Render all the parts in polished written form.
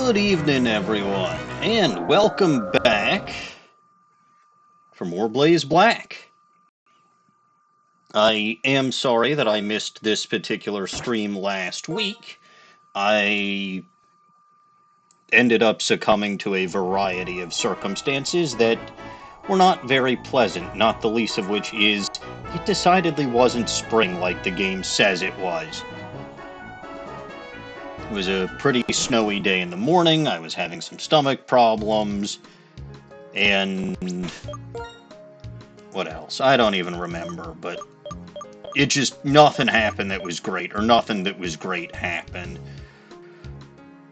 Good evening, everyone, and welcome back for more Blaze Black. I am sorry that I missed this particular stream last week. I ended up succumbing to a variety of circumstances that were not very pleasant, not the least of which is it decidedly wasn't spring like the game says it was. It was a pretty snowy day in the morning, I was having some stomach problems, and what else? I don't even remember, but it just, nothing happened that was great, or nothing that was great happened.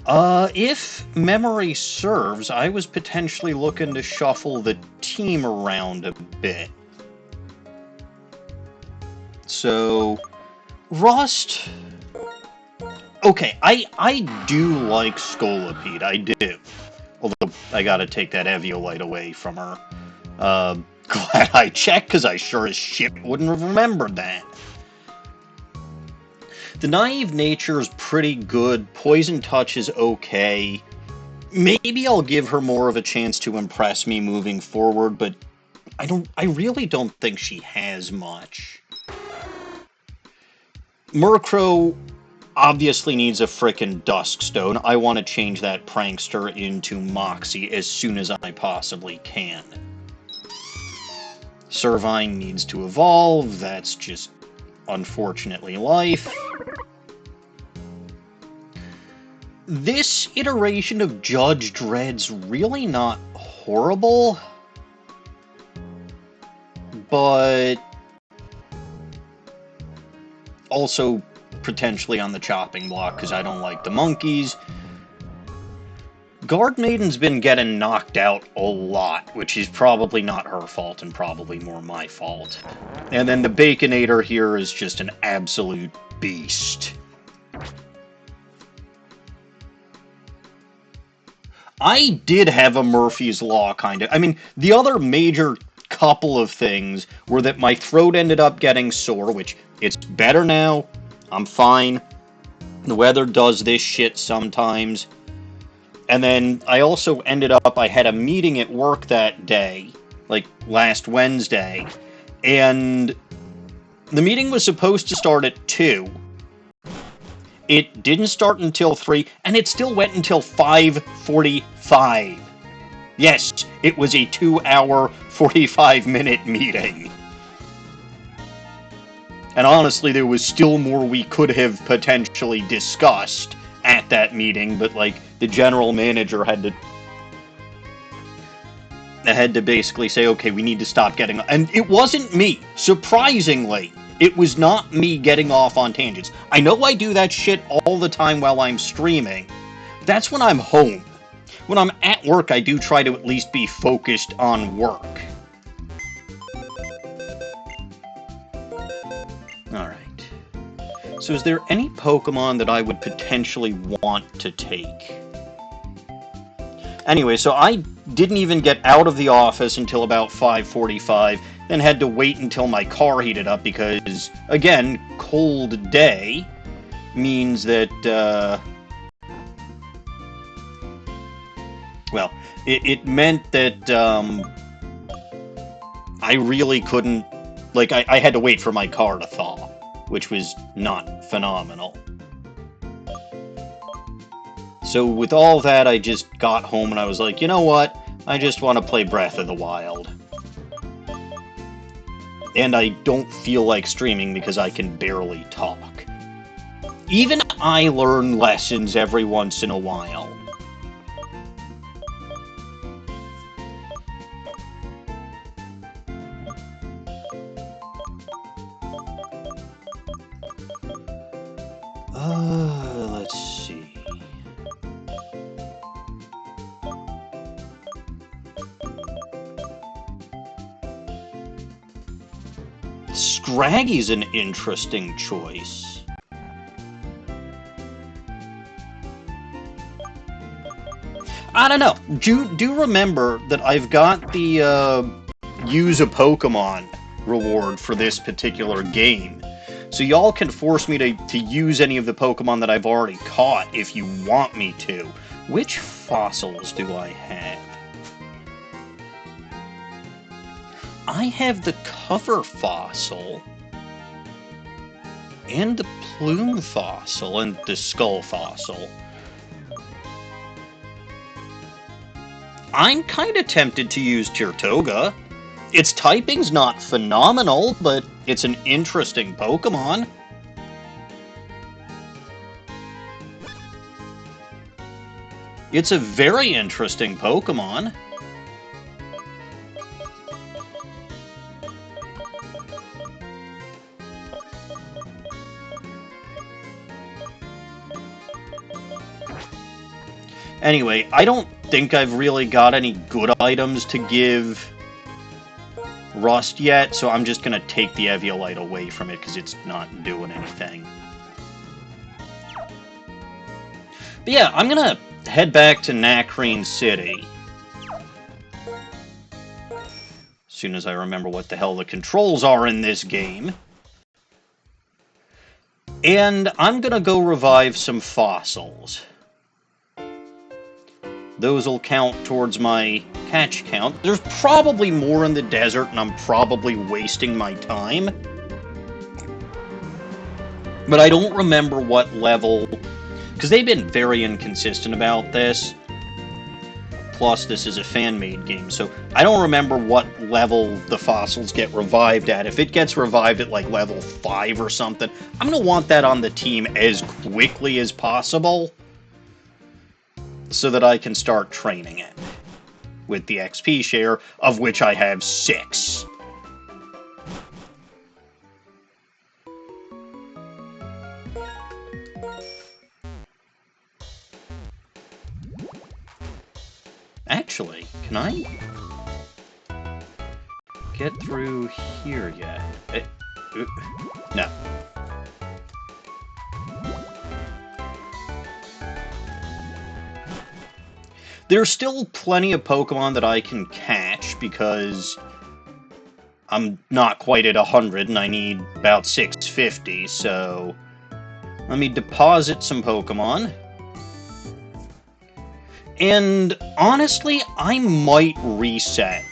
If memory serves, I was potentially looking to shuffle the team around a bit. So, Rust... Okay, I do like Scolipede, I do. Although, I gotta take that Eviolite away from her. Glad I checked, because I sure as shit wouldn't have remembered that. The Naive Nature is pretty good, Poison Touch is okay. Maybe I'll give her more of a chance to impress me moving forward, but I really don't think she has much. Murkrow obviously needs a frickin' Duskstone. I want to change that prankster into Moxie as soon as I possibly can. Servine needs to evolve, that's just unfortunately life. This iteration of Judge Dredd's really not horrible, but also potentially on the chopping block because I don't like the monkeys. Guard Maiden's been getting knocked out a lot, which is probably not her fault and probably more my fault. And then the Baconator here is just an absolute beast. I did have a Murphy's Law, kind of. I mean, the other major couple of things were that my throat ended up getting sore, which it's better now. I'm fine. The weather does this shit sometimes. And then I also ended up, I had a meeting at work that day, like last Wednesday, and the meeting was supposed to start at 2. It didn't start until 3, and it still went until 5:45. Yes, it was a 2-hour, 45-minute meeting. And honestly, there was still more we could have potentially discussed at that meeting, but, like, the general manager had to basically say, okay, we need to stop getting... And it wasn't me, surprisingly. It was not me getting off on tangents. I know I do that shit all the time while I'm streaming. That's when I'm home. When I'm at work, I do try to at least be focused on work. Alright. So is there any Pokemon that I would potentially want to take? Anyway, so I didn't even get out of the office until about 5:45, then had to wait until my car heated up because, again, cold day means that, well, it meant that, I really couldn't, like, I had to wait for my car to thaw, which was not phenomenal. So with all that, I just got home and I was like, you know what? I just want to play Breath of the Wild. And I don't feel like streaming because I can barely talk. Even I learn lessons every once in a while. Let's see. Scraggy's an interesting choice. I don't know. Do remember that I've got the use a Pokemon reward for this particular game. So y'all can force me to use any of the Pokemon that I've already caught if you want me to. Which fossils do I have? I have the cover fossil, and the plume fossil, and the skull fossil. I'm kind of tempted to use Tirtoga. Its typing's not phenomenal, but it's an interesting Pokemon. It's a very interesting Pokemon. Anyway, I don't think I've really got any good items to give Rust yet, so I'm just going to take the Eviolite away from it because it's not doing anything. But yeah, I'm going to head back to Nacrene City. As soon as I remember what the hell the controls are in this game. And I'm going to go revive some fossils. Those will count towards my catch count. There's probably more in the desert, and I'm probably wasting my time. But I don't remember what level, because they've been very inconsistent about this. Plus, this is a fan-made game, so I don't remember what level the fossils get revived at. If it gets revived at, like, level 5 or something, I'm going to want that on the team as quickly as possible, so that I can start training it with the XP share, of which I have 6. Actually, can I get through here yet? No. There's still plenty of Pokemon that I can catch, because I'm not quite at 100, and I need about 650, so let me deposit some Pokemon. And honestly, I might reset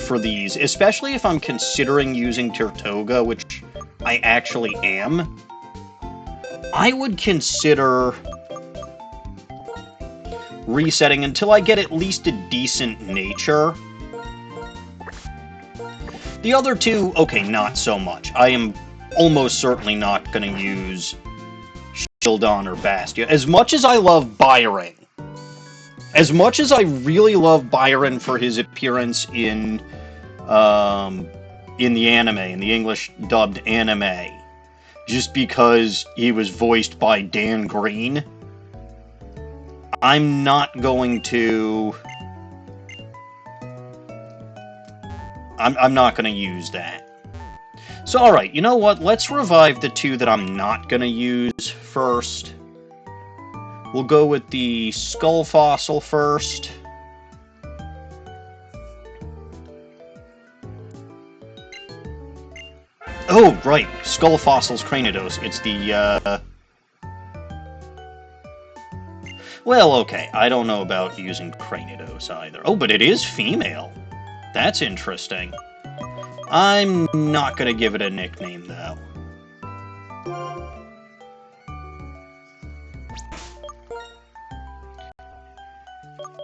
for these, especially if I'm considering using Tirtoga, which I actually am. I would consider resetting until I get at least a decent nature. The other two, okay, not so much. I am almost certainly not going to use Shieldon or Bastion. As much as I love Byron, as much as I really love Byron for his appearance in the anime, in the English dubbed anime, just because he was voiced by Dan Green, I'm not going to... I'm not going to use that. So, alright, you know what? Let's revive the two that I'm not going to use first. We'll go with the Skull Fossil first. Oh, right. Skull Fossil's Cranidos. It's the, Well, okay. I don't know about using Cranidos either. Oh, but it is female. That's interesting. I'm not going to give it a nickname, though.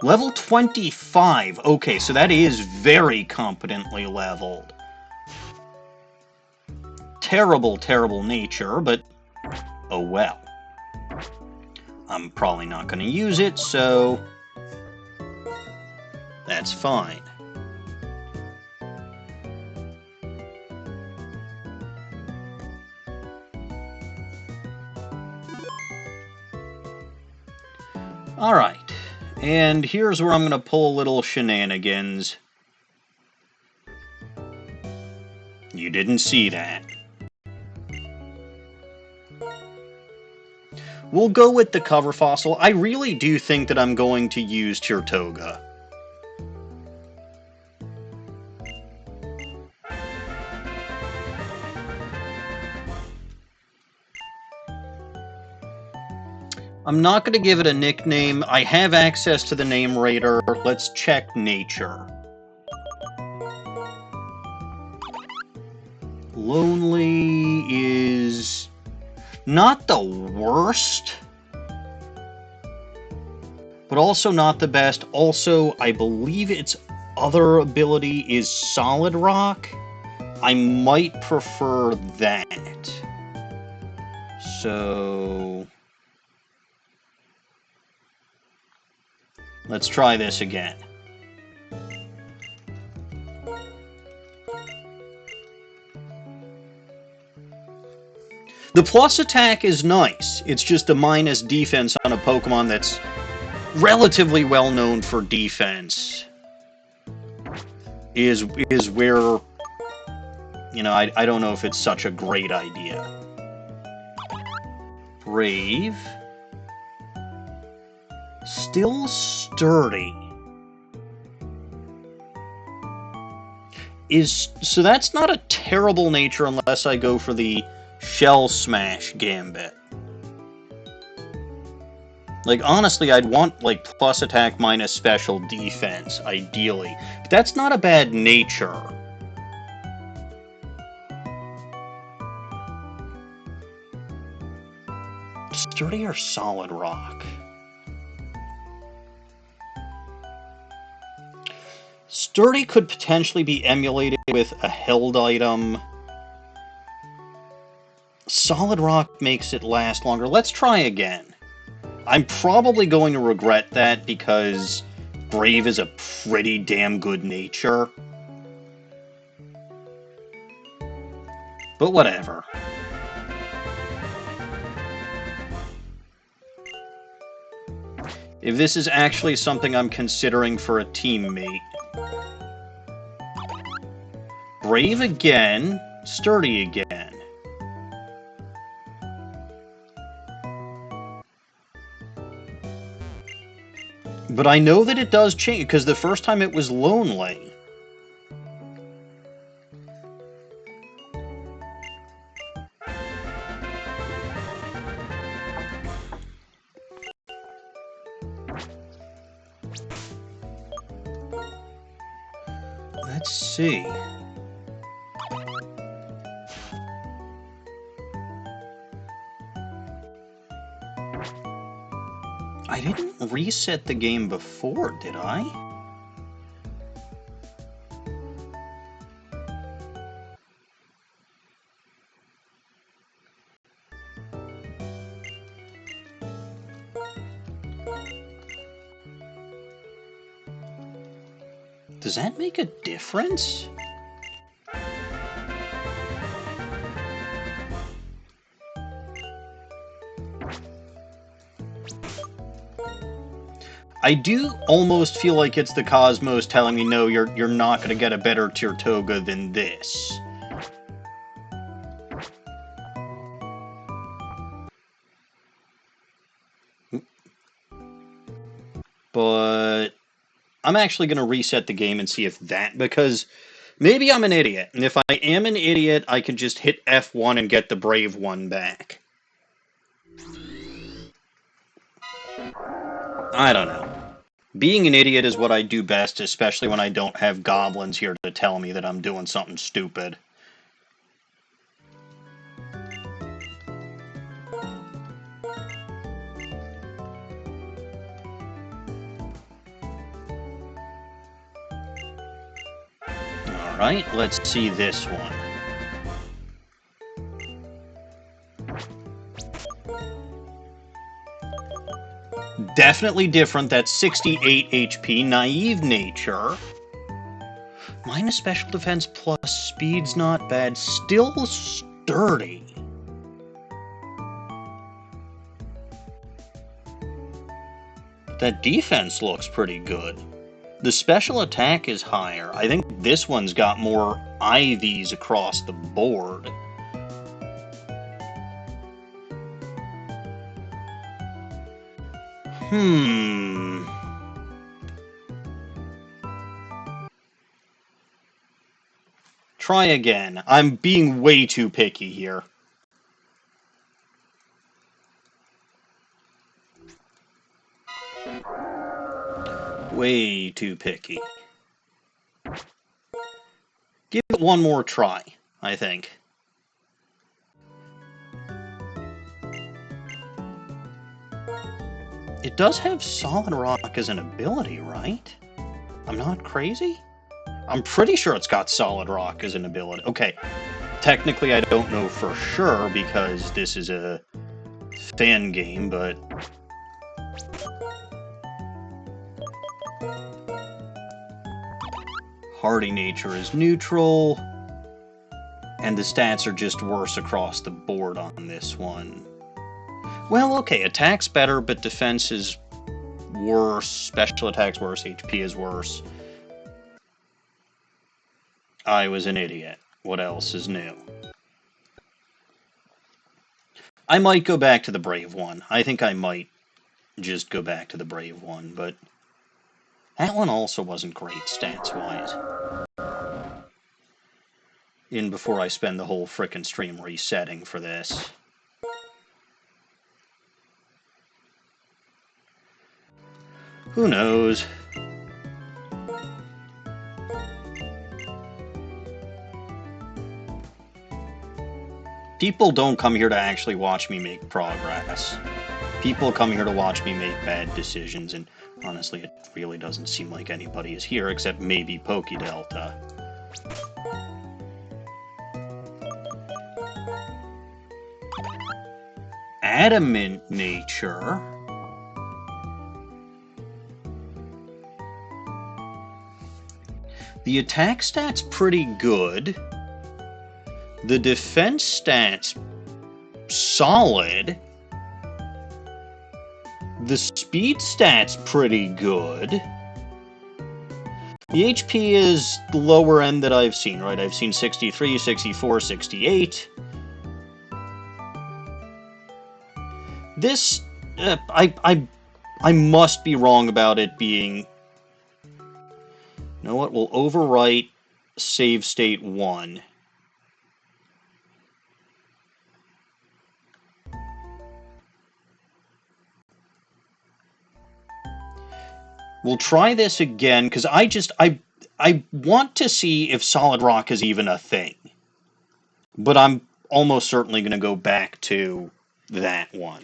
Level 25. Okay, so that is very competently leveled. Terrible, terrible nature, but oh well. I'm probably not going to use it, so that's fine. Alright, and here's where I'm going to pull a little shenanigans. You didn't see that. We'll go with the cover fossil. I really do think that I'm going to use Tirtoga. I'm not going to give it a nickname. I have access to the name rater. Let's check nature. Lonely is not the worst, but also not the best. Also, I believe its other ability is solid rock. I might prefer that. So let's try this again. The plus attack is nice. It's just a minus defense on a Pokemon that's relatively well known for defense. Is where, you know, I don't know if it's such a great idea. Brave. Still sturdy. So that's not a terrible nature unless I go for the Shell Smash Gambit. Like, honestly, I'd want, like, plus attack minus special defense, ideally. But that's not a bad nature. Sturdy or solid rock? Sturdy could potentially be emulated with a held item. Solid rock makes it last longer. Let's try again. I'm probably going to regret that because Brave is a pretty damn good nature. But whatever. If this is actually something I'm considering for a teammate. Brave again, sturdy again. But I know that it does change, because the first time it was lonely. Let's see. I didn't reset the game before, did I? Does that make a difference? I do almost feel like it's the Cosmos telling me, no, you're not going to get a better Tirtoga than this. But I'm actually going to reset the game and see if that, because maybe I'm an idiot. And if I am an idiot, I can just hit F1 and get the Brave one back. I don't know. Being an idiot is what I do best, especially when I don't have goblins here to tell me that I'm doing something stupid. Alright, let's see this one. Definitely different. That's 68 HP, naive nature. Minus special defense plus speed's not bad. Still sturdy. That defense looks pretty good. The special attack is higher. I think this one's got more IVs across the board. Try again. I'm being way too picky here. Way too picky. Give it one more try, I think. It does have Solid Rock as an ability, right? I'm not crazy? I'm pretty sure it's got Solid Rock as an ability. Okay, technically I don't know for sure because this is a fan game, but... Hardy Nature is neutral, and the stats are just worse across the board on this one. Well, okay, attack's better, but defense is worse, special attack's worse, HP is worse. I was an idiot. What else is new? I might go back to the Brave one. I think I might just go back to the Brave one, but that one also wasn't great stats-wise. In before I spend the whole frickin' stream resetting for this. Who knows? People don't come here to actually watch me make progress. People come here to watch me make bad decisions, and honestly, it really doesn't seem like anybody is here except maybe PokeDelta. Adamant Nature. The attack stat's pretty good. The defense stat's solid. The speed stat's pretty good. The HP is the lower end that I've seen, right? I've seen 63, 64, 68. This, I must be wrong about it being... You know what? We'll overwrite save state 1. We'll try this again, because I want to see if Solid Rock is even a thing. But I'm almost certainly going to go back to that one.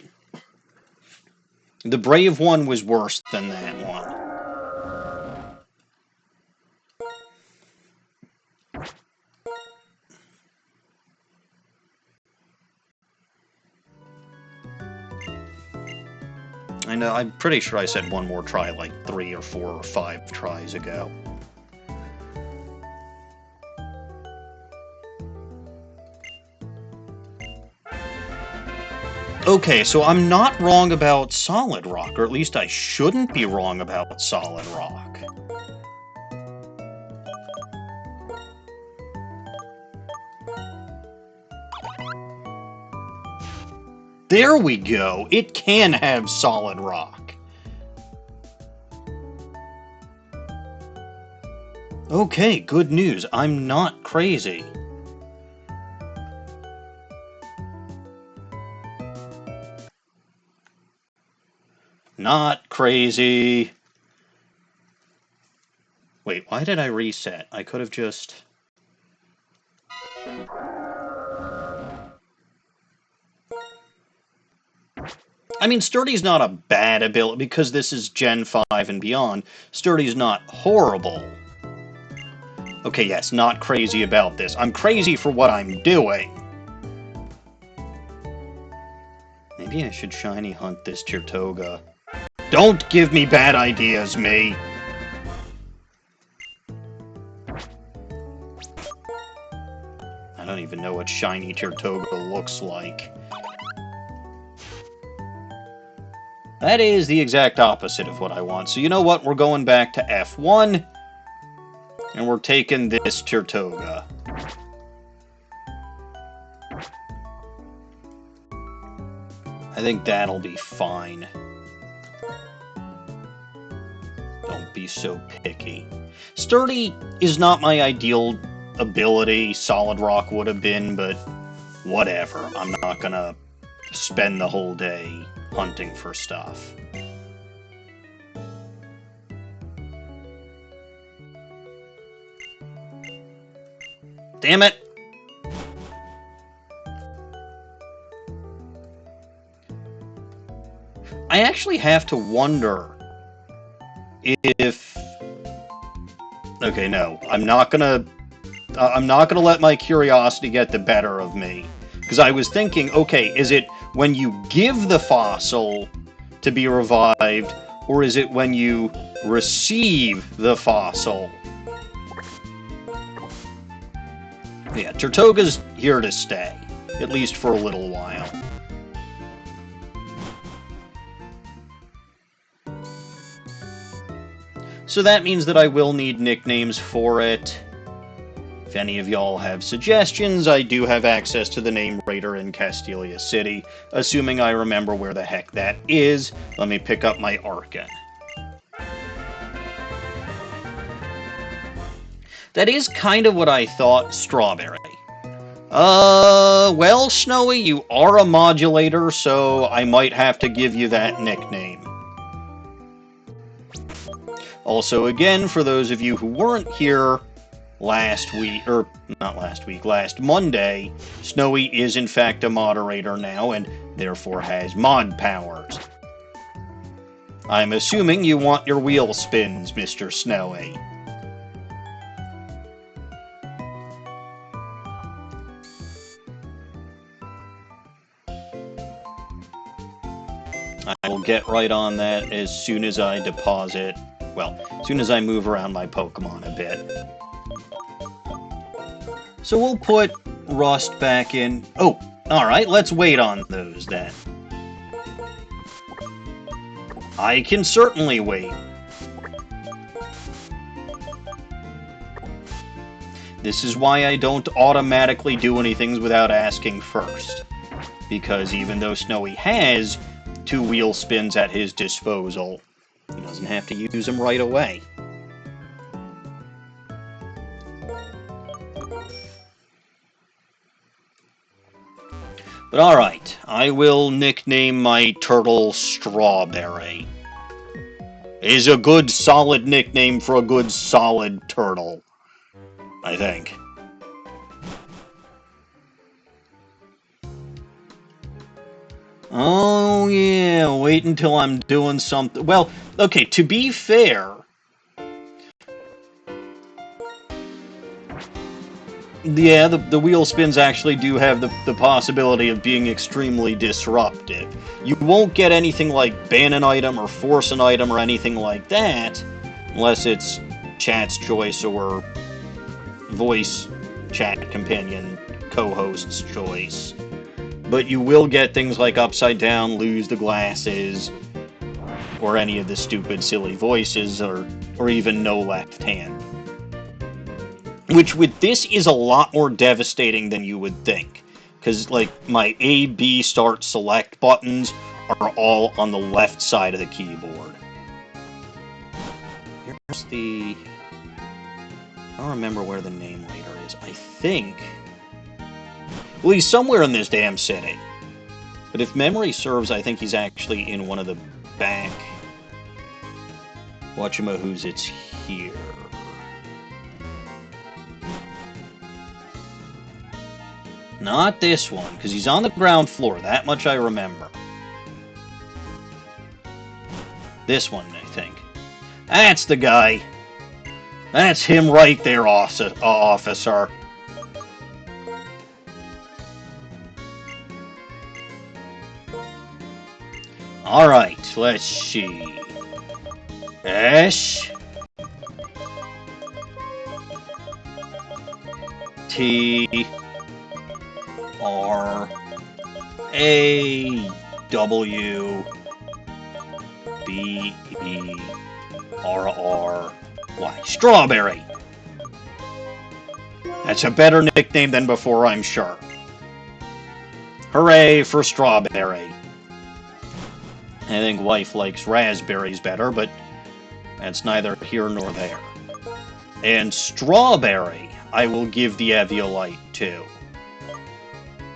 The Brave one was worse than that one. I know, I'm pretty sure I said one more try like 3 or 4 or 5 tries ago. Okay, so I'm not wrong about Solid Rock, or at least I shouldn't be wrong about Solid Rock. There we go! It can have Solid Rock. Okay, good news. I'm not crazy. Not crazy. Wait, why did I reset? I could have just... I mean, Sturdy's not a bad ability, because this is Gen 5 and beyond. Sturdy's not horrible. Okay, yes, not crazy about this. I'm crazy for what I'm doing. Maybe I should shiny hunt this Tirtoga. Don't give me bad ideas, me! I don't even know what shiny Tirtoga looks like. That is the exact opposite of what I want. So you know what? We're going back to F1. And we're taking this Tirtoga. I think that'll be fine. Don't be so picky. Sturdy is not my ideal ability. Solid Rock would have been, but whatever. I'm not gonna spend the whole day hunting for stuff. Damn it! I actually have to wonder if... Okay, no. I'm not gonna let my curiosity get the better of me. Because I was thinking, okay, is it when you give the fossil to be revived, or is it when you receive the fossil? Yeah, Tortoga's here to stay, at least for a little while. So that means that I will need nicknames for it. If any of y'all have suggestions, I do have access to the name Raider in Castelia City, assuming I remember where the heck that is. Let me pick up my Arcan. That is kind of what I thought, Strawberry. Well, Snowy, you are a modulator, so I might have to give you that nickname. Also, again, for those of you who weren't here last week, or not last week, last Monday, Snowy is in fact a moderator now, and therefore has mod powers. I'm assuming you want your wheel spins, Mr. Snowy. I will get right on that as soon as I deposit, well, as soon as I move around my Pokemon a bit. So we'll put Rust back in. Oh, alright, let's wait on those then. I can certainly wait. This is why I don't automatically do anything without asking first. Because even though Snowy has 2 wheel spins at his disposal, he doesn't have to use them right away. But alright, I will nickname my turtle Strawberry. Is a good solid nickname for a good solid turtle, I think. Oh yeah, wait until I'm doing something. Well, okay, to be fair, yeah, the wheel spins actually do have the possibility of being extremely disruptive. You won't get anything like ban an item or force an item or anything like that, unless it's chat's choice or voice chat companion co-host's choice. But you will get things like upside down, lose the glasses, or any of the stupid silly voices, or even no left hand. Which with this is a lot more devastating than you would think. Because, like, my A, B, start, select buttons are all on the left side of the keyboard. Here's the... I don't remember where the name reader is. I think... Well, he's somewhere in this damn city. But if memory serves, I think he's actually in one of the back... Whatchamahoos, it's here. Not this one, because he's on the ground floor. That much I remember. This one, I think. That's the guy. That's him right there, officer. Alright, let's see. S T R A W B E R R Y. Strawberry. That's a better nickname than before, I'm sure. Hooray for Strawberry. I think wife likes raspberries better, but that's neither here nor there. And Strawberry, I will give the Eviolite to.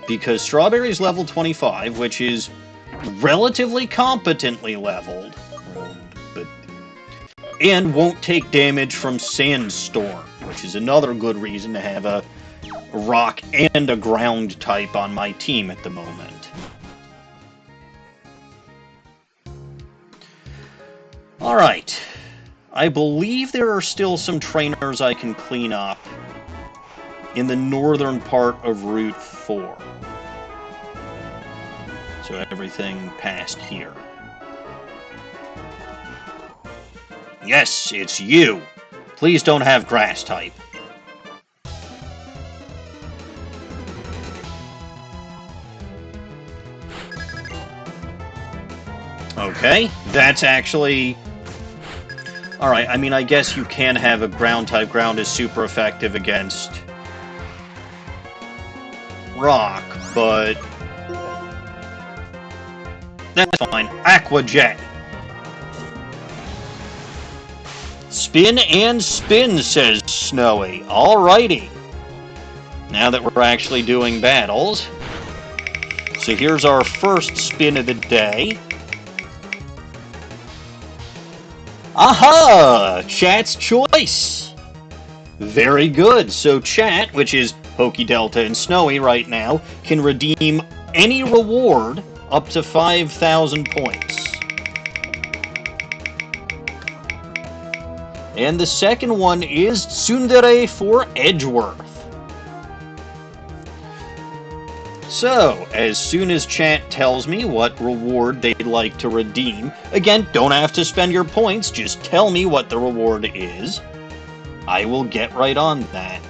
Because Strawberry's level 25, which is relatively competently leveled, and won't take damage from Sandstorm, which is another good reason to have a rock and a ground type on my team at the moment. Alright. I believe there are still some trainers I can clean up in the northern part of Route 4. So everything past here. Yes, it's you. Please don't have grass type. Okay, that's actually... Alright, I mean, I guess you can have a ground type. Ground is super effective against rock, but... That's fine. Aqua Jet. Spin and spin, says Snowy. Alrighty. Now that we're actually doing battles. So here's our first spin of the day. Aha! Chat's choice! Very good. So chat, which is Pokey Delta and Snowy right now, can redeem any reward up to 5,000 points. And the second one is Tsundere for Edgeworth. So, as soon as chat tells me what reward they'd like to redeem, again, don't have to spend your points, just tell me what the reward is. I will get right on that.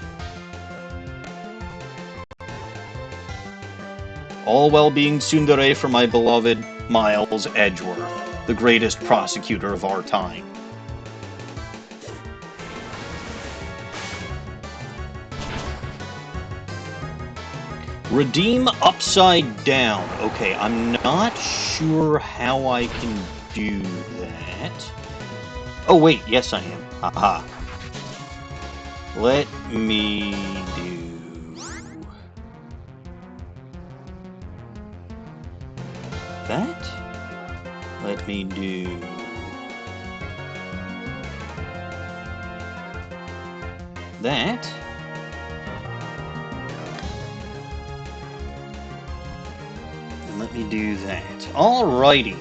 All while being tsundere for my beloved Miles Edgeworth, the greatest prosecutor of our time. Redeem upside down. Okay, I'm not sure how I can do that. Oh wait, yes I am. Haha. Let me do that. Let me do that. Let me do that. Alrighty.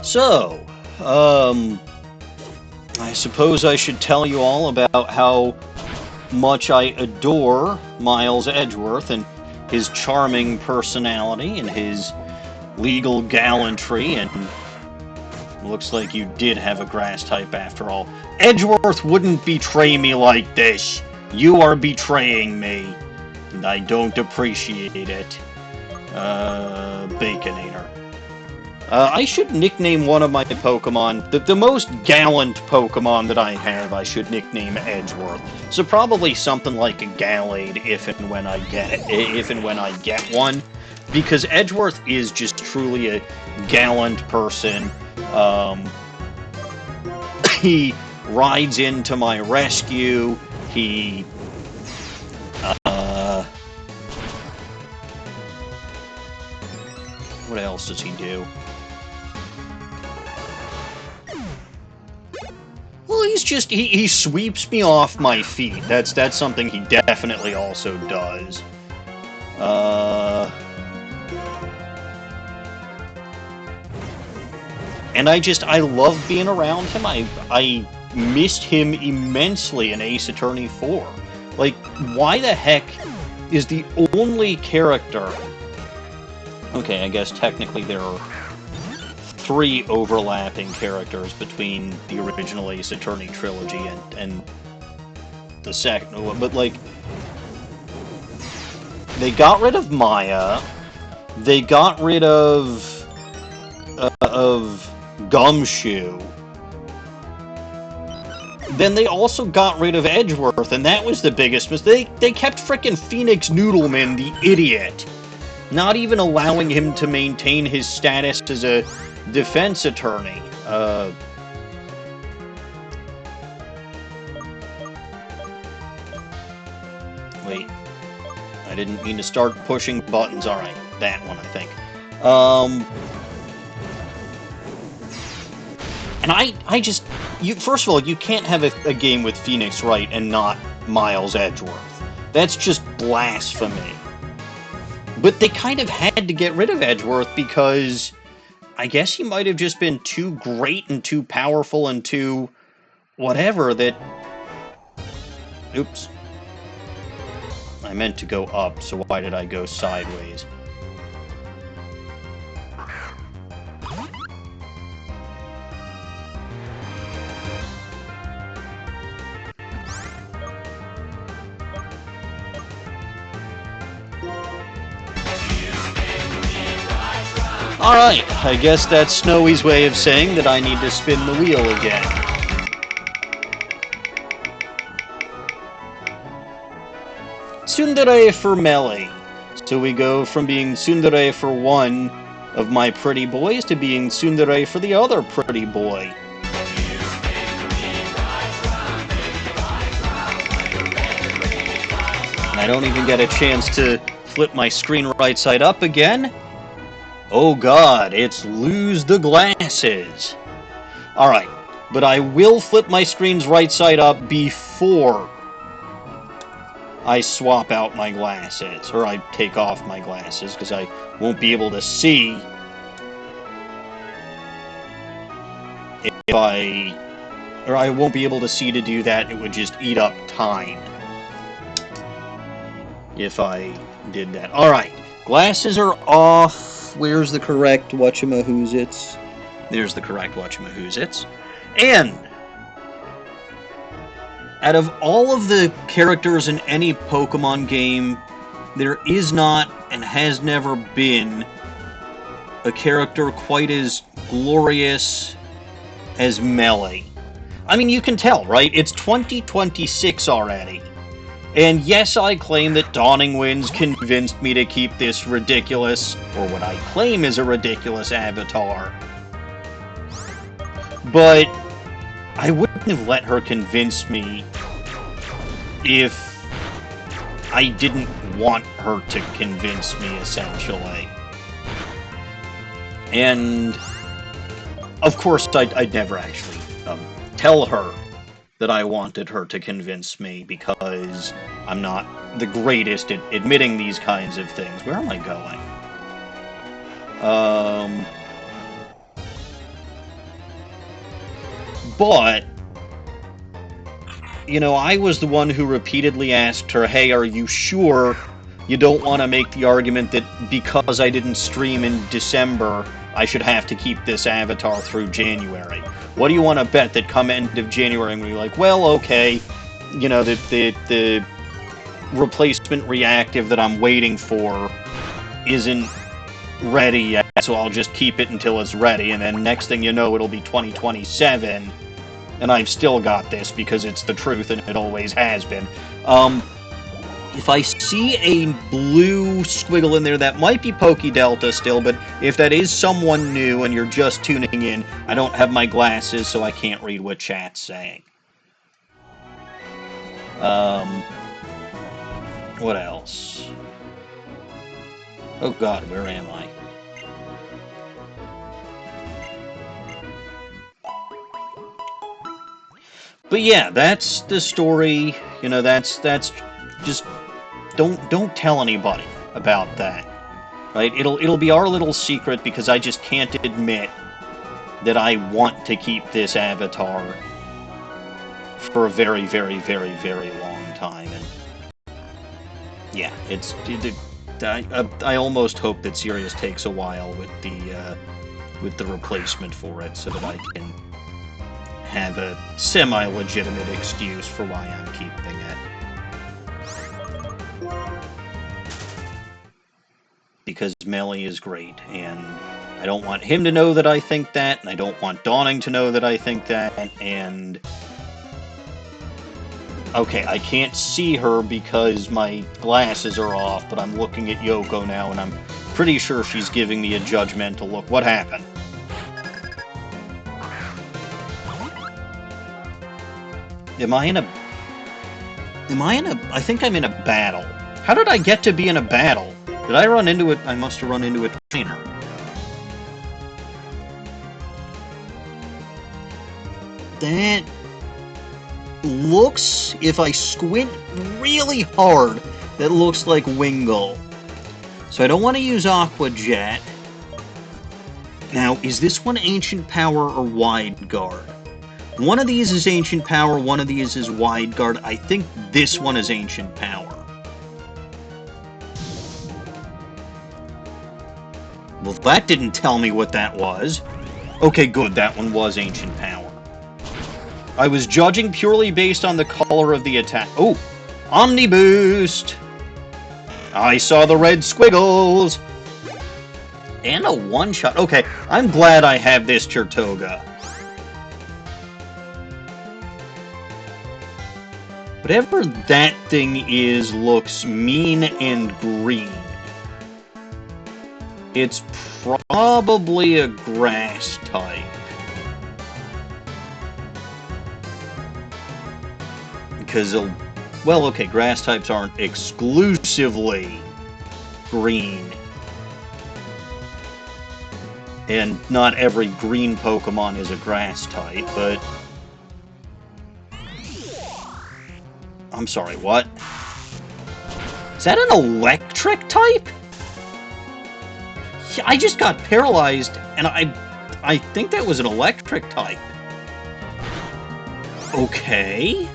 So, I suppose I should tell you all about how much I adore Miles Edgeworth and his charming personality and his legal gallantry, and looks like you did have a grass type after all. Edgeworth wouldn't betray me like this. You are betraying me, and I don't appreciate it. Baconator. I should nickname one of my Pokemon, the most gallant Pokemon that I have, I should nickname Edgeworth. So probably something like a Gallade if and when I get one. Because Edgeworth is just truly a gallant person. He rides into my rescue. He... what else does he do? Well, he's just... He sweeps me off my feet. That's something he definitely also does. And I love being around him. I missed him immensely in Ace Attorney 4. Like, why the heck is the only character... Okay, I guess technically there are 3 overlapping characters between the original Ace Attorney trilogy and the second one, but like... They got rid of Maya. They got rid of Gumshoe. Then they also got rid of Edgeworth, and that was the biggest mistake. They kept frickin' Phoenix Noodleman, the idiot, not even allowing him to maintain his status as a defense attorney. Wait. I didn't mean to start pushing buttons. Alright, that one, I think. And I just... first of all, you can't have a game with Phoenix Wright and not Miles Edgeworth. That's just blasphemy. But they kind of had to get rid of Edgeworth because I guess he might have just been too great and too powerful and too whatever that... Oops. I meant to go up, so why did I go sideways? Alright, I guess that's Snowy's way of saying that I need to spin the wheel again. Tsundere for Melee. So we go from being tsundere for one of my pretty boys to being tsundere for the other pretty boy. And I don't even get a chance to flip my screen right side up again. Oh god, it's lose the glasses. Alright, but I will flip my screens right side up before I swap out my glasses, or I take off my glasses, because I won't be able to see if I won't be able to see to do that. It would just eat up time if I did that. Alright, glasses are off. Where's the correct whatchamahoozits? There's the correct whatchamahoozits. And out of all of the characters in any Pokemon game, there is not and has never been a character quite as glorious as Melee. I mean, you can tell, right? It's 2026 already. And yes, I claim that Dawning Winds convinced me to keep this ridiculous, or what I claim is a ridiculous avatar. But I wouldn't have let her convince me if I didn't want her to convince me, essentially. And, of course, I'd never actually tell her that I wanted her to convince me, because I'm not the greatest at admitting these kinds of things. Where am I going? But, you know, I was the one who repeatedly asked her, hey, are you sure you don't want to make the argument that because I didn't stream in December, I should have to keep this avatar through January? What do you want to bet that come end of January I'm going to be like, well, okay, you know, the replacement reactive that I'm waiting for isn't ready yet, so I'll just keep it until it's ready, and then next thing you know, it'll be 2027, and I've still got this because it's the truth and it always has been. If I see a blue squiggle in there, that might be Pokédelta still, but if that is someone new and you're just tuning in, I don't have my glasses, so I can't read what chat's saying. What else? Oh god, where am I? But yeah, that's the story. You know, that's just don't tell anybody about that. Right? It'll be our little secret, because I just can't admit that I want to keep this avatar for a very, very, very, very long time. And yeah, I almost hope that Sirius takes a while with the replacement for it, so that I can have a semi-legitimate excuse for why I'm keeping it. Because Melee is great, and I don't want him to know that I think that, and I don't want Dawning to know that I think that, and... Okay, I can't see her because my glasses are off, but I'm looking at Yoko now, and I'm pretty sure she's giving me a judgmental look. What happened? I think I'm in a battle. How did I get to be in a battle? Did I run into it? I must have run into a trainer. That looks, if I squint really hard, that looks like Wingull. So I don't want to use Aqua Jet. Now, is this one Ancient Power or Wide Guard? One of these is Ancient Power, one of these is Wide Guard. I think this one is Ancient Power. Well, that didn't tell me what that was. Okay, good, that one was Ancient Power. I was judging purely based on the color of the attack. Oh, Omni Boost! I saw the red squiggles! And a one-shot. Okay, I'm glad I have this Tirtoga. Whatever that thing is looks mean and green. It's probably a grass type. Because, well, okay, grass types aren't exclusively green. And not every green Pokemon is a grass type, but... I'm sorry, what? Is that an electric type? Yeah, I just got paralyzed, and I think that was an electric type. Okay.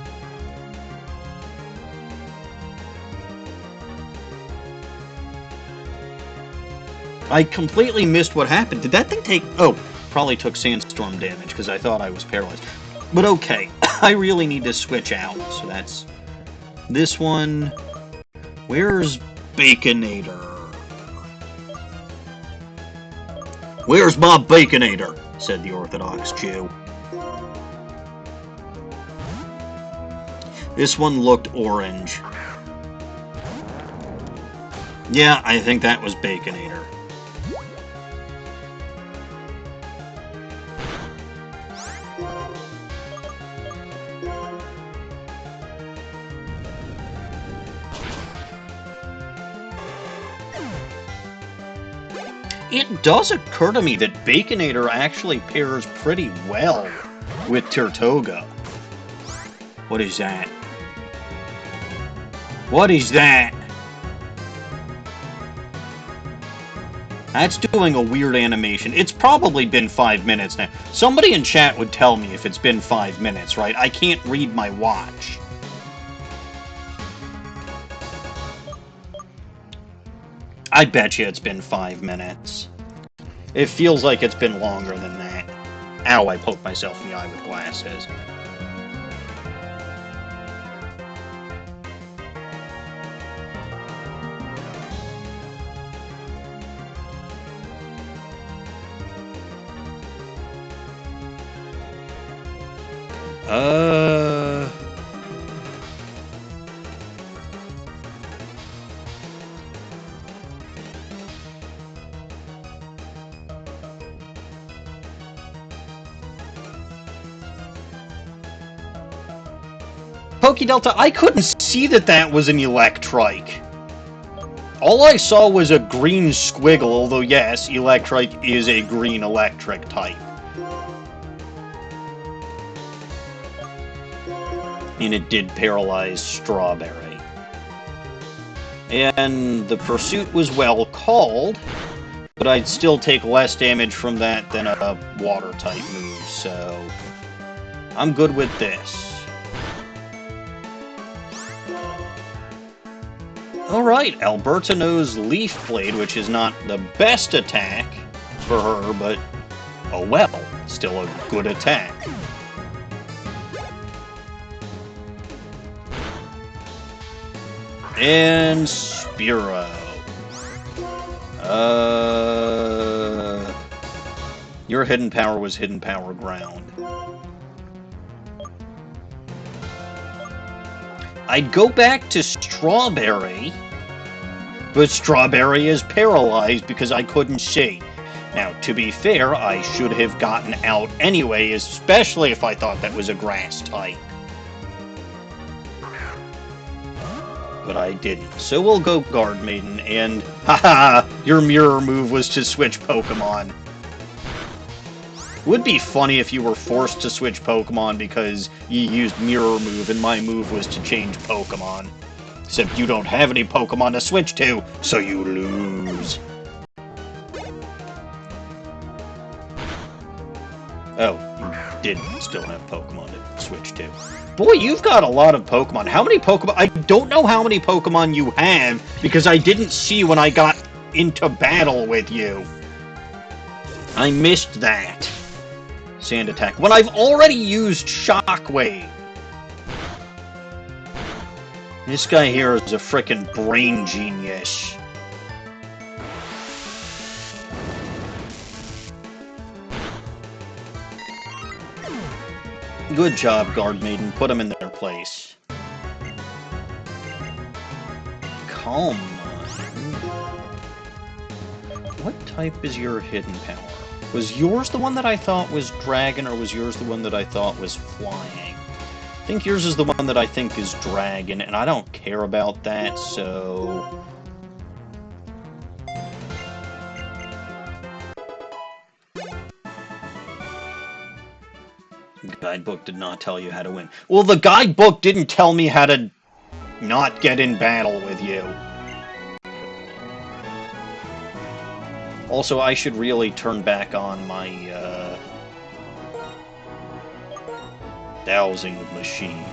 I completely missed what happened. Did that thing take... Oh, probably took sandstorm damage, because I thought I was paralyzed. But okay, I really need to switch out, so that's... This one... Where's Baconator? Where's my Baconator? Said the Orthodox Jew. This one looked orange. Yeah, I think that was Baconator. It does occur to me that Baconator actually pairs pretty well with Tirtoga. What is that? What is that? That's doing a weird animation. It's probably been 5 minutes now. Somebody in chat would tell me if it's been 5 minutes, right? I can't read my watch. I bet you it's been 5 minutes. It feels like it's been longer than that. Ow, I poked myself in the eye with glasses. Pokedelta, I couldn't see that that was an Electrike. All I saw was a green squiggle, although yes, Electrike is a green electric type. And it did paralyze Strawberry. And the pursuit was well called, but I'd still take less damage from that than a water-type move, so I'm good with this. Alright, Alberta knows Leaf Blade, which is not the best attack for her, but oh well, still a good attack. And Spearow. Your hidden power was hidden power ground. I'd go back to Strawberry, but Strawberry is paralyzed because I couldn't see. Now, to be fair, I should have gotten out anyway, especially if I thought that was a grass type. But I didn't. So we'll go Guard Maiden, and haha, your mirror move was to switch Pokemon. Would be funny if you were forced to switch Pokemon because you used mirror move and my move was to change Pokemon. Except you don't have any Pokemon to switch to, so you lose. Oh, you did still have Pokemon to switch to. Boy, you've got a lot of Pokemon. How many Pokemon? I don't know how many Pokemon you have, because I didn't see when I got into battle with you. I missed that. Sand attack. When I've already used Shockwave. This guy here is a frickin' brain genius. Good job, Guard Maiden. Put them in their place. Calm Mind. What type is your hidden power? Was yours the one that I thought was Dragon, or was yours the one that I thought was Flying? I think yours is the one that I think is Dragon, and I don't care about that, so... The guidebook did not tell you how to win. Well, the guidebook didn't tell me how to not get in battle with you. Also, I should really turn back on my, dowsing machine.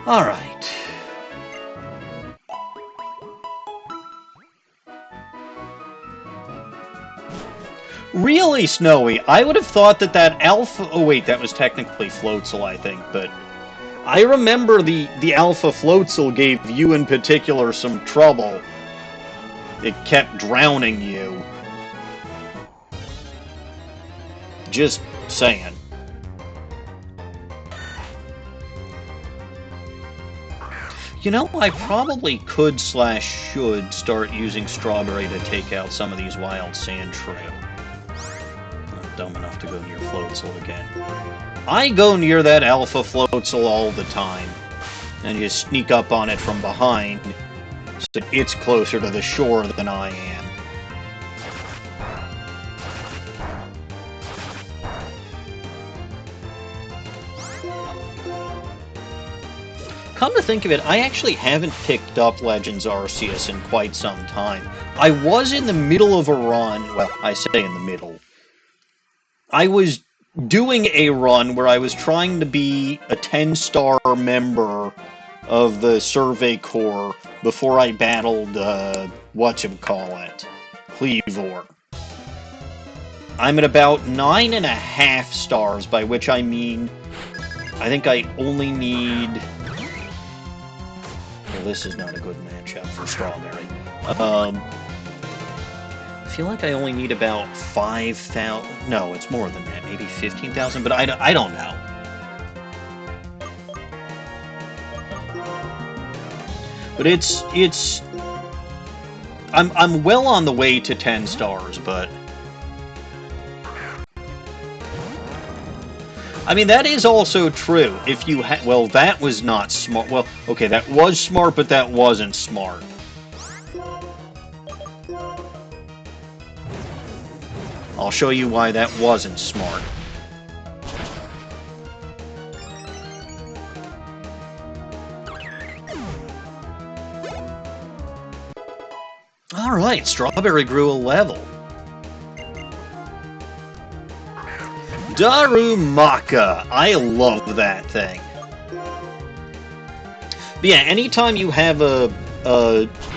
Alright. Really, Snowy, I would have thought that Alpha... Oh, wait, that was technically Floatzel, I think, but... I remember the Alpha Floatzel gave you in particular some trouble. It kept drowning you. Just saying. You know, I probably could / should start using Strawberry to take out some of these wild sand trail. I'm dumb enough to go near Floatzel again. I go near that Alpha Floatzel all the time, and you sneak up on it from behind, so it's closer to the shore than I am. Come to think of it, I actually haven't picked up Legends Arceus in quite some time. I was in the middle of a run, well, I say in the middle. I was doing a run where I was trying to be a 10-star member of the Survey Corps before I battled, whatchamacallit, Cleavor. I'm at about 9.5 stars, by which I mean, I think I only need... Well, this is not a good matchup for Strawberry. I feel like I only need about 5,000... No, it's more than that. Maybe 15,000, but I don't know. But it's... I'm well on the way to 10 stars, but... I mean, that is also true. If you well, that was not smart. Well, okay, that was smart, but that wasn't smart. I'll show you why that wasn't smart. Alright, Strawberry grew a level. Darumaka! I love that thing. But yeah, anytime you have a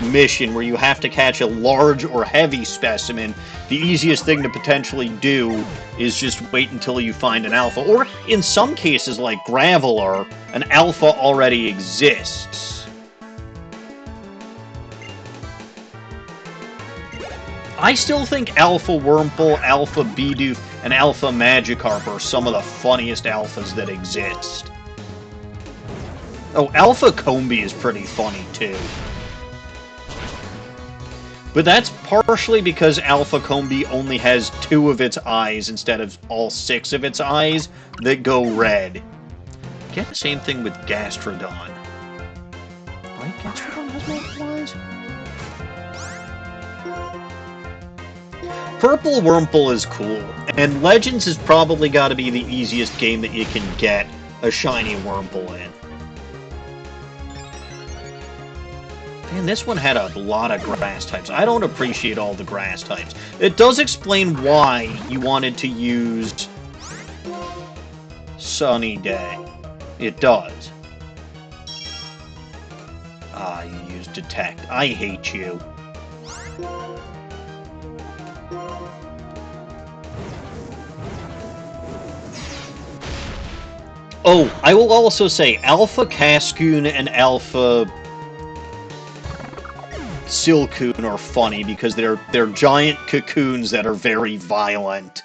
mission where you have to catch a large or heavy specimen, the easiest thing to potentially do is just wait until you find an alpha. Or, in some cases, like Graveler, an alpha already exists. I still think Alpha Wurmple, Alpha Bidoof, and Alpha Magikarp are some of the funniest alphas that exist. Oh, Alpha Combee is pretty funny, too. But that's partially because Alpha Combee only has 2 of its eyes instead of all 6 of its eyes that go red. Get same thing with Gastrodon. Right? Gastrodon has multiple eyes? Purple Wurmple is cool, and Legends has probably got to be the easiest game that you can get a shiny Wurmple in. Man, this one had a lot of grass types. I don't appreciate all the grass types. It does explain why you wanted to use Sunny Day. It does. Ah, you used Detect. I hate you. Oh, I will also say Alpha Cascoon and Alpha Silcoon are funny because they're giant cocoons that are very violent.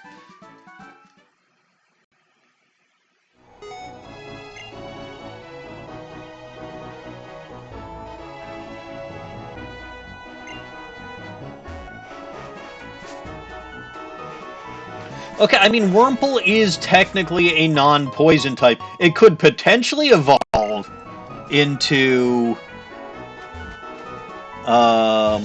Okay, I mean, Wurmple is technically a non-poison type. It could potentially evolve into a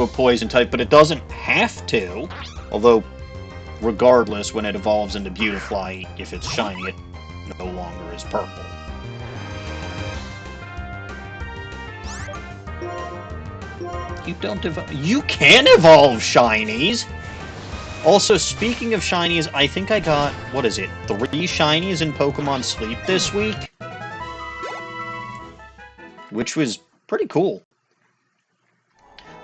poison type, but it doesn't have to. Although, regardless, when it evolves into Beautifly, if it's shiny, it no longer is purple. You don't evolve. You can evolve shinies! Also, speaking of shinies, I think I got, what is it, 3 shinies in Pokemon Sleep this week? Which was pretty cool.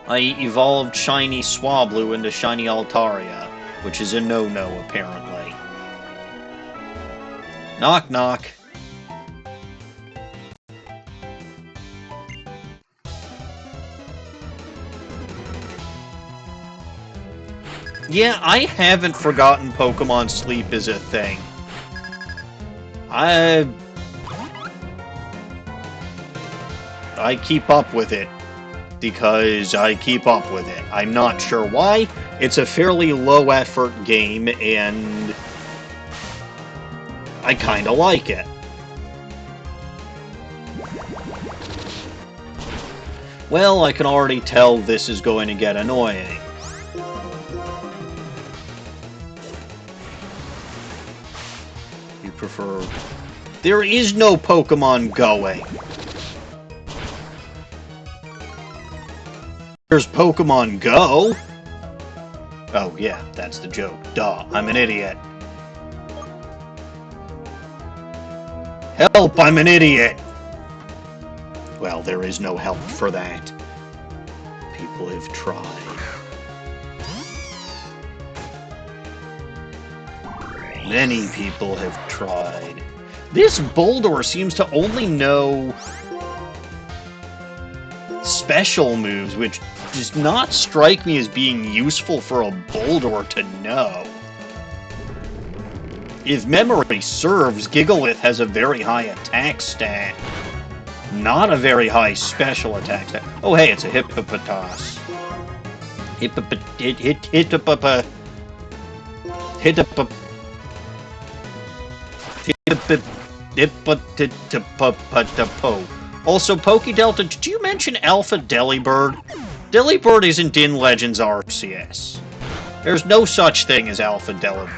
I evolved shiny Swablu into shiny Altaria, which is a no-no, apparently. Knock, knock. Yeah, I haven't forgotten Pokemon Sleep is a thing. I keep up with it because I keep up with it. I'm not sure why. It's a fairly low-effort game, and I kind of like it. Well, I can already tell this is going to get annoying. You prefer... There is no Pokemon going. There's Pokemon Go. Oh, yeah, that's the joke. Duh, I'm an idiot. Help, I'm an idiot! Well, there is no help for that. People have tried. Many people have tried. This Boldor seems to only know special moves, which does not strike me as being useful for a Boldor to know. If memory serves, Gigalith has a very high attack stat. Not a very high special attack stat. Oh, hey, it's a Hippopotas. Also, Pokedelta, did you mention Alpha Delibird? Delibird isn't in Legends Arceus. There's no such thing as Alpha Delibird.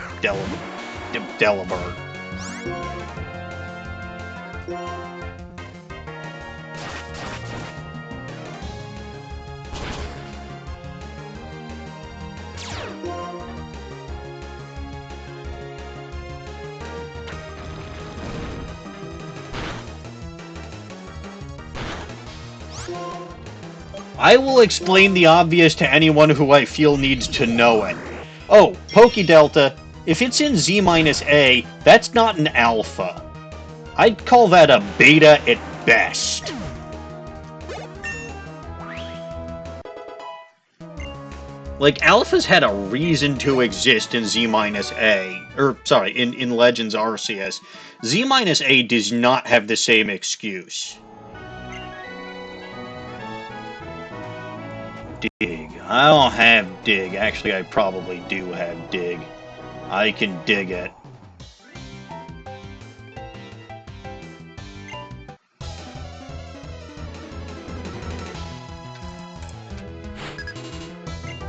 I will explain the obvious to anyone who I feel needs to know it. Oh, Pokedelta, if it's in Z-A, that's not an alpha. I'd call that a beta at best. Like, alphas had a reason to exist in Z-A. Or, sorry, in Legends Arceus. Z-A does not have the same excuse. Dig. I don't have dig. Actually, I probably do have dig. I can dig it.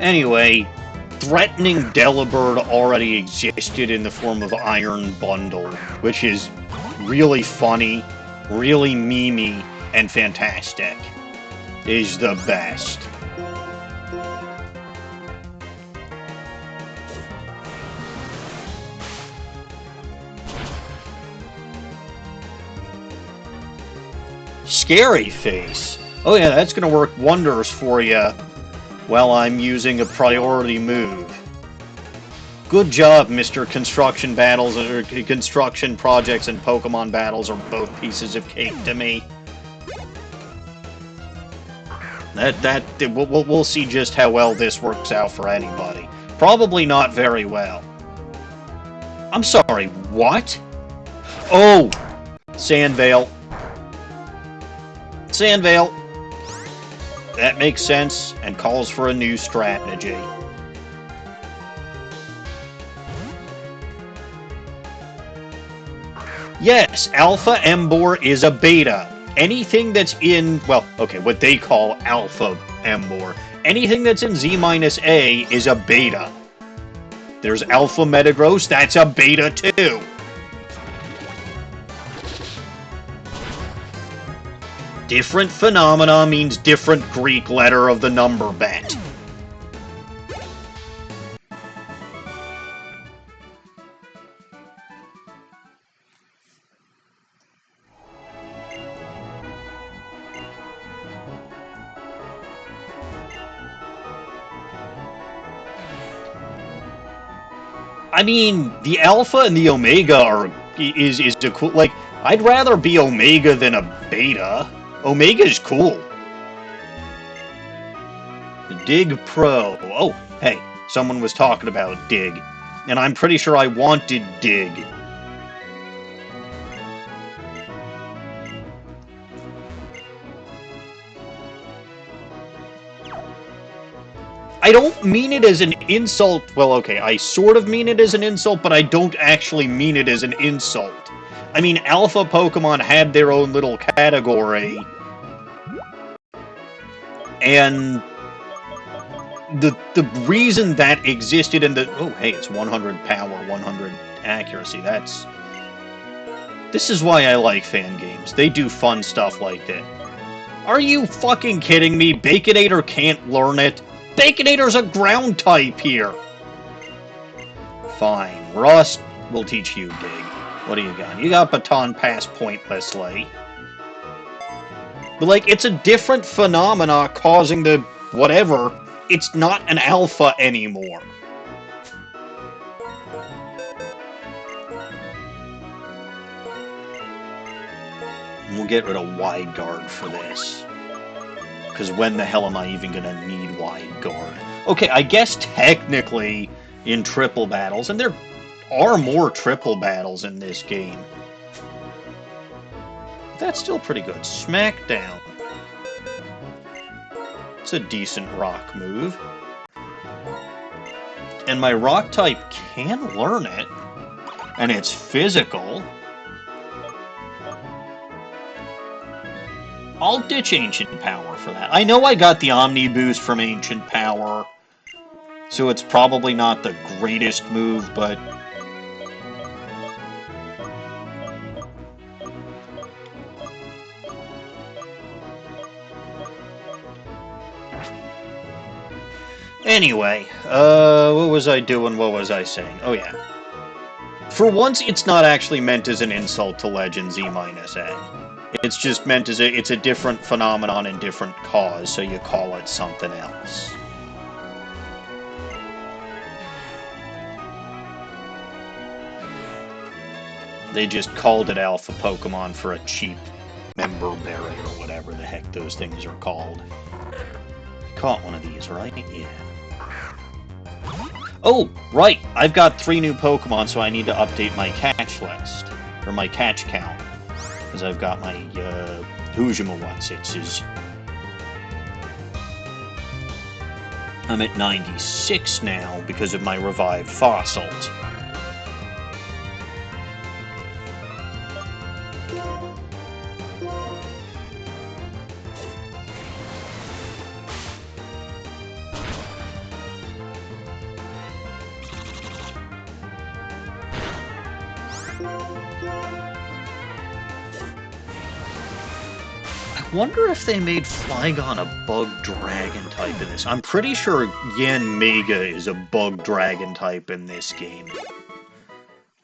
Anyway, threatening Delibird already existed in the form of Iron Bundle, which is really funny, really memey, and fantastic. Is the best. Scary Face. Oh yeah, that's gonna work wonders for you while I'm using a priority move. Good job, Mr. Construction Battles, or Construction Projects and Pokemon Battles are both pieces of cake to me. We'll see just how well this works out for anybody. Probably not very well. I'm sorry, what? Oh! Sandvale. Sandvale. That makes sense and calls for a new strategy. Yes, Alpha Emboar is a beta. Anything that's in, well, okay, what they call Alpha Emboar. Anything that's in Z-A is a beta. There's Alpha Metagross, that's a beta too. Different phenomena means different Greek letter of the number bet. I mean, the Alpha and the Omega are is a cool, like, I'd rather be Omega than a Beta. Omega's cool. Dig Pro. Oh, hey, someone was talking about Dig. And I'm pretty sure I wanted Dig. I don't mean it as an insult. Well, okay, I sort of mean it as an insult, but I don't actually mean it as an insult. I mean, Alpha Pokemon had their own little category. And the reason that existed in the... Oh, hey, it's 100 power, 100 accuracy. This is why I like fan games. They do fun stuff like that. Are you fucking kidding me? Baconator can't learn it? Baconator's a ground type here! Fine. Rust will teach you, Dig. What do you got? You got Baton Pass pointlessly. But, like, it's a different phenomena causing the whatever. It's not an alpha anymore. We'll get rid of Wide Guard for this. Because when the hell am I even gonna need Wide Guard? Okay, I guess technically in triple battles, and there are more triple battles in this game. That's still pretty good. Smackdown. It's a decent rock move. And my rock type can learn it. And it's physical. I'll ditch Ancient Power for that. I know I got the Omni Boost from Ancient Power, so it's probably not the greatest move, but... Anyway, what was I doing? What was I saying? Oh, yeah. For once, it's not actually meant as an insult to Legend Z-A. It's just meant as it's a different phenomenon and different cause, so you call it something else. They just called it Alpha Pokemon for a cheap member berry or whatever the heck those things are called. Caught one of these, right? Yeah. Oh, right! I've got 3 new Pokemon, so I need to update my catch list. Or my catch count. Because I've got my Hujima Whatsits. I'm at 96 now because of my revived fossils. wonder if they made Flygon a bug dragon type in this. I'm pretty sure Yan Mega is a bug dragon type in this game.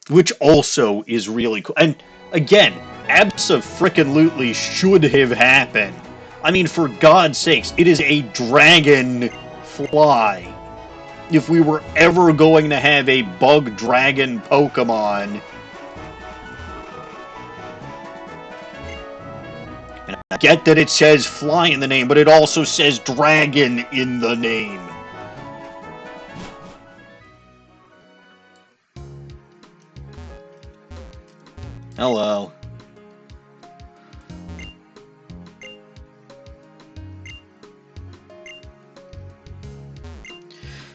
Which also is really cool. And again, abso-frickin-lutely should have happened. I mean, for God's sakes, it is a dragon fly. If we were ever going to have a bug dragon Pokemon... And I get that it says fly in the name, but it also says dragon in the name. Hello.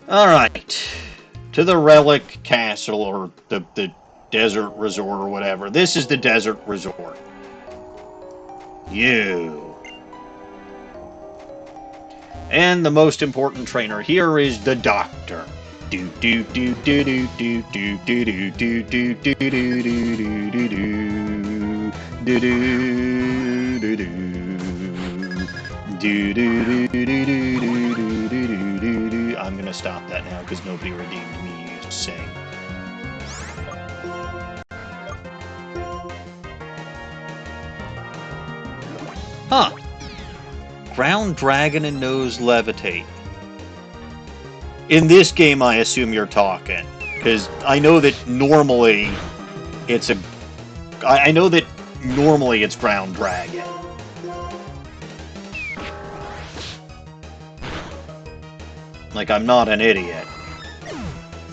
Alright. To the Relic Castle, or the Desert Resort, or whatever. This is the Desert Resort. You. And the most important trainer here is the Doctor. Do do do do do do do do do do do do do do do do do do do. I'm gonna stop that now because nobody redeemed me to sing. Huh. Ground Dragon and Nose Levitate. In this game, I assume you're talking. Because I know that normally it's a... I know that normally it's Ground Dragon. Like, I'm not an idiot.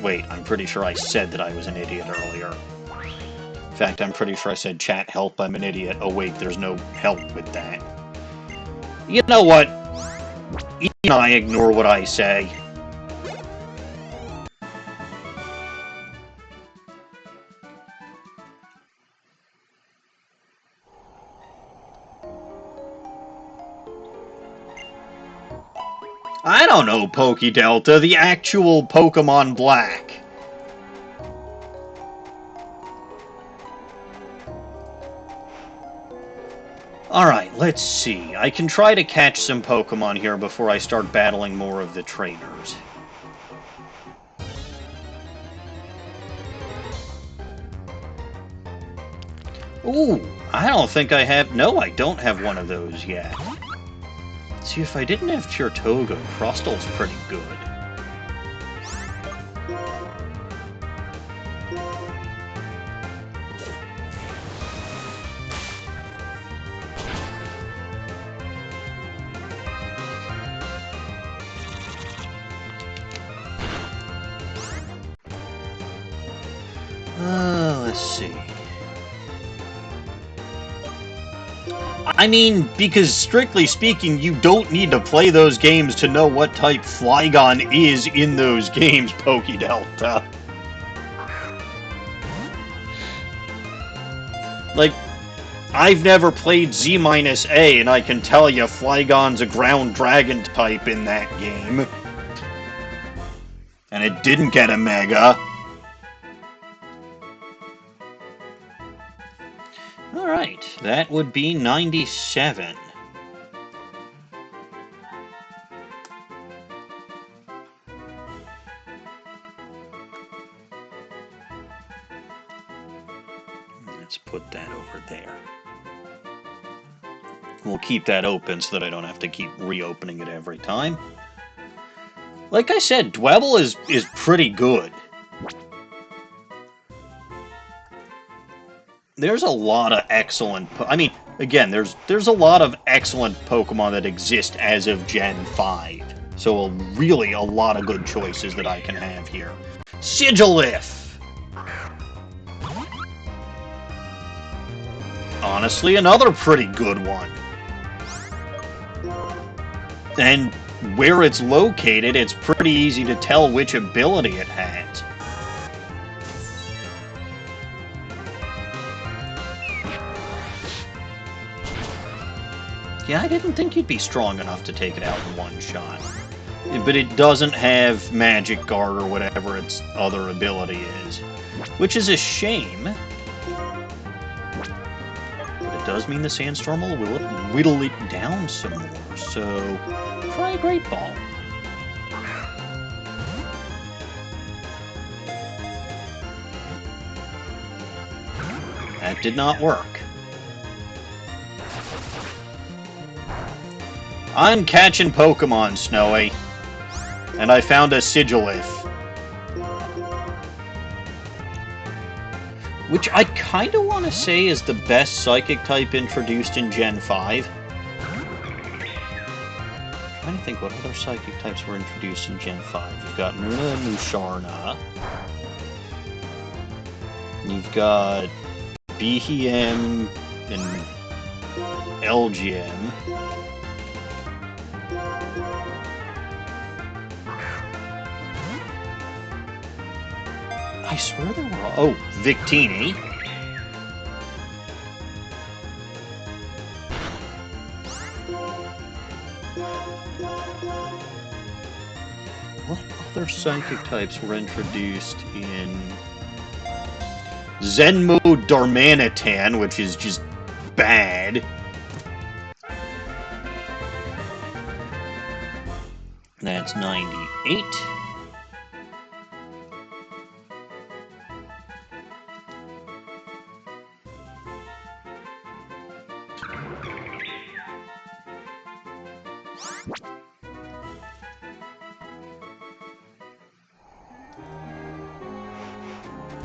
Wait, I'm pretty sure I said that I was an idiot earlier. In fact, I'm pretty sure I said, chat, help, I'm an idiot. Oh wait, there's no help with that. You know what? Even I ignore what I say. I don't know, Poké-Delta, the actual Pokemon Black. Alright, let's see. I can try to catch some Pokemon here before I start battling more of the trainers. Ooh, I don't think I have... No, I don't have one of those yet. See, if I didn't have Tirtoga, Crustal's pretty good. Let's see. I mean, because strictly speaking, you don't need to play those games to know what type Flygon is in those games, Poké-Delta. Like, I've never played Z-A, and I can tell you Flygon's a ground dragon type in that game. And it didn't get a Mega. Alright, that would be 97. Let's put that over there. We'll keep that open so that I don't have to keep reopening it every time. Like I said, Dwebble is pretty good. There's a lot of excellent... I mean, again, there's a lot of excellent Pokemon that exist as of Gen 5. So really a lot of good choices that I can have here. Sigilif! Honestly, another pretty good one. And where it's located, it's pretty easy to tell which ability it has. Yeah, I didn't think you'd be strong enough to take it out in one shot. But it doesn't have Magic Guard or whatever its other ability is. Which is a shame. But it does mean the sandstorm will whittle it down some more, so try a Great Ball. That did not work. I'm catching Pokemon, Snowy. And I found a Sigilif. Which I kind of want to say is the best Psychic type introduced in Gen 5. I'm trying to think what other Psychic types were introduced in Gen 5. You've got Luna and Musharna. You've got Behem and Elgium. I swear there were... Oh, Victini. What other Psychic types were introduced in... Zenmo Darmanitan, which is just bad. That's 98.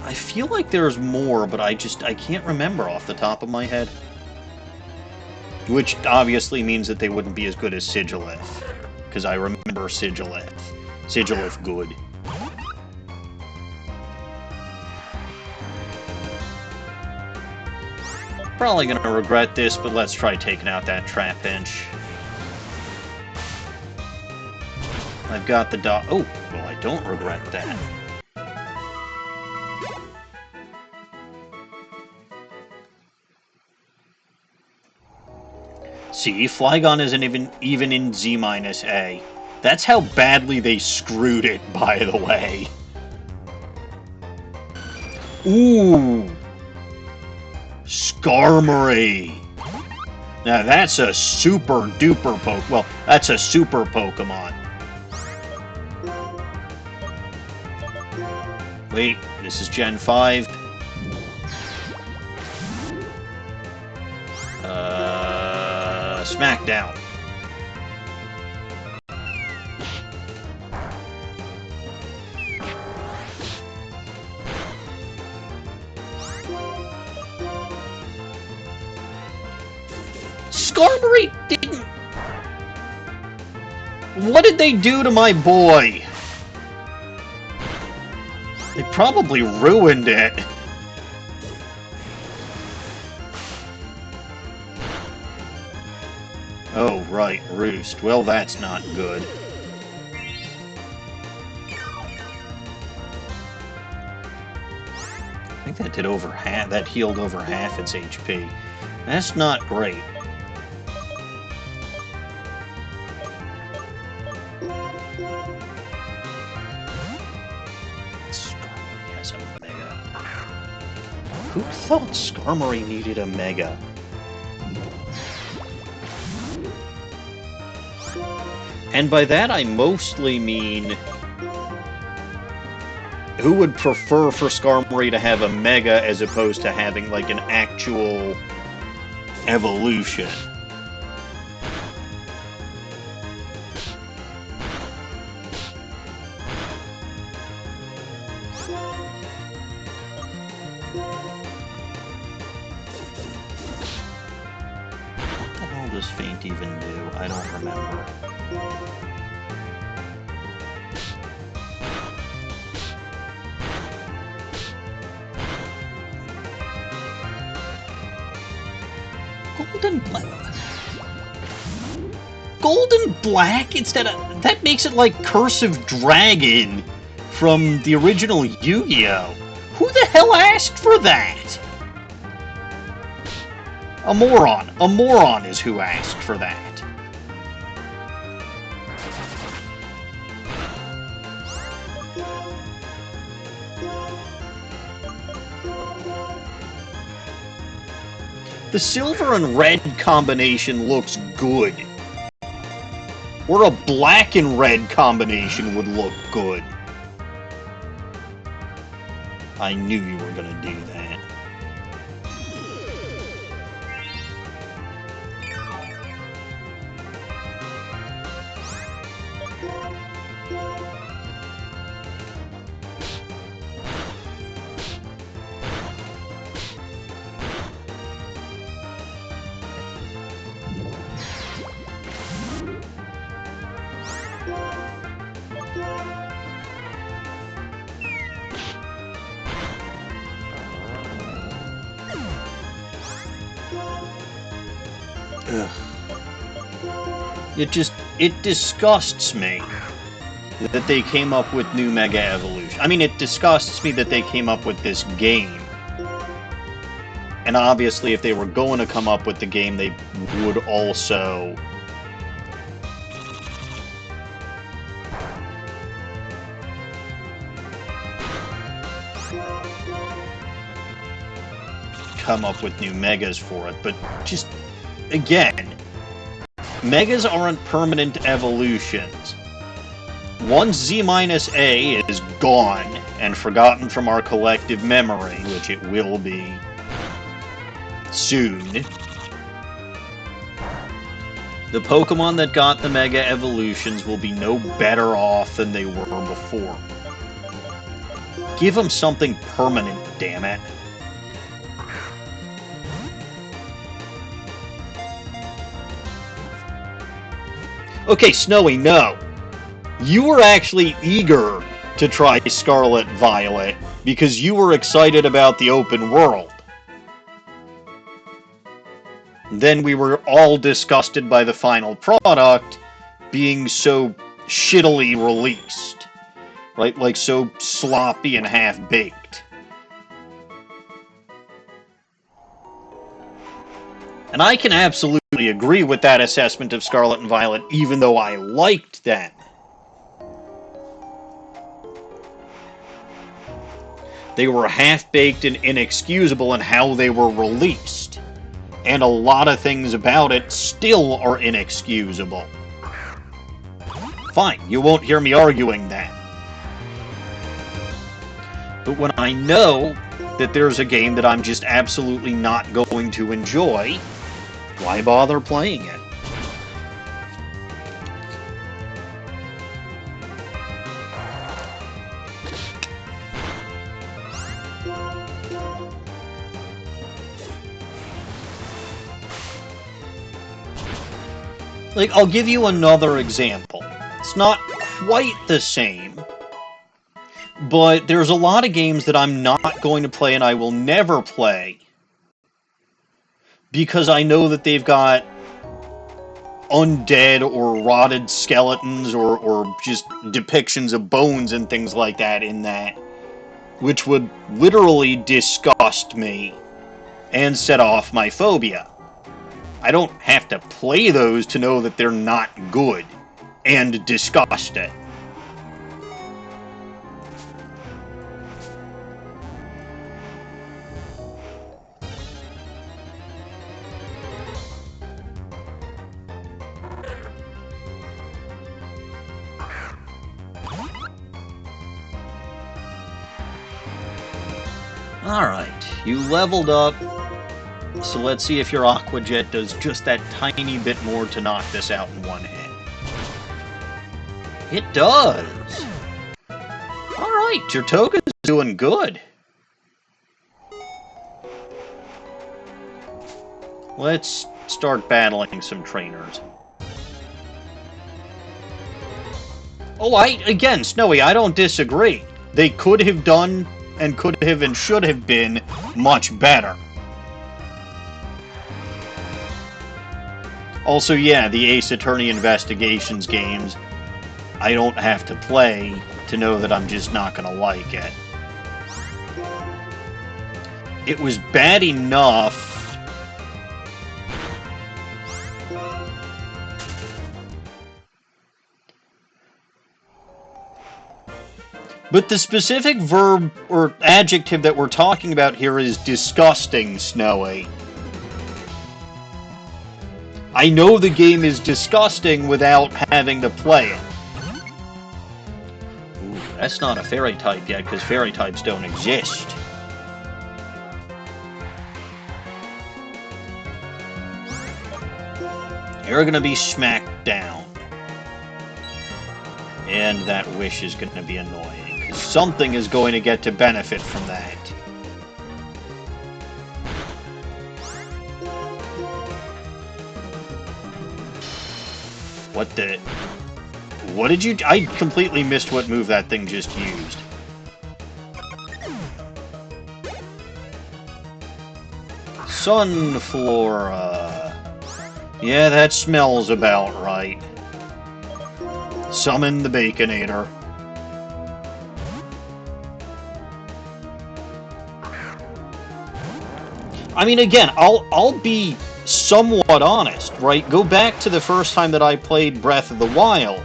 I feel like there's more, but I can't remember off the top of my head. Which obviously means that they wouldn't be as good as Sigilif. Because I remember Sigilif. Sigilif good. Probably gonna regret this, but let's try taking out that Trapinch. I've got the dog. Oh, well, I don't regret that. See, Flygon isn't even in Z-A. That's how badly they screwed it, by the way. Ooh! Skarmory! Now that's a super duper well, that's a super Pokemon. Wait, this is Gen 5. Smackdown. Skarmory didn't... What did they do to my boy? They probably ruined it. Oh, right, Roost. Well, that's not good. I think that did over half. That healed over half its HP. That's not great. Skarmory has a Mega. Who thought Skarmory needed a Mega? And by that I mostly mean, who would prefer for Skarmory to have a Mega as opposed to having, like, an actual evolution? What the hell does Faint even do? I don't remember. Golden Black instead of... That makes it like Cursive Dragon from the original Yu-Gi-Oh! Who the hell asked for that? A moron. A moron is who asked for that. The silver and red combination looks good. Or a black and red combination would look good. I knew you were gonna do that. It disgusts me that they came up with new Mega Evolution. I mean, it disgusts me that they came up with this game. And obviously, if they were going to come up with the game, they would also come up with new Megas for it. But just, again, Megas aren't permanent evolutions. Once Z-A is gone and forgotten from our collective memory, which it will be soon, the Pokemon that got the Mega Evolutions will be no better off than they were before. Give them something permanent, damn it. Okay, Snowy, no. You were actually eager to try Scarlet Violet because you were excited about the open world. Then we were all disgusted by the final product being so shittily released. Right? Like, so sloppy and half-baked. And I can absolutely agree with that assessment of Scarlet and Violet, even though I liked them. They were half-baked and inexcusable in how they were released. And a lot of things about it still are inexcusable. Fine, you won't hear me arguing that. But when I know that there's a game that I'm just absolutely not going to enjoy, why bother playing it? Like, I'll give you another example. It's not quite the same, but there's a lot of games that I'm not going to play and I will never play because I know that they've got undead or rotted skeletons or just depictions of bones and things like that in that, which would literally disgust me and set off my phobia. I don't have to play those to know that they're not good and disgusting. Alright, you leveled up, so let's see if your Aqua Jet does just that tiny bit more to knock this out in one hit. It does! Alright, your Toga's doing good. Let's start battling some trainers. Oh, again, Snowy, I don't disagree. They could have done and could have and should have been much better. Also, yeah, the Ace Attorney Investigations games, I don't have to play to know that I'm just not going to like it. It was bad enough but the specific verb or adjective that we're talking about here is disgusting, Snowy. I know the game is disgusting without having to play it. Ooh, that's not a fairy type yet, because fairy types don't exist. You're gonna be smacked down. And that wish is gonna be annoying, because something is going to get to benefit from that. What the... What did you... I completely missed what move that thing just used. Sunflora. Yeah, that smells about right. Summon the Baconator. I mean, again, I'll be somewhat honest, right? Go back to the first time that I played Breath of the Wild.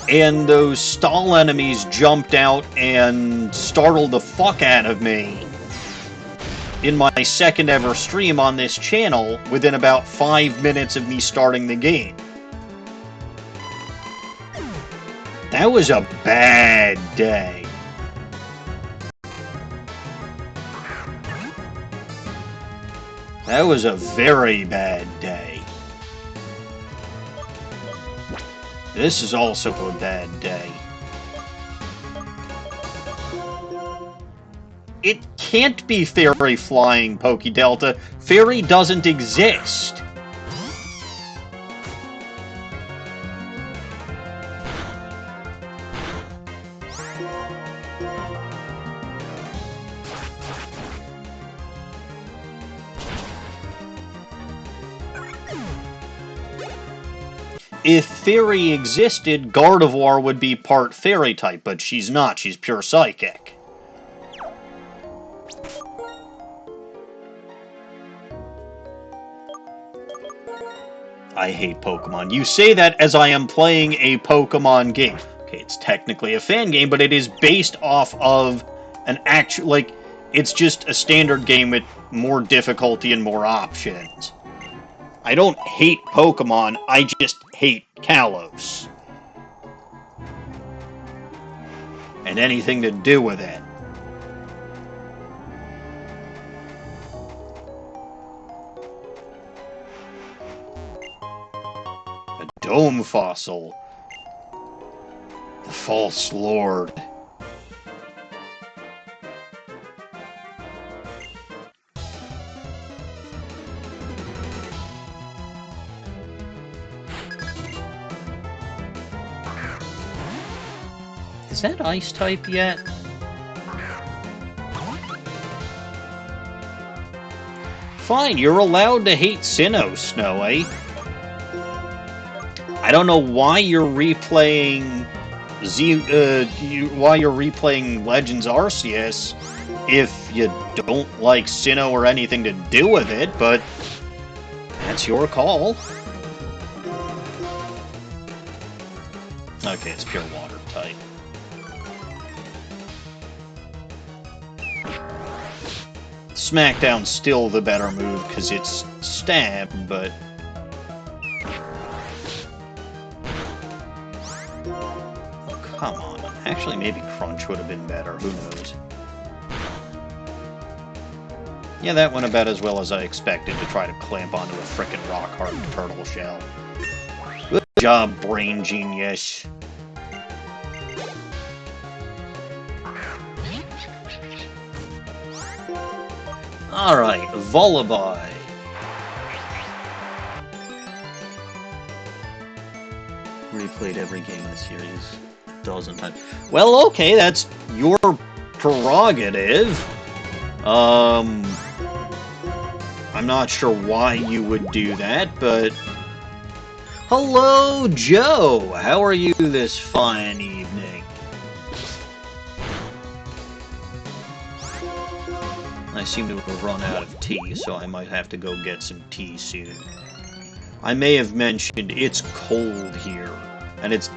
And those stall enemies jumped out and startled the fuck out of me in my second ever stream on this channel within about 5 minutes of me starting the game. That was a bad day. That was a very bad day. This is also a bad day. It can't be Fairy flying, Pokédelta. Fairy doesn't exist. If Fairy existed, Gardevoir would be part Fairy type, but she's not. She's pure Psychic. I hate Pokemon. You say that as I am playing a Pokemon game. Okay, it's technically a fan game, but it is based off of an actual, like, it's just a standard game with more difficulty and more options. I don't hate Pokemon, I just hate Kalos. And anything to do with it. A Dome Fossil. The False Lord. Is that Ice type yet? Fine, you're allowed to hate Sinnoh, Snow, eh? I don't know why you're replaying why you're replaying Legends Arceus if you don't like Sinnoh or anything to do with it, but that's your call. Okay, it's pure water type. Smackdown's still the better move because it's stab, but... Oh, come on. Actually, maybe Crunch would have been better. Who knows? Yeah, that went about as well as I expected to try to clamp onto a frickin' rock-hard turtle shell. Good job, brain genius. Alright, Volleyball. Replayed every game in the series a dozen times. Well, okay, that's your prerogative. I'm not sure why you would do that, but... Hello, Joe! How are you this fine evening? I seem to have run out of tea, so I might have to go get some tea soon. I may have mentioned it's cold here, and it's...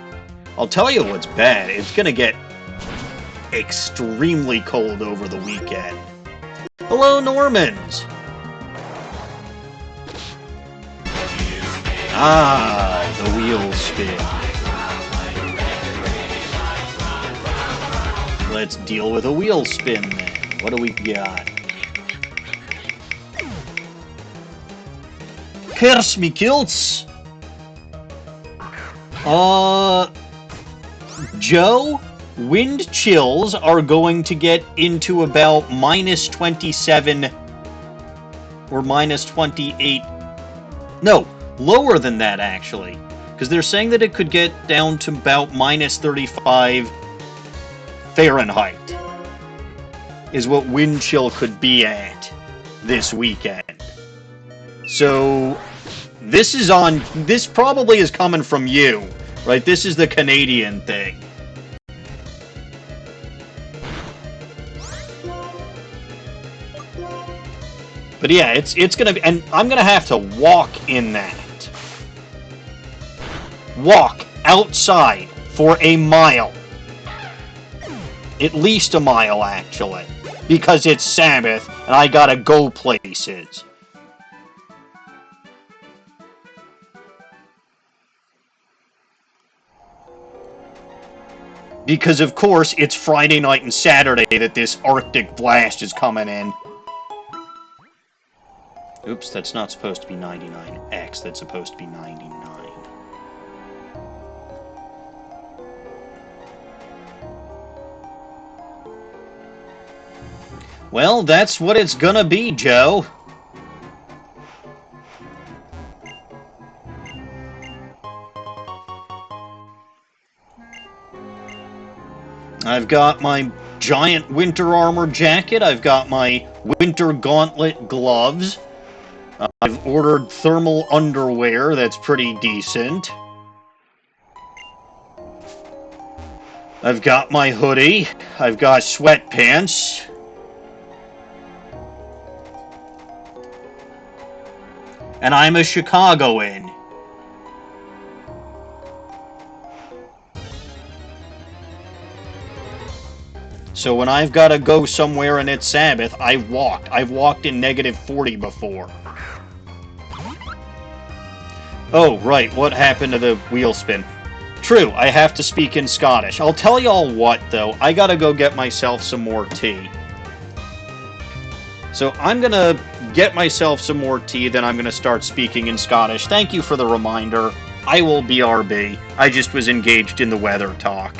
I'll tell you what's bad, it's gonna get extremely cold over the weekend. Hello, Normans! Ah, the wheel spin. Let's deal with a wheel spin then. What do we got? Curse me kilts! Joe, wind chills are going to get into about minus 27 or minus 28. No, lower than that actually. Because they're saying that it could get down to about minus 35 Fahrenheit. Is what wind chill could be at this weekend. So, this probably is coming from you, right? This is the Canadian thing. But yeah, it's gonna be, and I'm gonna have to walk in that. Walk outside for a mile. At least a mile, actually. Because it's Sabbath, and I gotta go places. Because, of course, it's Friday night and Saturday that this Arctic blast is coming in. Oops, that's not supposed to be 99X, that's supposed to be 99. Well, that's what it's gonna be, Joe. I've got my giant winter armor jacket. I've got my winter gauntlet gloves. I've ordered thermal underwear that's pretty decent. I've got my hoodie. I've got sweatpants. And I'm a Chicagoan. So when I've got to go somewhere and it's Sabbath, I walk. I've walked in negative 40 before. Oh, right, what happened to the wheel spin? True, I have to speak in Scottish. I'll tell y'all what, though. I gotta go get myself some more tea. So I'm gonna get myself some more tea, then I'm gonna start speaking in Scottish. Thank you for the reminder. I will BRB. I just was engaged in the weather talk.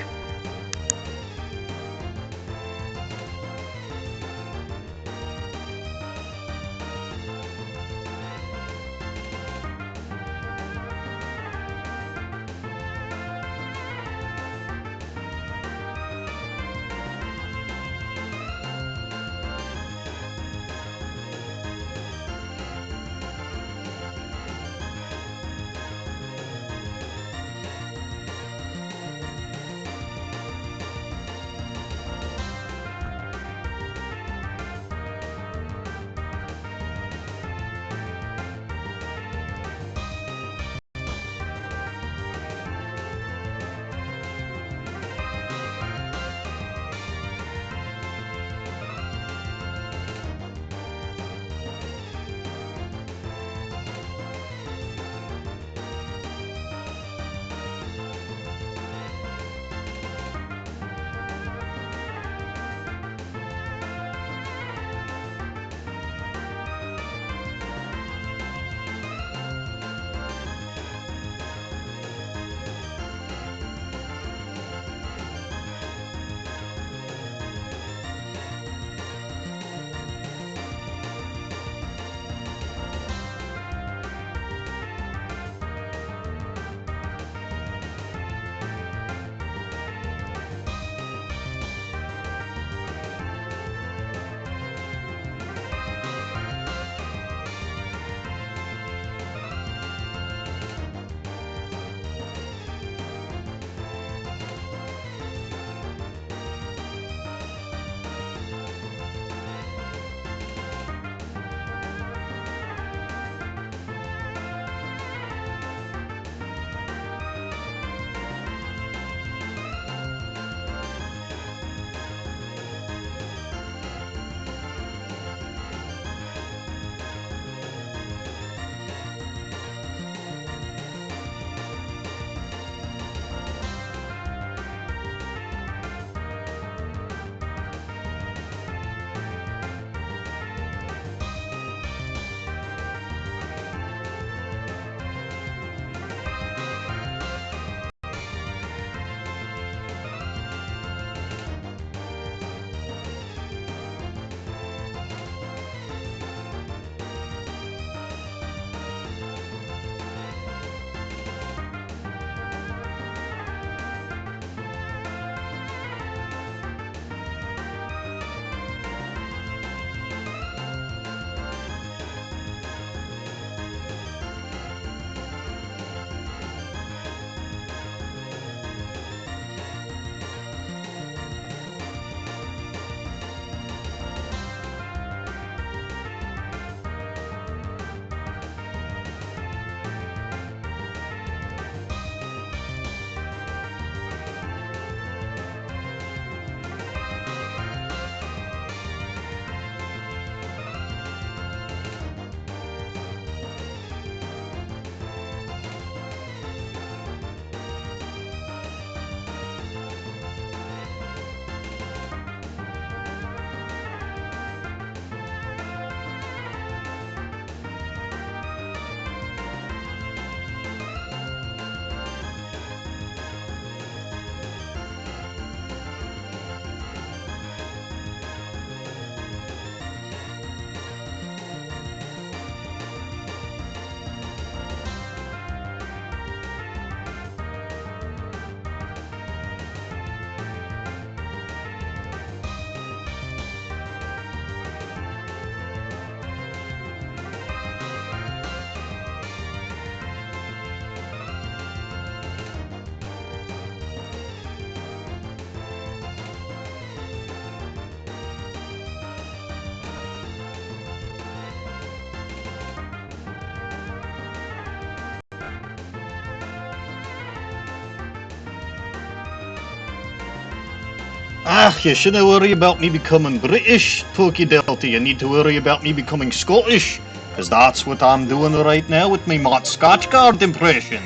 Ah, you shouldn't worry about me becoming British, Pokey Delta. You need to worry about me becoming Scottish. Because that's what I'm doing right now with my Mott Scotchgard impression.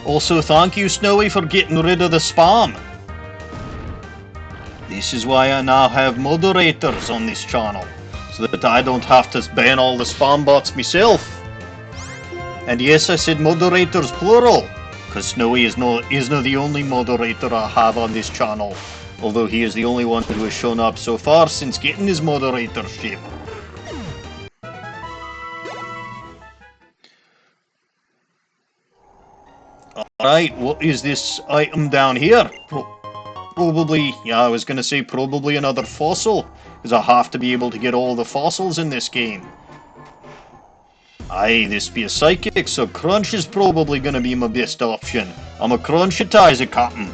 Also, thank you, Snowy, for getting rid of the spam. This is why I now have moderators on this channel, so that I don't have to ban all the spam bots myself. And yes, I said moderators plural, because Snowy is not the only moderator I have on this channel, although he is the only one who has shown up so far since getting his moderatorship. Alright, what is this item down here? Probably, yeah, I was gonna say probably another fossil, because I have to be able to get all the fossils in this game. Aye, this be a psychic, so Crunch is probably gonna be my best option. I'm a Crunchitizer, Captain.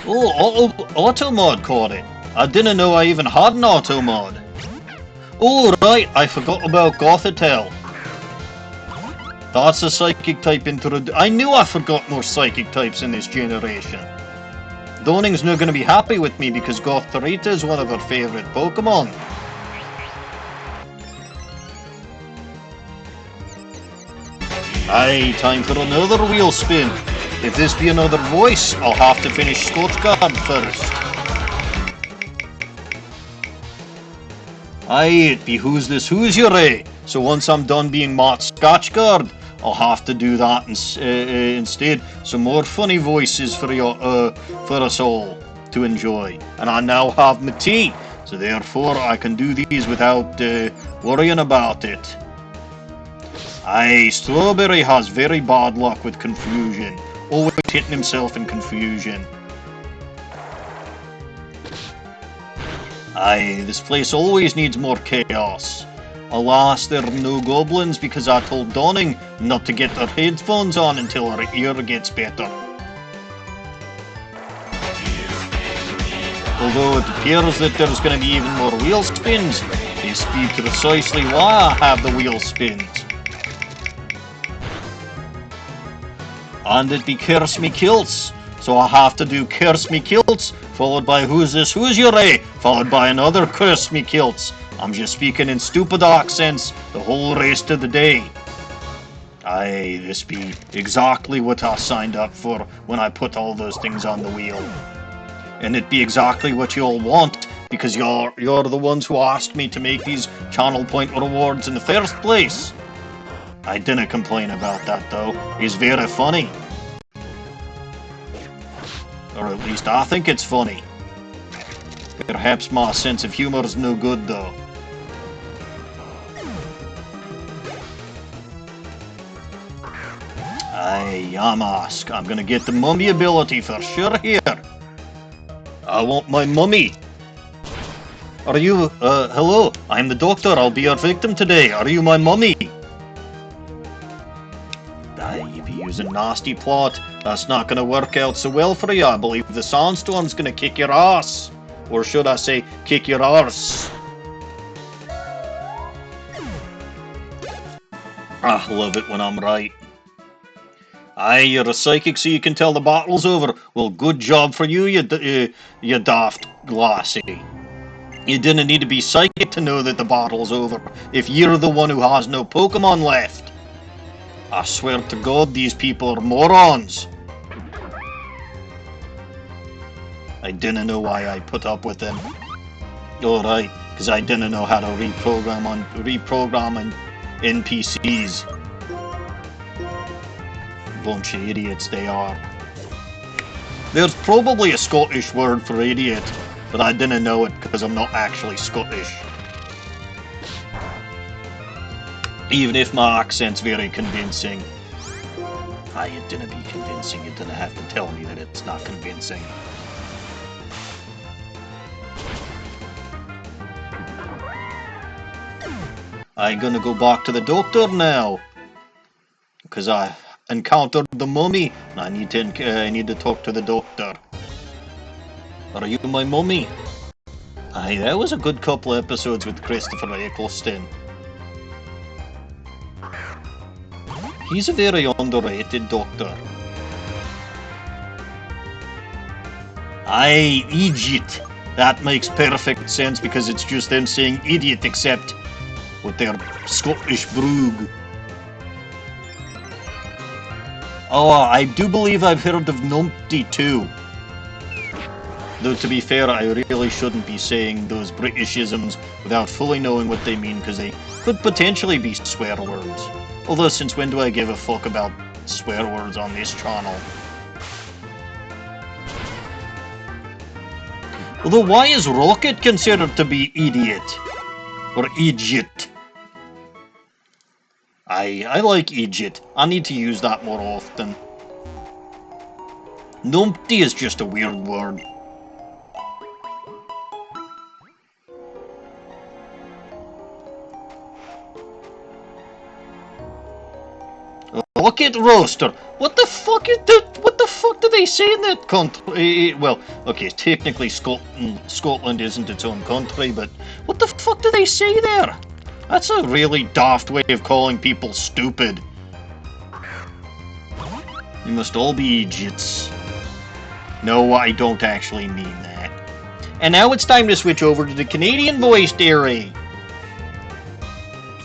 Oh, auto mod caught it. I didn't know I even had an auto mod. Oh, right, I forgot about Gothitelle. That's a psychic type I knew I forgot more psychic types in this generation. Doning's not going to be happy with me because Gothorita is one of her favourite Pokemon. Aye, time for another wheel spin. If this be another voice, I'll have to finish Scotchgard first. Aye, it be who's this who's your ray. So once I'm done being Mott Scotchgard, I'll have to do that instead. Some more funny voices for us all to enjoy. And I now have my tea, so therefore I can do these without worrying about it. Aye, Strawberry has very bad luck with confusion. Always hitting himself in confusion. Aye, this place always needs more chaos. Alas, there are no goblins because I told Donning not to get their headphones on until her ear gets better. Although it appears that there's going to be even more wheel spins, this be precisely why I have the wheel spins. And it be Curse Me Kilts, so I have to do Curse Me Kilts, followed by Who's This Who's Your Ray, followed by another Curse Me Kilts. I'm just speaking in stupid accents the whole rest of the day. Aye, this be exactly what I signed up for when I put all those things on the wheel. And it be exactly what you all want, because you're the ones who asked me to make these channel point rewards in the first place. I didn't complain about that though. It's very funny. Or at least I think it's funny. Perhaps my sense of humor is no good though. Aye, Yamask. I'm gonna get the mummy ability for sure here. I want my mummy. Are you, hello? I'm the doctor. I'll be your victim today. Are you my mummy? Aye, you be using nasty plot. That's not gonna work out so well for you. I believe the sandstorm's gonna kick your ass. Or should I say, kick your arse. I love it when I'm right. Aye, you're a psychic so you can tell the battle's over. Well, good job for you, you daft glassy. You didn't need to be psychic to know that the battle's over, if you're the one who has no Pokemon left. I swear to God, these people are morons. I didn't know why I put up with them. Alright, because I didn't know how to reprogram NPCs. Bunch of idiots they are. There's probably a Scottish word for idiot, but I didn't know it because I'm not actually Scottish. Even if my accent's very convincing. Aye, it didn't be convincing. You didn't have to tell me that it's not convincing. I'm gonna go back to the doctor now. Because I encountered the mummy, and I need to talk to the doctor. Are you my mummy? Aye, that was a good couple episodes with Christopher Eccleston. He's a very underrated doctor. Aye, idiot. That makes perfect sense because it's just them saying idiot except with their Scottish brogue. Oh, I do believe I've heard of numpty too. Though to be fair, I really shouldn't be saying those Britishisms without fully knowing what they mean because they could potentially be swear words. Although since when do I give a fuck about swear words on this channel? Although why is rocket considered to be idiot? Or idiot? I like idiot. I need to use that more often. Numpty is just a weird word. Rocket roaster. What the fuck is that? What the fuck do they say in that country? Well, okay, technically Scotland isn't its own country, but what the fuck do they say there? That's a really daft way of calling people stupid. You must all be idiots. No, I don't actually mean that. And now it's time to switch over to the Canadian voiced area.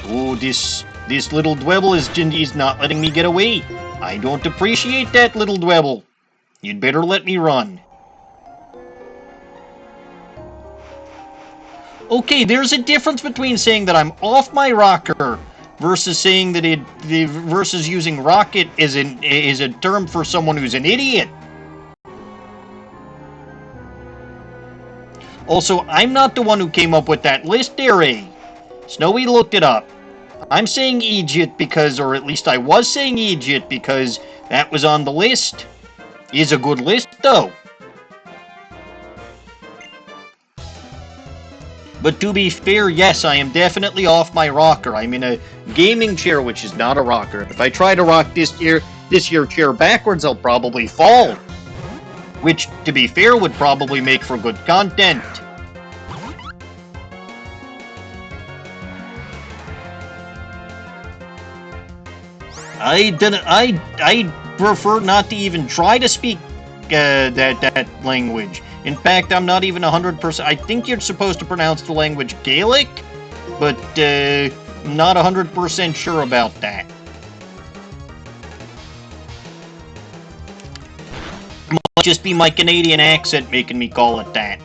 Oh, this little dwebble is not letting me get away. I don't appreciate that, little dwebble. You'd better let me run. Okay, there's a difference between saying that I'm off my rocker versus saying that versus using rocket is a term for someone who's an idiot. Also, I'm not the one who came up with that list there, eh? Snowy looked it up. I'm saying idiot because, or at least I was saying idiot because that was on the list. Is a good list, though. But to be fair, yes, I am definitely off my rocker. I'm in a gaming chair, which is not a rocker. If I try to rock this here chair backwards, I'll probably fall. Which, to be fair, would probably make for good content. I prefer not to even try to speak that language. In fact, I'm not even 100%. I think you're supposed to pronounce the language Gaelic, but not 100% sure about that. It might just be my Canadian accent making me call it that.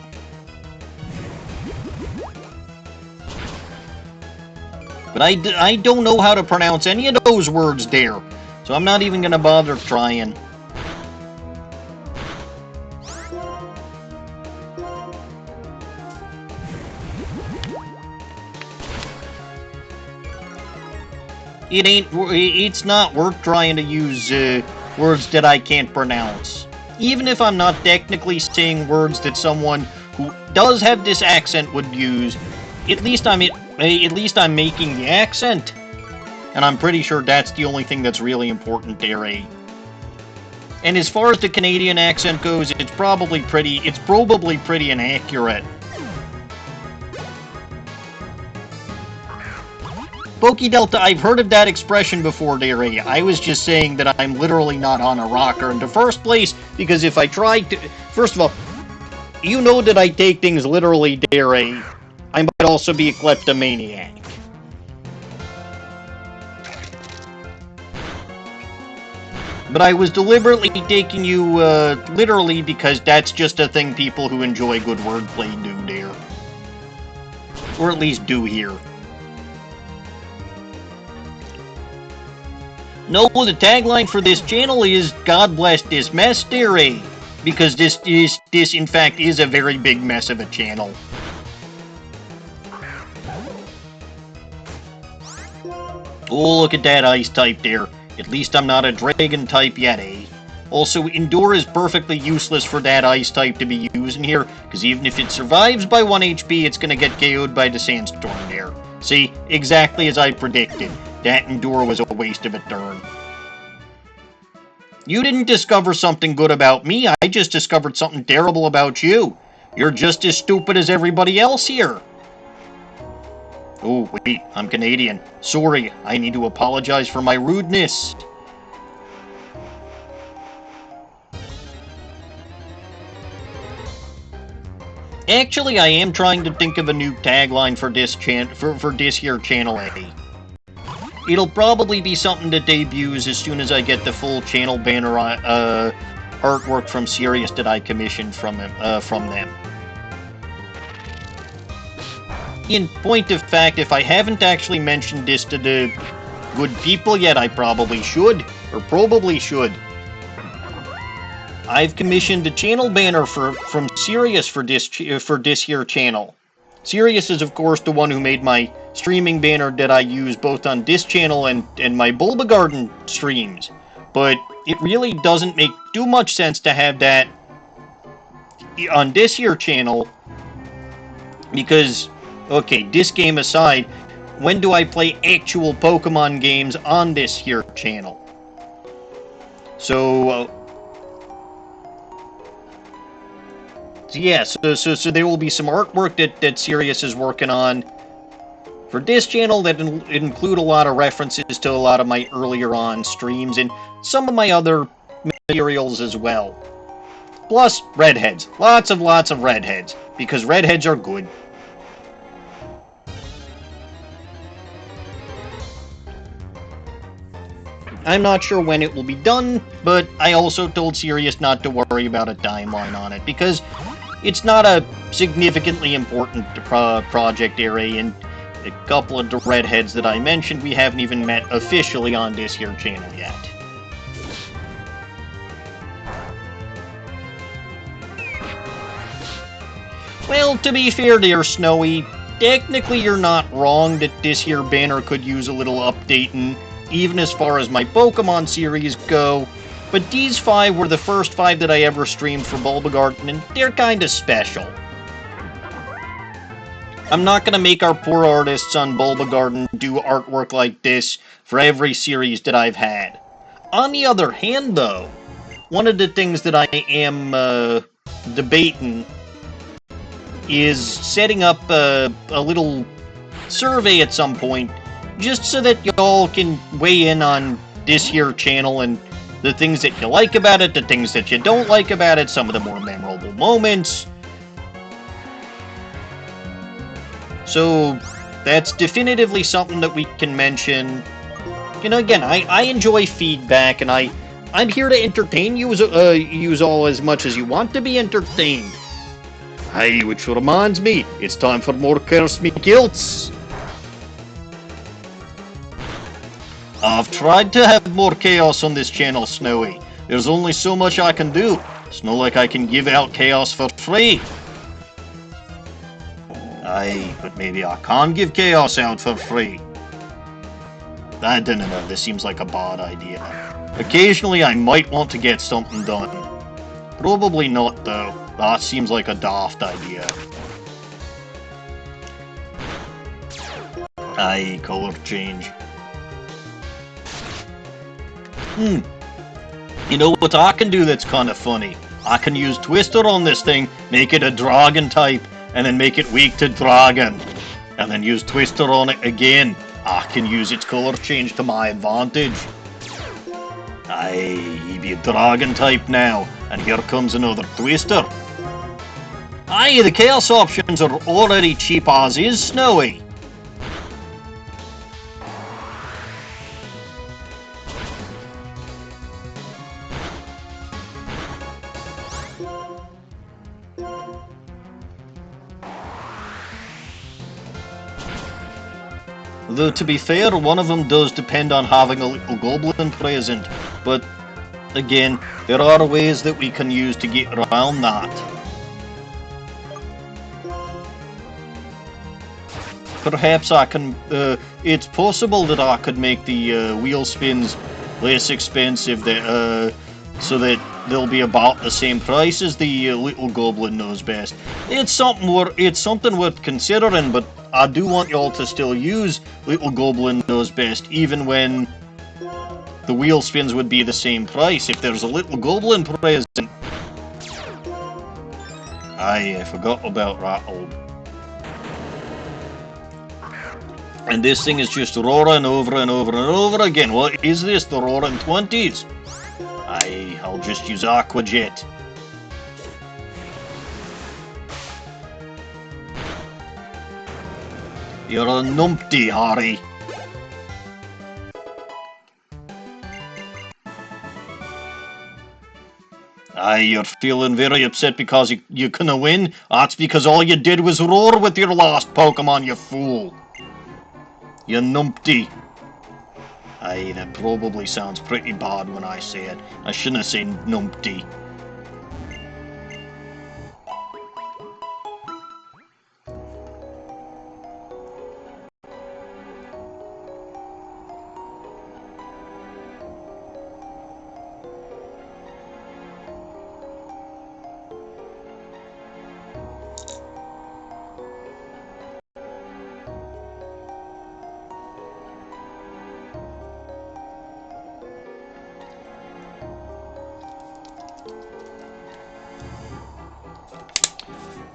But I don't know how to pronounce any of those words there, so I'm not even gonna bother trying. It's not worth trying to use words that I can't pronounce. Even if I'm not technically saying words that someone who does have this accent would use, at least I'm making the accent. And I'm pretty sure that's the only thing that's really important there, eh? And as far as the Canadian accent goes, it's probably pretty inaccurate. Pokey Delta, I've heard of that expression before, Derry. I was just saying that I'm literally not on a rocker in the first place, because if I tried to... First of all, you know that I take things literally, Derry. I might also be a kleptomaniac. But I was deliberately taking you literally because that's just a thing people who enjoy good wordplay do, dear. Or at least do here. No, the tagline for this channel is God bless this mess, dearie. Because this in fact is a very big mess of a channel. Oh, look at that ice type there. At least I'm not a dragon type yet, eh? Also, Endure is perfectly useless for that ice type to be using here, because even if it survives by 1 HP, it's gonna get KO'd by the sandstorm there. See, exactly as I predicted. That Endure was a waste of a turn. You didn't discover something good about me, I just discovered something terrible about you. You're just as stupid as everybody else here. Oh, wait, I'm Canadian. Sorry, I need to apologize for my rudeness. Actually, I am trying to think of a new tagline for this for this here channel A. It'll probably be something that debuts as soon as I get the full channel banner artwork from Sirius that I commissioned from them. In point of fact, if I haven't actually mentioned this to the good people yet, I probably should, or probably should. I've commissioned a channel banner from Sirius for this here channel. Sirius is, of course, the one who made my streaming banner that I use both on this channel and my Bulba Garden streams. But it really doesn't make too much sense to have that on this here channel because, okay, this game aside, when do I play actual Pokemon games on this here channel? So, yeah, so there will be some artwork that Sirius is working on for this channel that include a lot of references to a lot of my earlier on streams and some of my other materials as well. Plus, redheads. Lots of redheads, because redheads are good. I'm not sure when it will be done, but I also told Sirius not to worry about a timeline on it, because it's not a significantly important project area, and a couple of the redheads that I mentioned we haven't even met officially on this here channel yet. Well, to be fair there, Snowy, technically you're not wrong that this here banner could use a little updating, even as far as my Pokemon series go, but these 5 were the first 5 that I ever streamed for Bulba Garden, and they're kinda special. I'm not gonna make our poor artists on Bulba Garden do artwork like this for every series that I've had. On the other hand, though, one of the things that I am debating is setting up a little survey at some point, just so that y'all can weigh in on this here channel and the things that you like about it, the things that you don't like about it, some of the more memorable moments. So, that's definitively something that we can mention. You know, again, I enjoy feedback, and I'm here to entertain you all as much as you want to be entertained. Hey, which reminds me, it's time for more Curse Me Kilts. I've tried to have more chaos on this channel, Snowy. There's only so much I can do. It's not like I can give out chaos for free. Aye, but maybe I can give chaos out for free. I don't know, this seems like a bad idea. Occasionally I might want to get something done. Probably not, though. That seems like a daft idea. Aye, color change. You know what I can do that's kind of funny? I can use Twister on this thing, make it a dragon type, and then make it weak to dragon. And then use Twister on it again. I can use its color change to my advantage. Aye, he be a dragon type now, and here comes another Twister. Aye, the chaos options are already cheap as is, Snowy. Though, to be fair, one of them does depend on having a little goblin present, but again, there are ways that we can use to get around that. Perhaps I can, it's possible that I could make the wheel spins less expensive, so that they'll be about the same price as the little goblin knows best. It's something worth considering, but I do want y'all to still use Little Goblin Knows Best, even when the wheel spins would be the same price if there's a Little Goblin present. Aye, I forgot about Rattled. And this thing is just roaring over and over and over again. What is this, the roaring 20s? I'll just use Aqua Jet. You're a numpty, Harry. You're feeling very upset because you couldn't win? That's because all you did was roar with your last Pokemon, you fool. You numpty. That probably sounds pretty bad when I say it. I shouldn't have said numpty.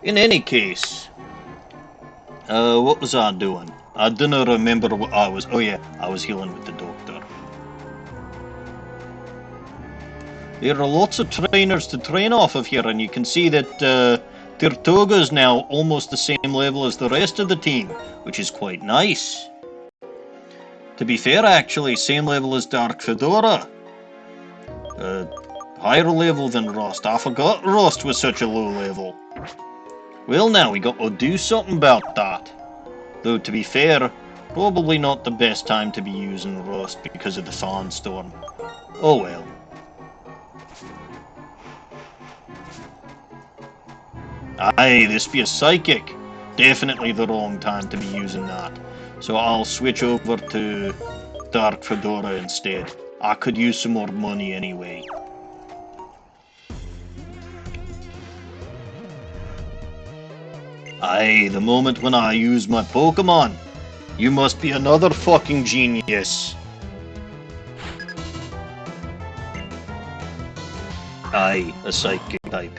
In any case, what was I doing? I didn't remember what I was... Oh yeah, I was healing with the doctor. There are lots of trainers to train off of here, and you can see that Tirtoga is now almost the same level as the rest of the team, which is quite nice. To be fair, actually, same level as Dark Fedora. Higher level than Rust. I forgot Rust was such a low level. Well now, we got to do something about that. Though to be fair, probably not the best time to be using Rust because of the sandstorm. Oh well. Aye, this be a psychic. Definitely the wrong time to be using that. So I'll switch over to Dark Fedora instead. I could use some more money anyway. Aye, the moment when I use my Pokemon. You must be another fucking genius. Aye, a psychic type.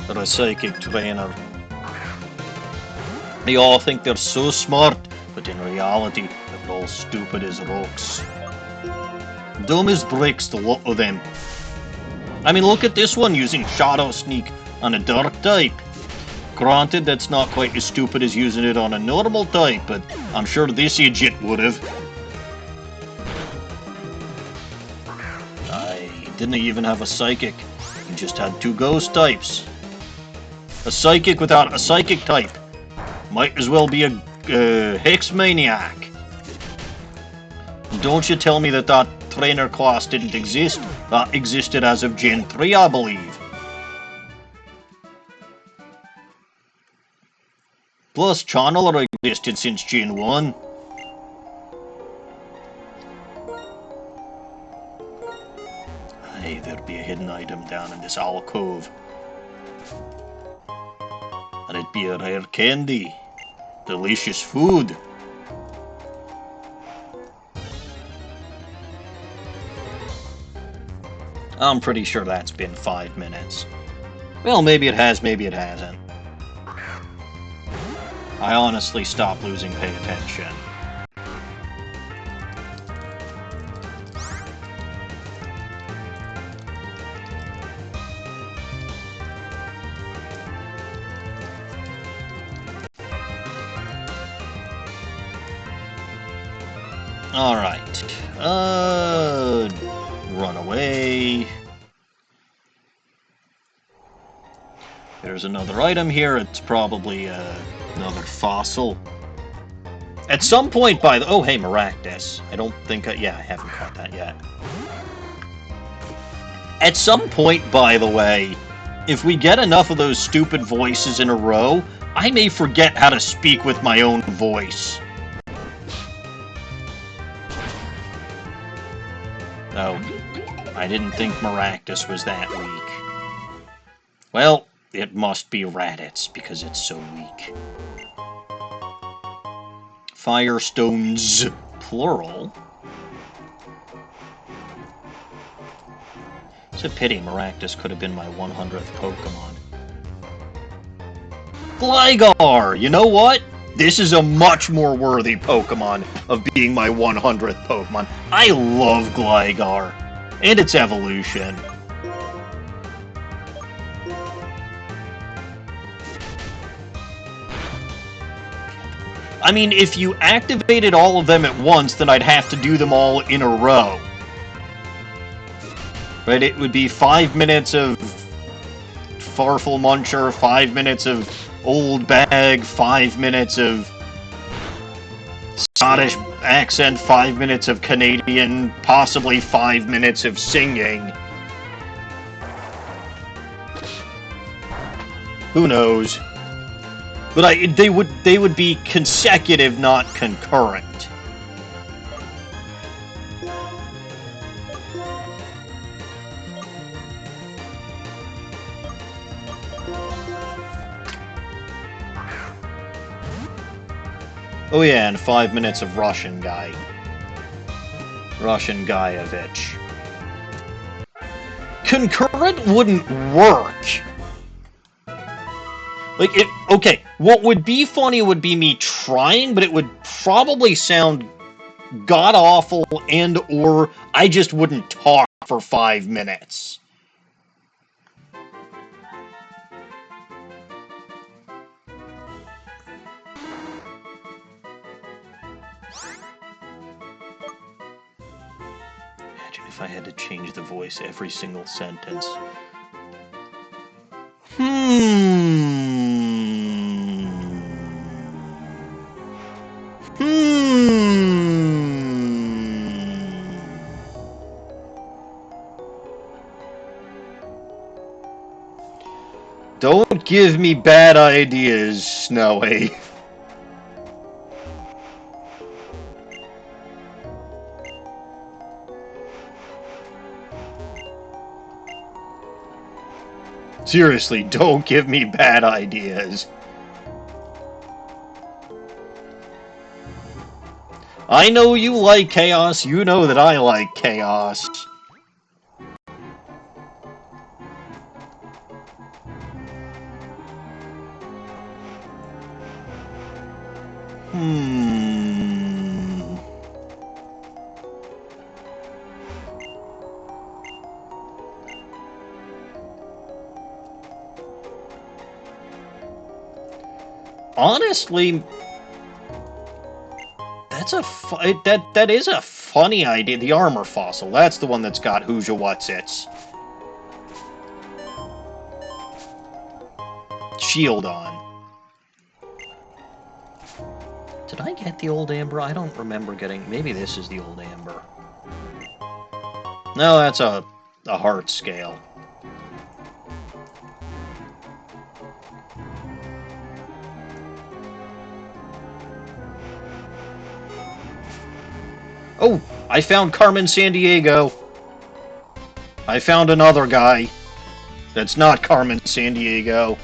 Or a psychic trainer. They all think they're so smart, but in reality, they're all stupid as rocks. Dumb as bricks, the lot of them. I mean, look at this one using Shadow Sneak on a Dark type. Granted, that's not quite as stupid as using it on a normal type, but I'm sure this idiot would've. He didn't even have a Psychic. He just had 2 Ghost types. A Psychic without a Psychic type. Might as well be a Hex Maniac. Don't you tell me that that trainer class didn't exist. That existed as of Gen 3, I believe. Plus, Channeler existed since Gen 1. Hey, there'd be a hidden item down in this alcove. And it'd be a rare candy. Delicious food. I'm pretty sure that's been 5 minutes. Well, maybe it has, maybe it hasn't. I honestly stopped losing pay attention. Alright. Run away. There's another item here. It's probably another fossil. At some point by the... Oh, hey, Maractus. I don't think... yeah, I haven't caught that yet. At some point, by the way, if we get enough of those stupid voices in a row, I may forget how to speak with my own voice. Oh, I didn't think Maractus was that weak. Well, it must be Raditz, because it's so weak. Firestones, plural. It's a pity Maractus could have been my 100th Pokemon. Gligar! You know what? This is a much more worthy Pokemon of being my 100th Pokemon. I love Gligar and its evolution. I mean, if you activated all of them at once, then I'd have to do them all in a row. Right? It would be 5 minutes of Farfel Muncher, 5 minutes of Old Bag, 5 minutes of Scottish accent, 5 minutes of Canadian, possibly 5 minutes of singing. Who knows? But they would be consecutive, not concurrent. Oh yeah, and 5 minutes of Russian guy. Russian Guyevich. Concurrent wouldn't work. Like, okay, what would be funny would be me trying, but it would probably sound god-awful, and/or I just wouldn't talk for 5 minutes. Imagine if I had to change the voice every single sentence. Don't give me bad ideas, Snowy. Seriously, don't give me bad ideas. I know you like chaos, you know that I like chaos. Honestly, that is a funny idea. The armor fossil, that's the one that's got Hooja Whatsits. Shield on. Did I get the old amber? I don't remember getting... Maybe this is the old amber. No, that's a heart scale. Oh, I found Carmen Sandiego. I found another guy. That's not Carmen Sandiego.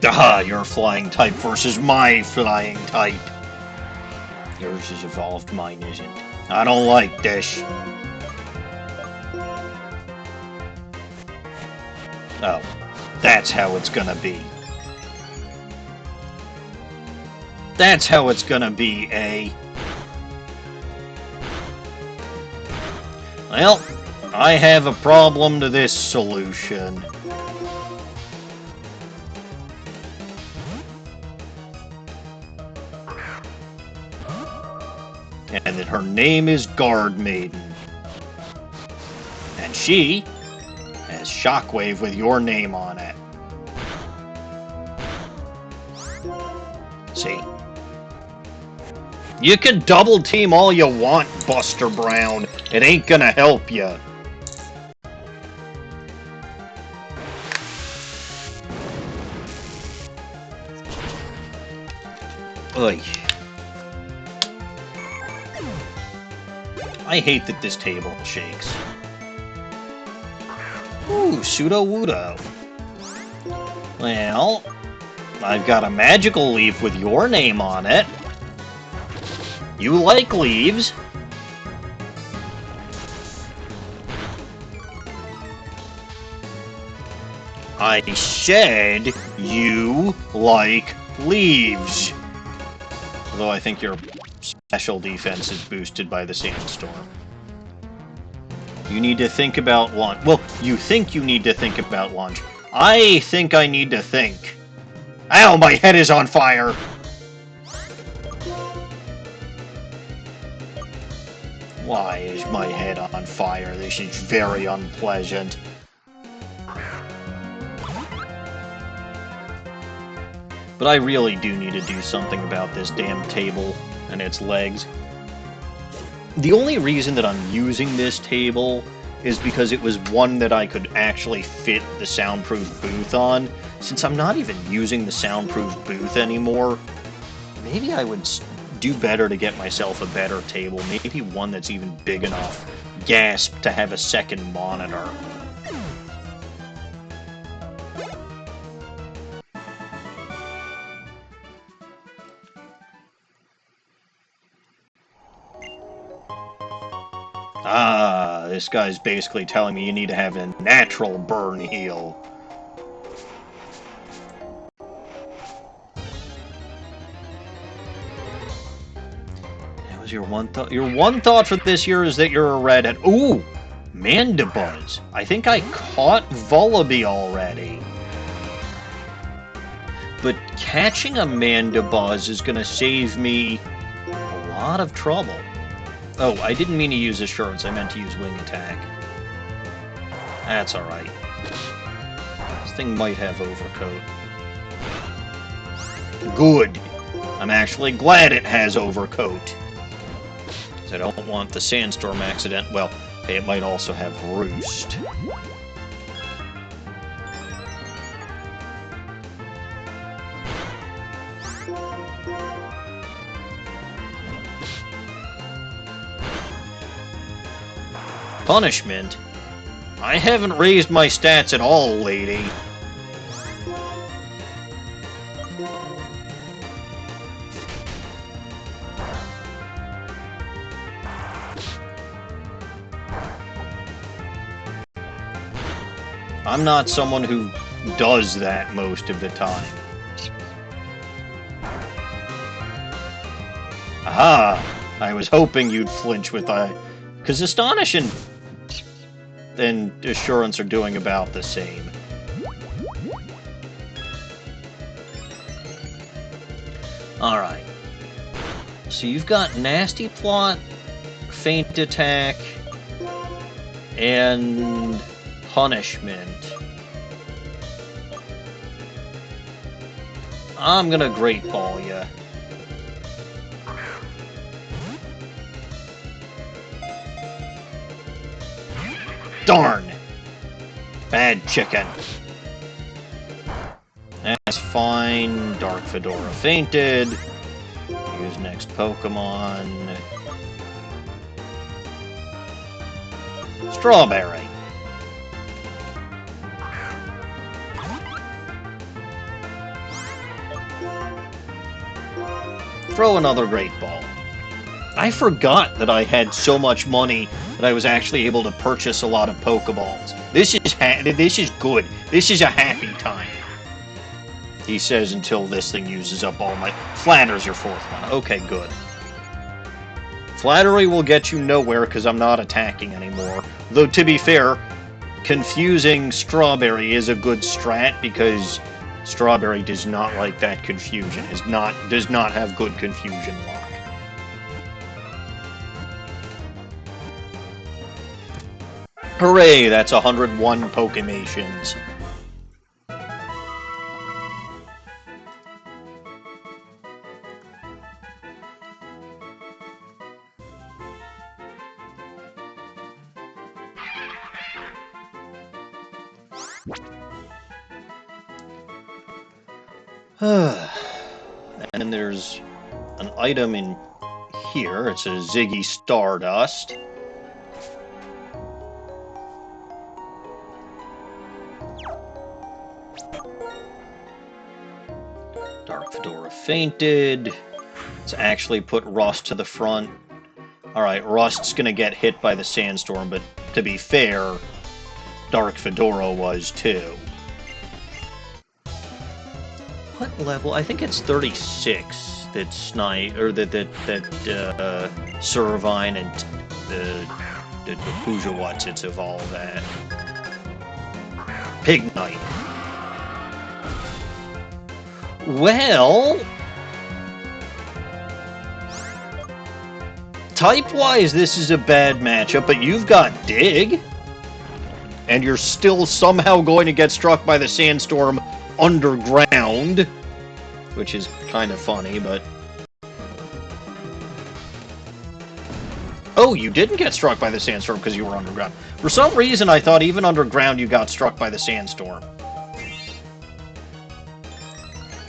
Aha, your flying type versus my flying type. Yours is evolved, mine isn't. I don't like this. Oh, that's how it's gonna be. That's how it's gonna be, eh? Well, I have a problem to this solution. And that her name is Guard Maiden. And she has Shockwave with your name on it. See? You can double team all you want, Buster Brown. It ain't gonna help you. Oy. I hate that this table shakes. Ooh, Pseudo-Wudo. Well, I've got a magical leaf with your name on it. You like leaves. I said you like leaves. Although I think your special defense is boosted by the sandstorm. You need to think about launch. Well, you think you need to think about launch. I think I need to think. Ow, my head is on fire! Why is my head on fire? This is very unpleasant. But I really do need to do something about this damn table and its legs. The only reason that I'm using this table is because it was one that I could actually fit the soundproof booth on. Since I'm not even using the soundproof booth anymore, maybe I would do better to get myself a better table. Maybe one that's even big enough, gasp, to have a second monitor. Ah, this guy's basically telling me you need to have a natural burn heal. That was your one thought. Your one thought for this year is that you're a redhead. Ooh, Mandibuzz. I think I caught Vullaby already. But catching a Mandibuzz is going to save me a lot of trouble. Oh, I didn't mean to use Assurance. I meant to use Wing Attack. That's alright. This thing might have Overcoat. Good! I'm actually glad it has Overcoat. Because I don't want the Sandstorm accident. Well, hey, it might also have Roost. Punishment? I haven't raised my stats at all, lady. I'm not someone who does that most of the time. Aha! I was hoping you'd flinch with because Astonish and Assurance are doing about the same. Alright. So you've got Nasty Plot, Feint Attack, and Punishment. I'm gonna Great Ball ya. Darn! Bad chicken. That's fine. Dark Fedora fainted. Use next Pokemon. Strawberry. Throw another Great Ball. I forgot that I had so much money that I was actually able to purchase a lot of Pokeballs. This is good. This is a happy time. He says until this thing uses up all my... Flatter's your fourth one. Okay, good. Flattery will get you nowhere because I'm not attacking anymore. Though, to be fair, confusing Strawberry is a good strat because Strawberry does not like that confusion. Does not have good confusion luck. Hooray, that's 101 Pokemations. And then there's an item in here. It's a Ziggy Stardust. Dark Fedora fainted. Let's actually put Rust to the front. Alright, Rust's gonna get hit by the Sandstorm, but to be fair, Dark Fedora was too. What level? I think it's 36 that Servine and the Puja What's-Its evolved at. Pig Knight. Well, type-wise, this is a bad matchup, but you've got Dig, and you're still somehow going to get struck by the Sandstorm underground, which is kind of funny, but... Oh, you didn't get struck by the Sandstorm because you were underground. For some reason, I thought even underground you got struck by the Sandstorm.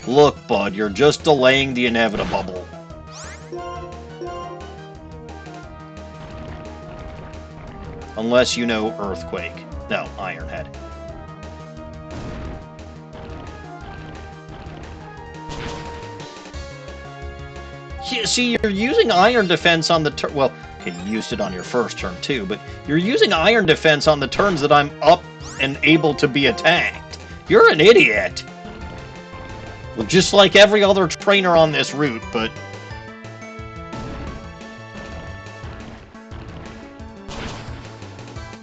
Look, bud, you're just delaying the inevitable. Unless you know Earthquake. No, Ironhead. Yeah, see, you're using Iron Defense on the turn... Well, okay, you used it on your first turn, too, but you're using Iron Defense on the turns that I'm up and able to be attacked. You're an idiot! Well, just like every other trainer on this route, but...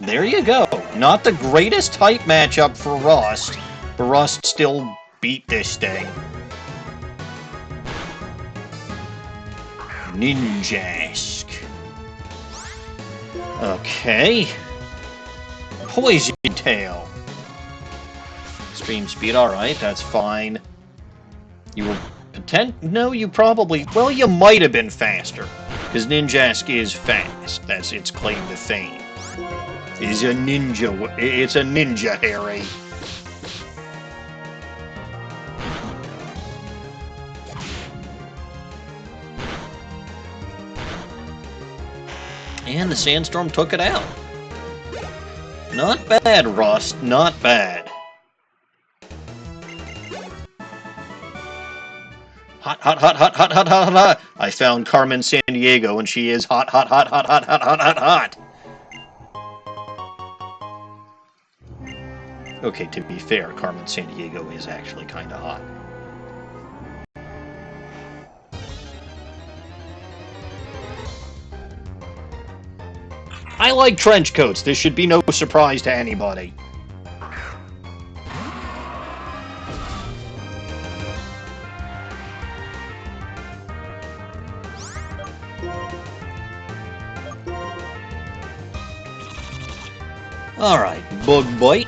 There you go. Not the greatest type matchup for Rust, but Rust still beat this thing. Ninjask. Okay. Poison Tail. Extreme speed, alright, that's fine. You were no, you probably... Well, you might have been faster. Because Ninjask is fast. That's its claim to fame. It's a ninja, Harry. And the Sandstorm took it out. Not bad, Rust. Not bad. Hot, hot, hot, hot, hot, hot, hot, hot. I found Carmen Sandiego, and she is hot, hot, hot, hot, hot, hot, hot, hot, hot. Okay, to be fair, Carmen Sandiego is actually kind of hot. I like trench coats. This should be no surprise to anybody. Alright, Bug Bite.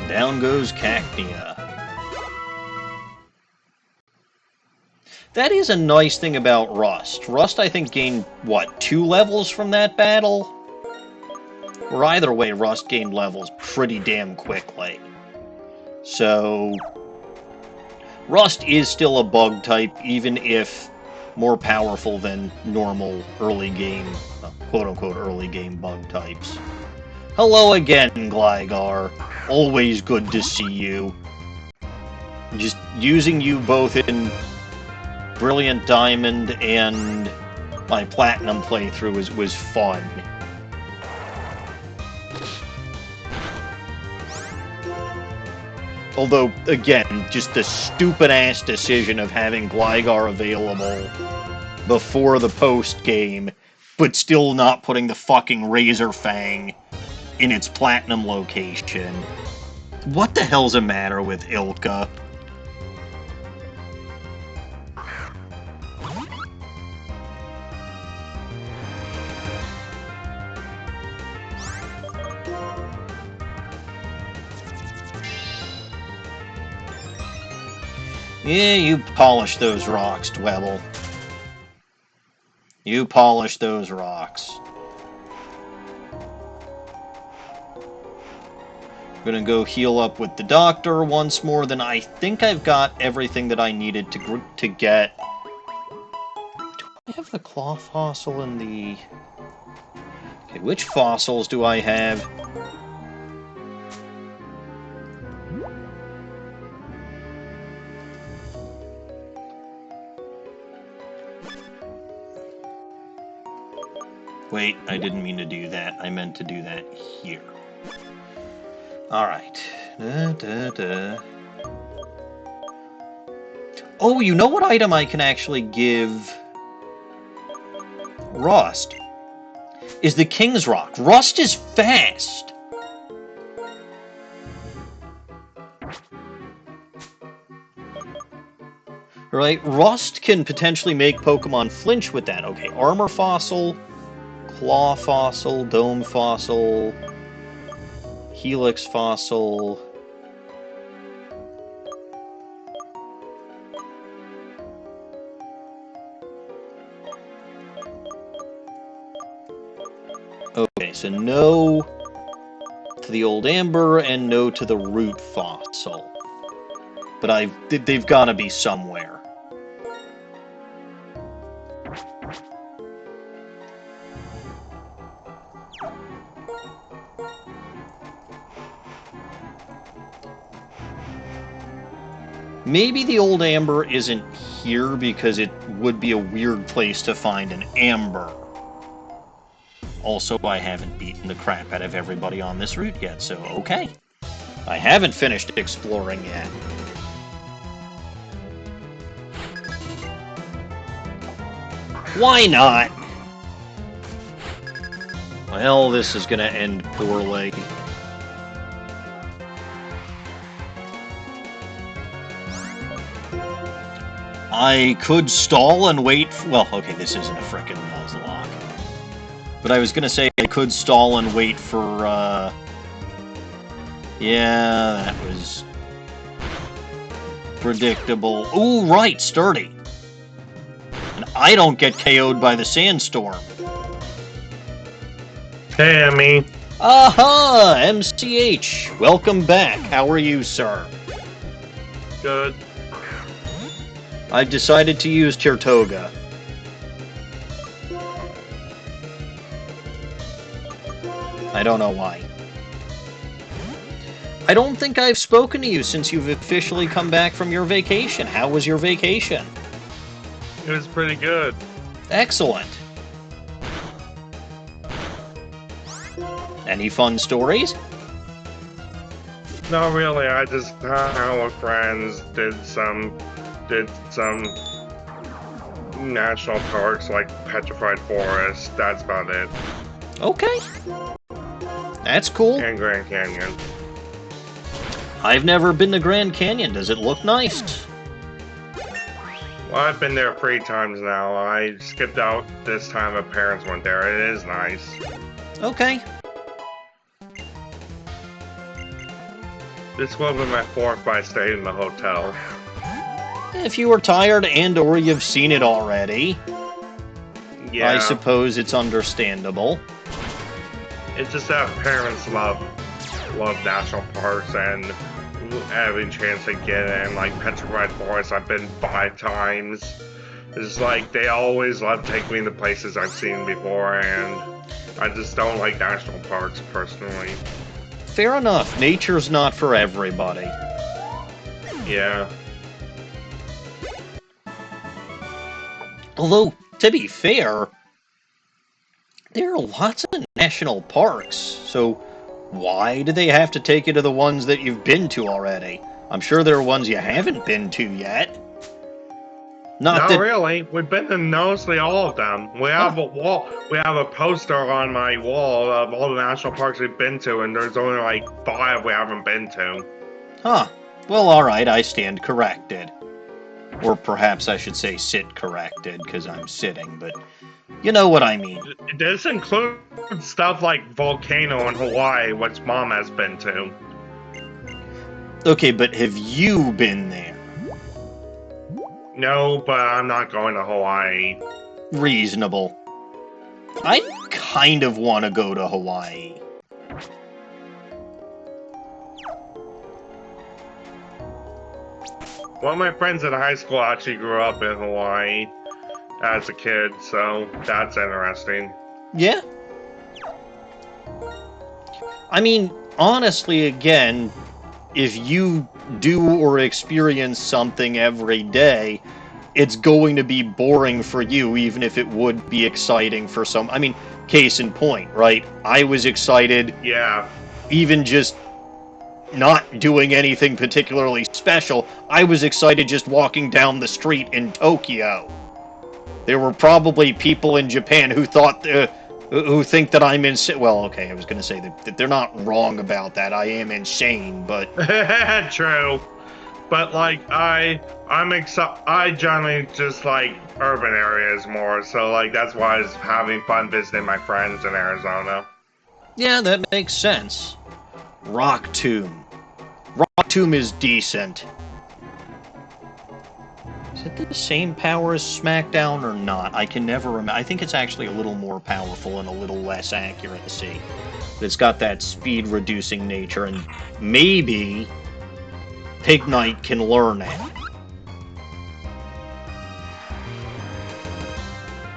Down goes Cacnea. That is a nice thing about Rust. Rust, I think, gained, what, 2 levels from that battle? Or either way, Rust gained levels pretty damn quickly. So, Rust is still a bug type, even if more powerful than normal early game, quote-unquote early game bug types. Hello again, Gligar. Always good to see you. Just using you both in Brilliant Diamond and my Platinum playthrough was fun. Although, again, just the stupid-ass decision of having Gligar available before the post-game, but still not putting the fucking Razor Fang in its Platinum location. What the hell's the matter with Ilka? Yeah, you polish those rocks, Dwebble. You polish those rocks. I'm gonna go heal up with the doctor once more, then I think I've got everything that I needed to get. Do I have the claw fossil in the... Okay, which fossils do I have? Wait, I didn't mean to do that. I meant to do that here. Alright. Oh, you know what item I can actually give Rust? Is the King's Rock. Rust is fast! Right? Rust can potentially make Pokemon flinch with that. Okay, Armor Fossil, Claw Fossil, Dome Fossil, Helix Fossil. Okay, so no to the Old Amber and no to the Root Fossil. But they've got to be somewhere. Maybe the Old Amber isn't here because it would be a weird place to find an Amber. Also, I haven't beaten the crap out of everybody on this route yet, so okay. I haven't finished exploring yet. Why not? Well, this is gonna end poorly. I could stall and wait well, okay, this isn't a frickin' Nuzlocke. But I was gonna say I could stall and wait for, yeah, that was predictable. Ooh, right, sturdy. And I don't get KO'd by the sandstorm. Hey, Emmy. Aha! MCH! Welcome back. How are you, sir? Good. I've decided to use Tirtoga. I don't know why. I don't think I've spoken to you since you've officially come back from your vacation. How was your vacation? It was pretty good. Excellent. Any fun stories? Not really. I just hung out with friends, did some national parks like Petrified Forest. That's about it. Okay. That's cool. And Grand Canyon. I've never been to Grand Canyon. Does it look nice? Well, I've been there 3 times now. I skipped out this time my parents went there. It is nice. Okay. This will be my 4th, but I stayed in the hotel. If you were tired and or you've seen it already, Yeah. I suppose it's understandable. It's just that parents love national parks and having a chance to get in. Like Petrified Forest, I've been 5 times. It's like they always love taking me to places I've seen before, and I just don't like national parks personally. Fair enough. Nature's not for everybody. Yeah. Although, to be fair, there are lots of national parks, so why do they have to take you to the ones that you've been to already? I'm sure there are ones you haven't been to yet. Not really. We've been to mostly all of them. We have a wall. We have a poster on my wall of all the national parks we've been to, and there's only like 5 we haven't been to. Huh. Well, alright, I stand corrected. Or perhaps I should say sit corrected, because I'm sitting, but you know what I mean. This includes stuff like Volcano in Hawaii, which Mom has been to. Okay, but have you been there? No, but I'm not going to Hawaii. Reasonable. I kind of want to go to Hawaii. One of my friends in high school actually grew up in Hawaii as a kid, so that's interesting. Yeah. I mean, honestly, again, if you do or experience something every day, it's going to be boring for you, even if it would be exciting for some. I mean, case in point, right? I was excited. Yeah. Even just not doing anything particularly special. I was excited just walking down the street in Tokyo. There were probably people in Japan who think that I'm insane. Well, okay, I was going to say that they're not wrong about that. I am insane, but True. But like I generally just like urban areas more, so like that's why I was having fun visiting my friends in Arizona. yeah, that makes sense. Rock Tomb. Rock Tomb is decent. Is it the same power as SmackDown or not? I can never remember. I think it's actually a little more powerful and a little less accuracy. It's got that speed-reducing nature, and maybe Pig Knight can learn it.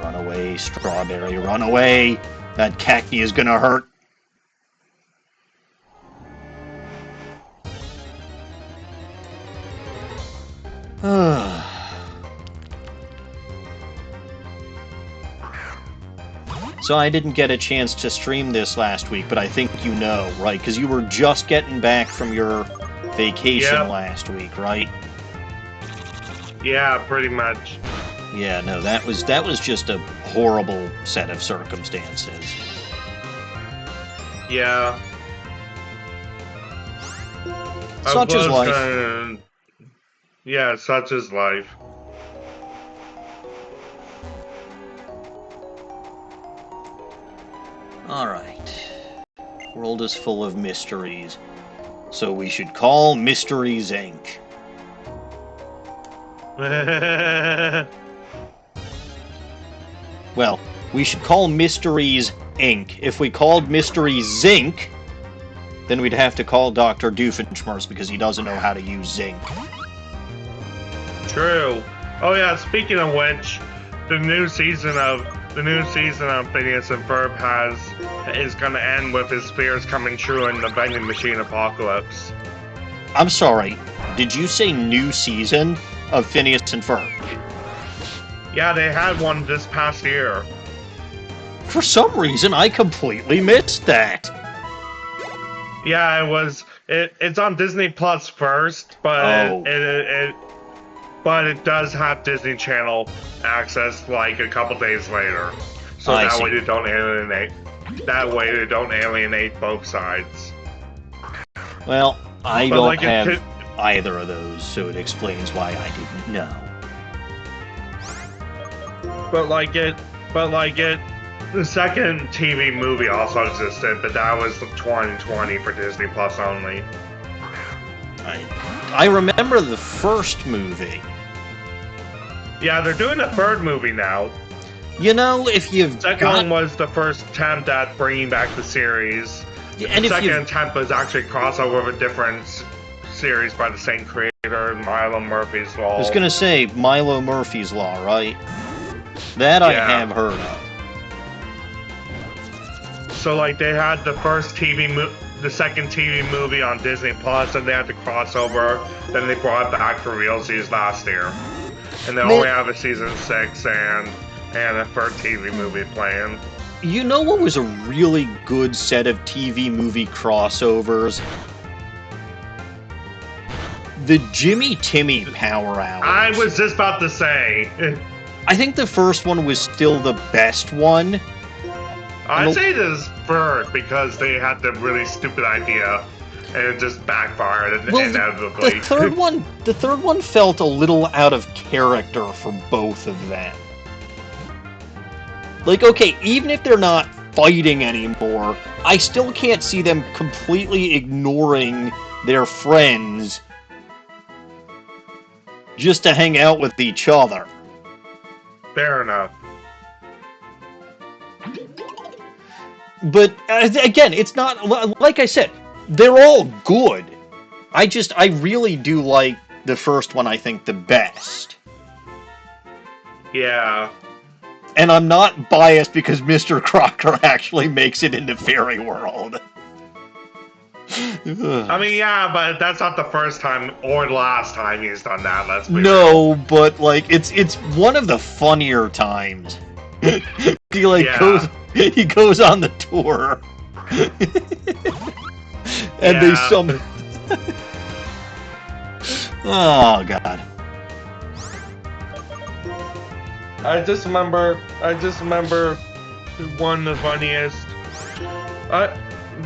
Run away, Strawberry, run away! That cacti is gonna hurt. So I didn't get a chance to stream this last week, but I think you know, right? Because you were just getting back from your vacation last week, right? Yeah, pretty much. Yeah, no, that was just a horrible set of circumstances. Yeah. Such is life. Yeah, such is life. Alright. World is full of mysteries. So we should call Mysteries Inc. Well, we should call Mysteries Inc. If we called Mysteries Zinc, then we'd have to call Dr. Doofenshmirtz because he doesn't know how to use zinc. True. Oh yeah, speaking of which, the new season of Phineas and Ferb is gonna end with his fears coming true in the vending machine apocalypse. I'm sorry, did you say new season of Phineas and Ferb? Yeah, they had one this past year. For some reason, I completely missed that. Yeah, it's on Disney Plus first, but but it does have Disney Channel access like a couple days later. So that way they don't alienate. That way they don't alienate both sides. Well, I don't have either of those, so it explains why I didn't know. But the second TV movie also existed, but that was 2020 for Disney Plus only. I remember the first movie. Yeah, they're doing a third movie now. You know, if you've second one was the first attempt at bringing back the series. And the second attempt was actually a crossover with a different series by the same creator, Milo Murphy's Law. I was gonna say Milo Murphy's Law, right? That I have heard of. So, like, they had the second TV movie on Disney Plus, and they had the crossover. Then they brought it back for realsies last year, and they only have a season 6 and a third TV movie planned. You know what was a really good set of TV movie crossovers? The Jimmy Timmy Power Hours. I was just about to say. I think the first one was still the best one. I'd say this third because they had the really stupid idea and it just backfired inevitably. The third one felt a little out of character for both of them. Like, okay, even if they're not fighting anymore, I still can't see them completely ignoring their friends just to hang out with each other. Fair enough. But, again, it's not... Like I said, they're all good. I really do like the first one, I think, the best. Yeah. And I'm not biased because Mr. Crocker actually makes it into Fairy World. I mean, yeah, but that's not the first time or the last time he's done that, let's be real. But, like, it's one of the funnier times. He goes on the tour. And they Oh, God. I just remember one of the funniest.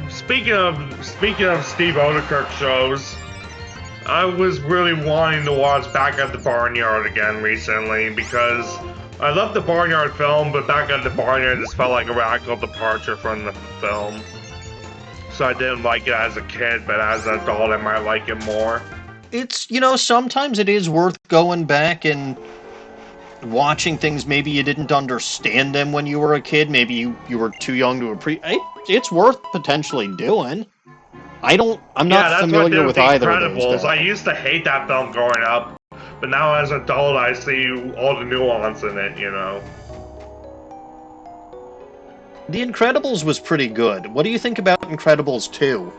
Speaking of Steve Odekirk shows, I was really wanting to watch Back at the Barnyard again recently because I love the Barnyard film, but Back at the Barnyard just felt like a radical departure from the film. So I didn't like it as a kid, but as an adult I might like it more. It's, sometimes it is worth going back and watching things. Maybe you didn't understand them when you were a kid. Maybe you were too young to appreciate. It's worth potentially doing. I'm not familiar with either of those guys. I used to hate that film growing up, but now as an adult I see all the nuance in it, The Incredibles was pretty good. What do you think about Incredibles 2?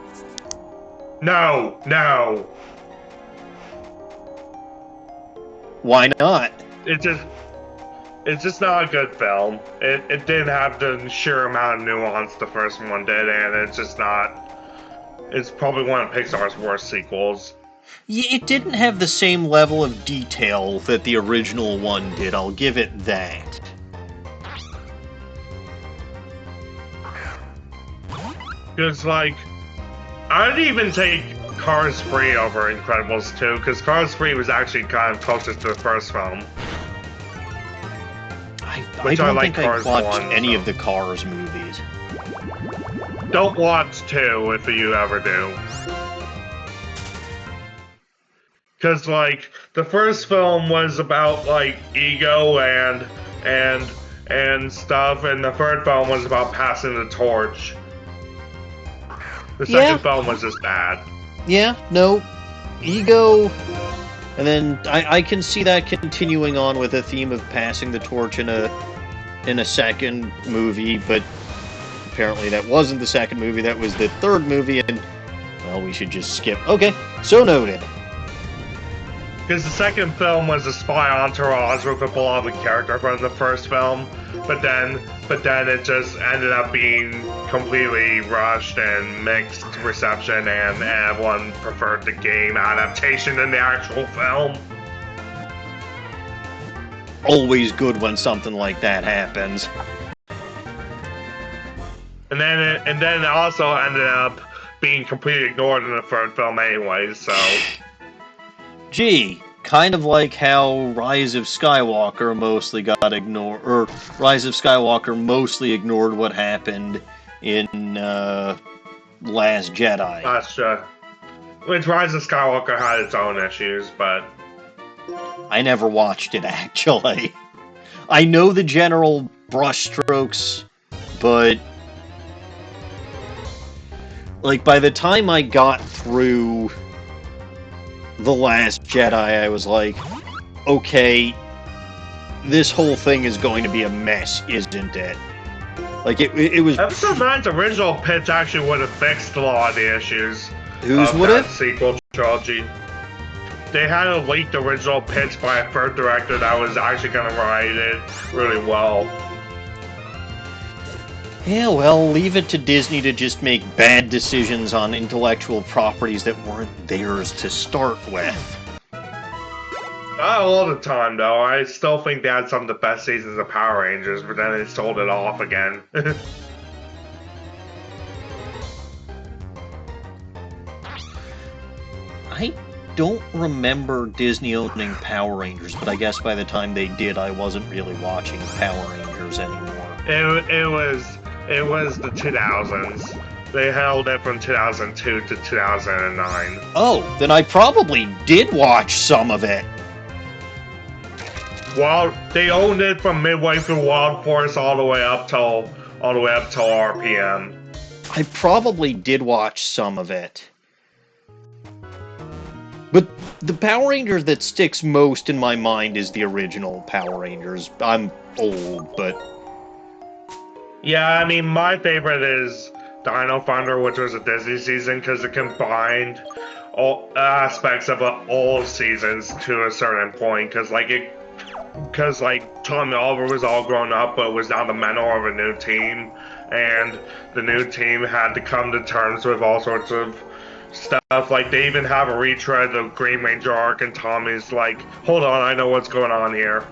No. Why not? It's just not a good film. It didn't have the sheer amount of nuance the first one did, and it's just not. It's probably one of Pixar's worst sequels. Yeah, it didn't have the same level of detail that the original one did, I'll give it that. Because, I'd even take Cars 3 over Incredibles 2, because Cars 3 was actually kind of closest to the first film. I don't think I've watched any of the Cars movies. Don't watch 2 if you ever do. Because, the first film was about, ego and stuff, and the third film was about passing the torch. The second film was just bad. Yeah, no. Ego. And then I can see that continuing on with a theme of passing the torch in a second movie, but apparently that wasn't the second movie, that was the third movie, and, well, we should just skip. Okay, so noted. Because the second film was a spy entourage with a beloved character from the first film, but then it just ended up being completely rushed and mixed reception, and everyone preferred the game adaptation than the actual film. Always good when something like that happens. And then it also ended up being completely ignored in the third film anyway, so... Gee, kind of like how Rise of Skywalker mostly got ignored, or Rise of Skywalker mostly ignored what happened in Last Jedi. That's true. Which Rise of Skywalker had its own issues, but... I never watched it, actually. I know the general brushstrokes, but... by the time I got through The Last Jedi, I was like, okay, this whole thing is going to be a mess, isn't it? It was... Episode 9's original pitch actually would have fixed a lot of the issues. Whose would have? Sequel trilogy. They had a leaked original pitch by a third director that was actually going to write it really well. Yeah, well, leave it to Disney to just make bad decisions on intellectual properties that weren't theirs to start with. Not all the time, though. I still think they had some of the best seasons of Power Rangers, but then they sold it off again. I don't remember Disney owning Power Rangers, but I guess by the time they did, I wasn't really watching Power Rangers anymore. It was the 2000s. They held it from 2002 to 2009. Oh, then I probably did watch some of it. Well, they owned it from midway through Wild Force all the way up till RPM. I probably did watch some of it. But the Power Ranger that sticks most in my mind is the original Power Rangers. I'm old, but... Yeah, I mean, my favorite is Dino Thunder, which was a Disney season, because it combined all aspects of all seasons to a certain point, because Tommy Oliver was all grown up, but was now the mentor of a new team, and the new team had to come to terms with all sorts of stuff. Like, they even have a retread of Green Ranger arc, and Tommy's like, hold on, I know what's going on here.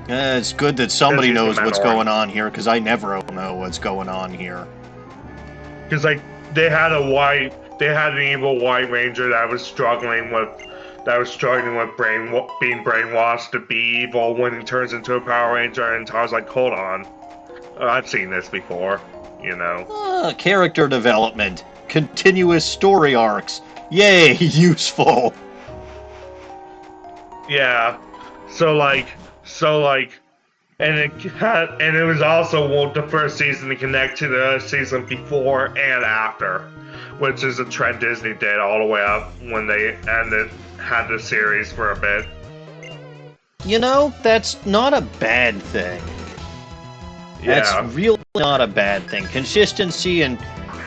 It's good that somebody knows what's Mentor. going on here, because I never know what's going on here. Because, like, they had an evil White Ranger that was struggling with being brainwashed to be evil when he turns into a Power Ranger, and Tom's like, hold on, I've seen this before, you know. Character development, continuous story arcs, yay, useful. Yeah, so like, and it was also the first season to connect to the season before and after, which is a trend Disney did all the way up when they had the series for a bit. You know, that's not a bad thing. Yeah. That's really not a bad thing. Consistency and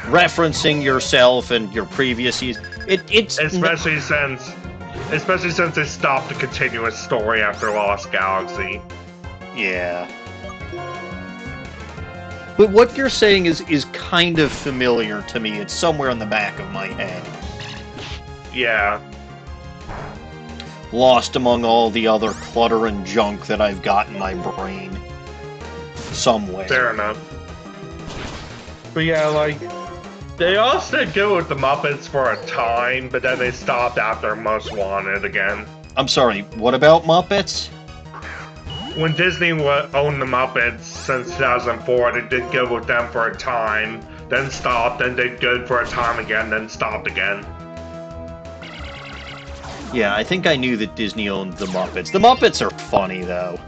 referencing yourself and your previous season. It's especially since they stopped the continuous story after Lost Galaxy. Yeah. But what you're saying is kind of familiar to me. It's somewhere in the back of my head. Yeah. Lost among all the other clutter and junk that I've got in my brain. Somewhere. Fair enough. But yeah, like, they also did good with the Muppets for a time, but then they stopped after Most Wanted again. I'm sorry, what about Muppets? When Disney owned the Muppets since 2004, they did good with them for a time, then stopped, then did good for a time again, then stopped again. Yeah, I think I knew that Disney owned the Muppets. The Muppets are funny, though.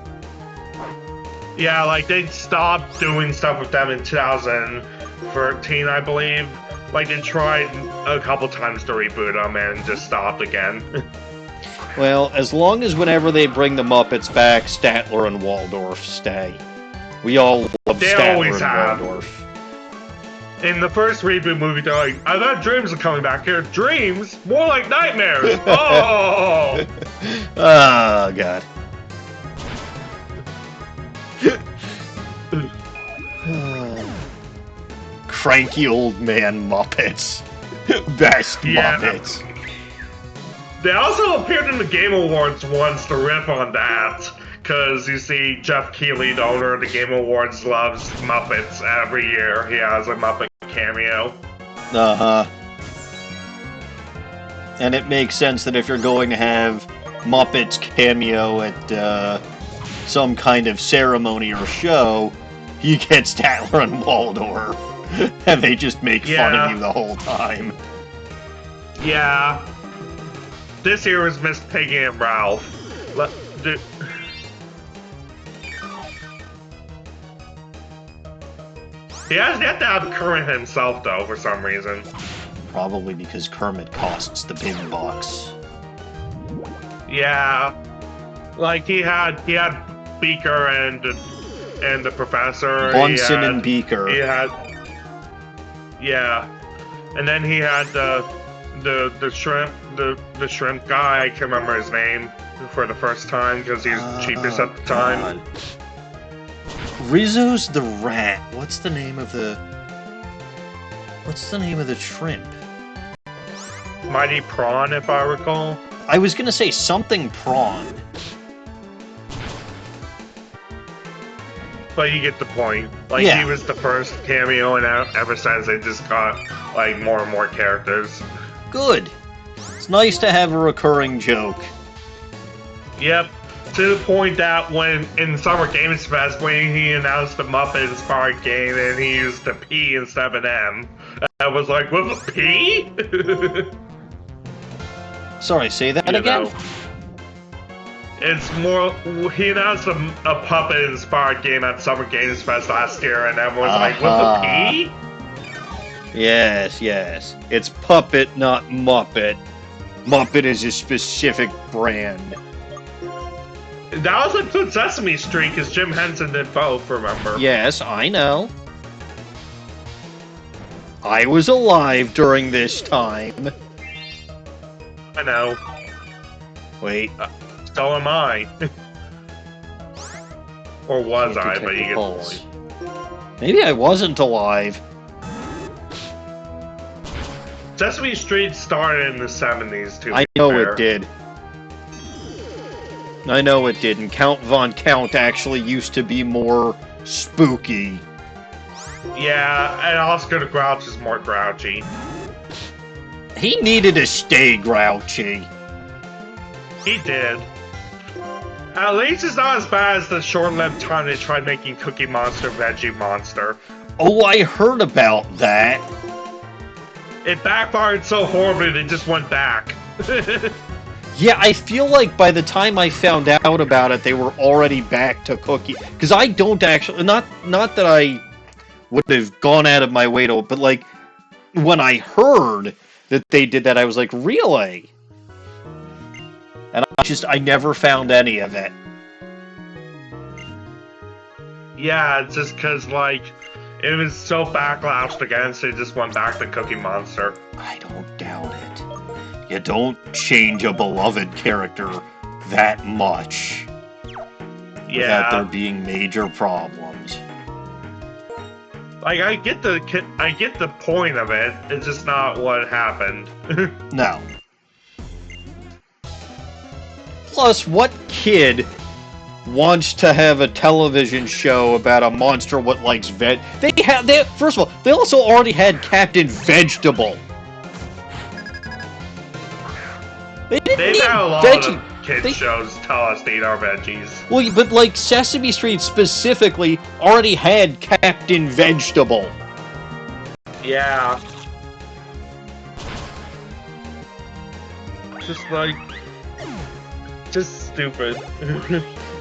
Yeah, like, they stopped doing stuff with them in 2013, I believe. Like, they tried a couple times to reboot them and just stopped again. Well, as long as whenever they bring the Muppets back, Statler and Waldorf stay. We all love Statler and Waldorf. In the first reboot movie, they're like, I've had dreams of coming back here. Dreams? More like nightmares! Oh! Oh, God. Cranky old man Muppets. Best Muppets. They also appeared in the Game Awards once to riff on that, because you see Jeff Keighley, the owner of the Game Awards, loves Muppets every year. He has a Muppet cameo. Uh-huh. And it makes sense that if you're going to have Muppets cameo at some kind of ceremony or show, you get Statler and Waldorf, and they just make fun of you the whole time. Yeah. This year was Miss Piggy and Ralph. He has yet to have Kermit himself, though, for some reason. Probably because Kermit costs the big bucks. Yeah. Like, he had Beaker and the Professor. Bunsen and Beaker. He had... Yeah. And then he had the shrimp guy. I can't remember his name for the first time because he was cheapest at the time. God. Rizzo's the rat. What's the name of the shrimp? Mighty Prawn, if I recall. I was gonna say something prawn. But you get the point. Like, he was the first cameo, and ever since they just got, like, more and more characters. Good. It's nice to have a recurring joke. Yep. To the point that when, in Summer Games Fest, when he announced the Muppet-inspired game, and he used the P instead of an M, I was like, with a P? Sorry, say that again? It's more, he announced a puppet-inspired game at Summer Games Fest last year, and everyone's like, with a P? Yes. It's Puppet, not Muppet. Muppet is a specific brand. That was like Food Sesame Street, because Jim Henson did both, remember? Yes, I know. I was alive during this time. I know. Wait. So am I. Or was I, but you get the point. Sesame Street started in the 70s, too. I know it did. I know it did, and Count Von Count actually used to be more spooky. Yeah, and Oscar the Grouch is more grouchy. He needed to stay grouchy. He did. At least it's not as bad as the short-lived time they tried making Cookie Monster Veggie Monster. Oh, I heard about that. It backfired so horribly they just went back. Yeah, I feel like by the time I found out about it, they were already back to Cookie. Because I don't actually... Not that I would have gone out of my way to... But, like, when I heard that they did that, I was like, really? And I never found any of it. Yeah, it's just because, like, it was so backlashed against, they just went back to Cookie Monster. I don't doubt it. You don't change a beloved character that much without there being major problems. Like, I get the point of it. It's just not what happened. No. Plus, what kid wants to have a television show about a monster what likes veg? First of all, they also already had Captain Vegetable. They've had a lot of kids shows tell us to eat our veggies. Well, but like Sesame Street specifically already had Captain Vegetable. Yeah. Just like... just stupid.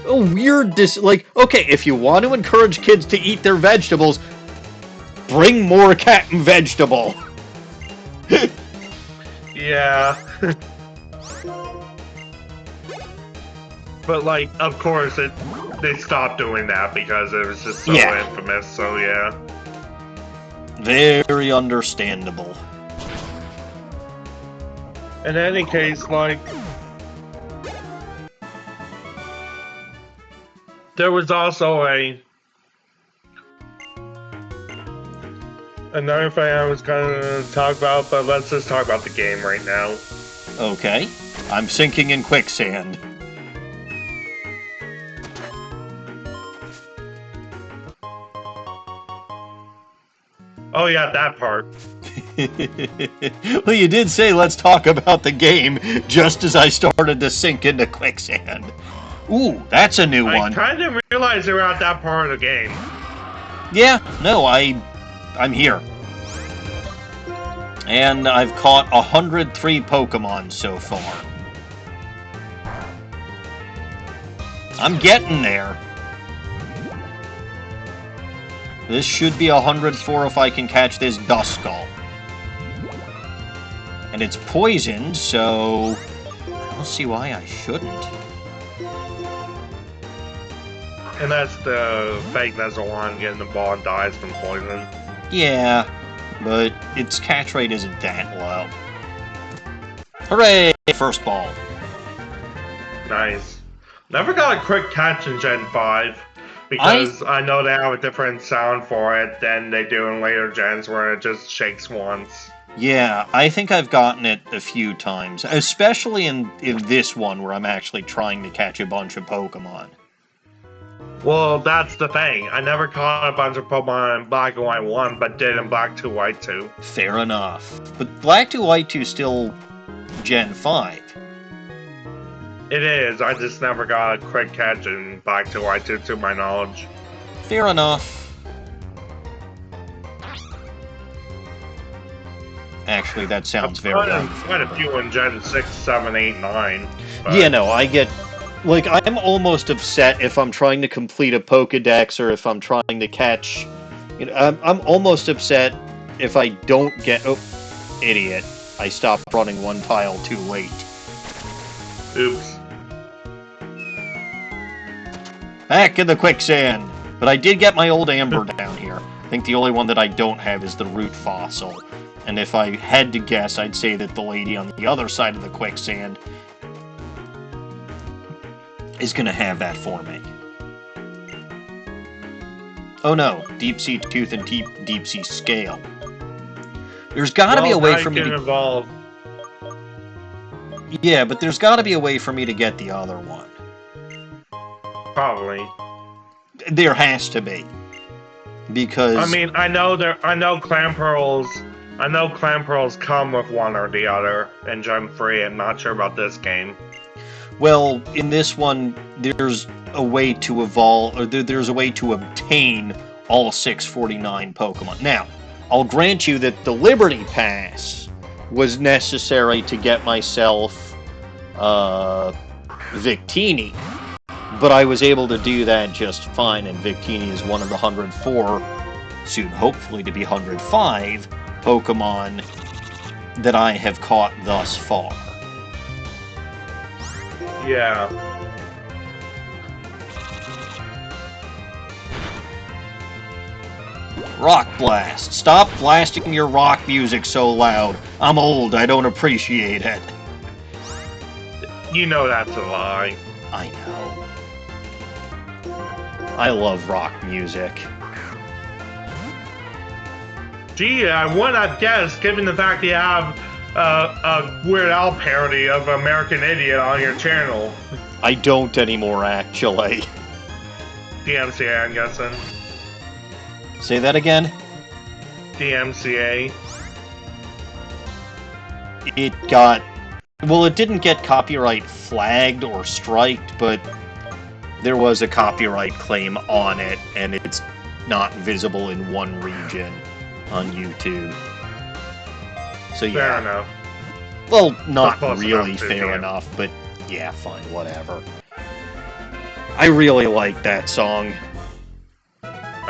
A weird okay, if you want to encourage kids to eat their vegetables, bring more Captain Vegetable. Yeah. But, like, of course, they stopped doing that because it was just so infamous, so yeah. Very understandable. In any case, like... there was also another thing I was gonna talk about, but let's just talk about the game right now. Okay. I'm sinking in quicksand. Oh yeah, that part. Well, you did say let's talk about the game just as I started to sink into quicksand. Ooh, that's a new one. I kind of realized they were at that part of the game. Yeah, no, I'm here. And I've caught 103 Pokemon so far. I'm getting there. This should be 104 if I can catch this Duskull. And it's poisoned, so I don't see why I shouldn't. And that's the fake Nezalon getting the ball and dies from poison. Yeah, but its catch rate isn't that low. Hooray! First ball. Nice. Never got a quick catch in Gen 5. Because I know they have a different sound for it than they do in later gens where it just shakes once. Yeah, I think I've gotten it a few times. Especially in this one where I'm actually trying to catch a bunch of Pokemon. Well, that's the thing. I never caught a bunch of Pokemon in Black and White 1, but did in Black 2, White 2. Fair enough. But Black 2, White 2 is still Gen 5. It is. I just never got a quick catch in Black 2, White 2, to my knowledge. Fair enough. Actually, that sounds very unfair. Quite a few in Gen 6, 7, 8, 9. But... yeah, no, I get... like, I'm almost upset if I'm trying to complete a Pokedex or if I'm trying to catch... you know, I'm almost upset if I don't get... oh, idiot. I stopped running one tile too late. Oops. Back in the quicksand! But I did get my old Amber down here. I think the only one that I don't have is the root fossil. And if I had to guess, I'd say that the lady on the other side of the quicksand is gonna have that for me. Oh no, Deep Sea Tooth and Deep Sea Scale. There's got to be a way for me to evolve. Yeah, but there's got to be a way for me to get the other one. Probably. There has to be. Because I mean, I know clam pearls come with one or the other in Gem 3. I'm not sure about this game. Well, in this one, there's a way to evolve, or there's a way to obtain all 649 Pokemon. Now, I'll grant you that the Liberty Pass was necessary to get myself Victini, but I was able to do that just fine, and Victini is one of the 104, soon hopefully to be 105, Pokemon that I have caught thus far. Yeah. Rock Blast. Stop blasting your rock music so loud. I'm old, I don't appreciate it. You know that's a lie. I know. I love rock music. Gee, I would have guessed, given the fact you have a Weird Al parody of American Idiot on your channel. I don't anymore, actually. DMCA, I'm guessing. Say that again? DMCA. It got... Well, it didn't get copyright flagged or striked, but there was a copyright claim on it, and it's not visible in one region on YouTube. So yeah. Fair enough. Well, not really enough fair enough, but yeah, fine, whatever. I really like that song.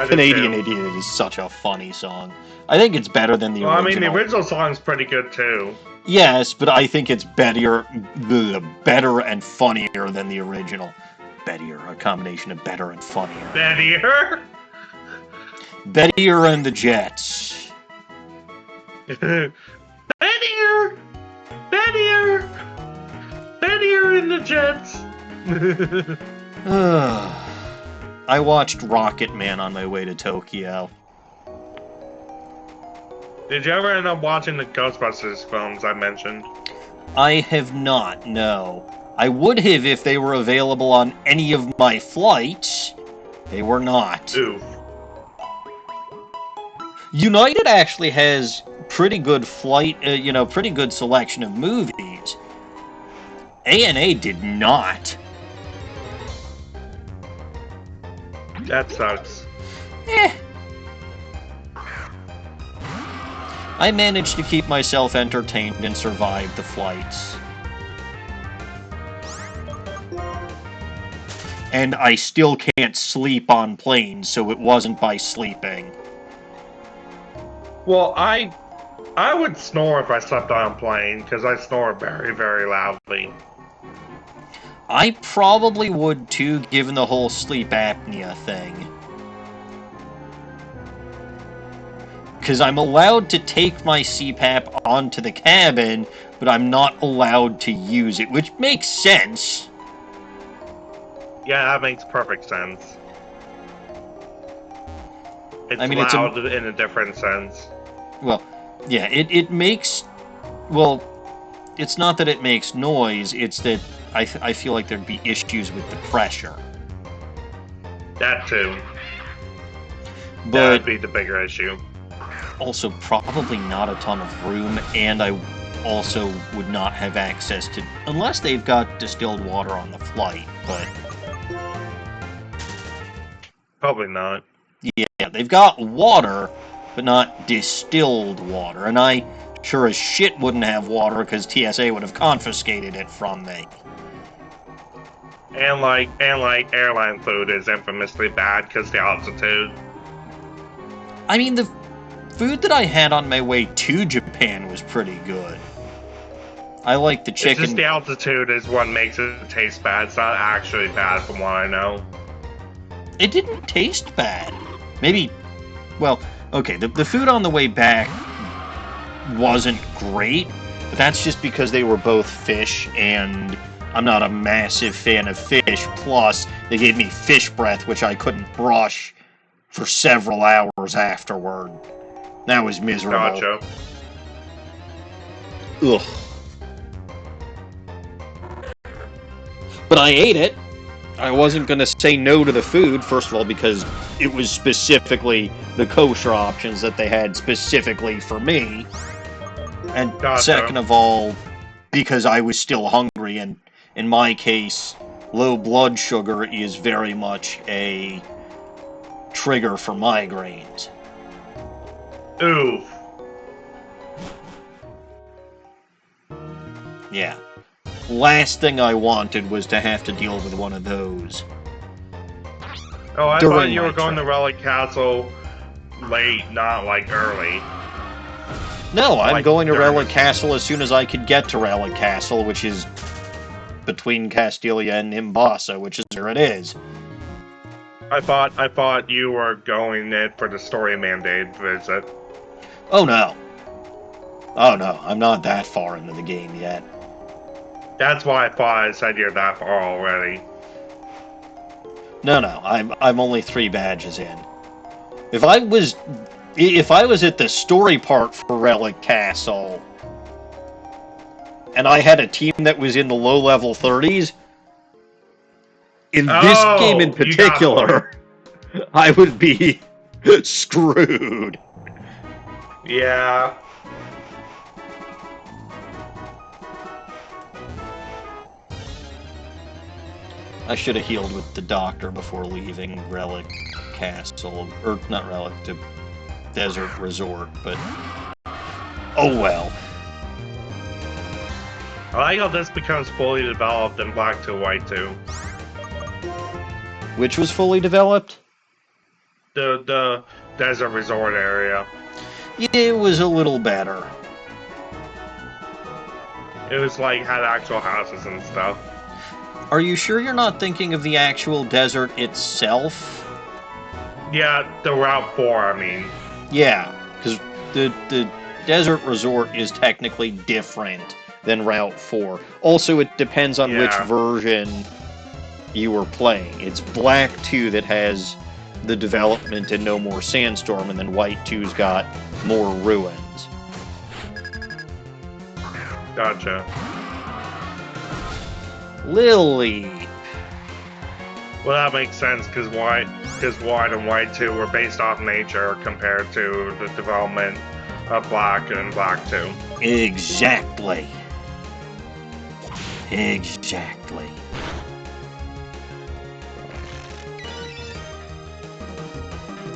Canadian Idiot is such a funny song. I think it's better than the original. I mean, the original song's pretty good too. Yes, but I think it's better and funnier than the original. Bettier, a combination of better and funnier. Bettier? Bettier and the Jets. Bettier! Bettier! Bettier and the Jets! I watched Rocket Man on my way to Tokyo. Did you ever end up watching the Ghostbusters films I mentioned? I have not, no. I would have if they were available on any of my flights. They were not. Oof. United actually has pretty good pretty good selection of movies. ANA did not. That sucks. I managed to keep myself entertained and survive the flights. And I still can't sleep on planes, so it wasn't by sleeping. Well, I would snore if I slept on a plane, because I snore very, very loudly. I probably would too, given the whole sleep apnea thing. Because I'm allowed to take my CPAP onto the cabin, but I'm not allowed to use it, which makes sense. Yeah, that makes perfect sense. It's loud in a different sense. Well, yeah, it makes... Well, it's not that it makes noise, it's that I feel like there'd be issues with the pressure. That too. But that would be the bigger issue. Also, probably not a ton of room, and I also would not have access to... Unless they've got distilled water on the flight, but... Probably not. Yeah, they've got water, but not distilled water, and I sure as shit wouldn't have water because TSA would have confiscated it from me. And like airline food is infamously bad because the altitude. I mean, the food that I had on my way to Japan was pretty good. I like the chicken. It's just the altitude is what makes it taste bad. It's not actually bad from what I know. It didn't taste bad. Maybe, well, okay, the food on the way back wasn't great, but that's just because they were both fish, and I'm not a massive fan of fish. Plus, they gave me fish breath, which I couldn't brush for several hours afterward. That was miserable. Gotcha. Ugh. But I ate it. I wasn't going to say no to the food, first of all, because it was specifically the kosher options that they had specifically for me. And Gotcha. second of all, because I was still hungry, and in my case, low blood sugar is very much a trigger for migraines. Oof. Yeah. Last thing I wanted was to have to deal with one of those. Oh, I During thought you my were going trip. to Relic Castle late, not like early. No, I'm Like, going to during Relic the- Castle as soon as I could get to Relic Castle, which is between Castilia and Nimbasa, which is where it is. I thought you were going it for the story mandate visit. Oh no. Oh no, I'm not that far into the game yet. That's why I thought I said you're that far already. No, I'm only 3 badges in. If I was at the story part for Relic Castle, and I had a team that was in the low-level 30s, in this game in Oh, you got particular, I would be screwed. Yeah. I should have healed with the doctor before leaving Relic Castle, or not Relic, to Desert Resort, but oh well. I like how this becomes fully developed in Black 2, White 2. Which was fully developed? The Desert Resort area. It was a little better. It was like, had actual houses and stuff. Are you sure you're not thinking of the actual desert itself? Yeah, the Route 4, I mean. Yeah, because the Desert Resort is technically different than Route 4. Also, it depends on which Yeah. version you were playing. It's Black 2 that has the development and No More Sandstorm, and then White 2's got more ruins. Gotcha. Lily. Well, that makes sense, because White and White 2 were based off nature compared to the development of Black and Black 2. Exactly. Exactly.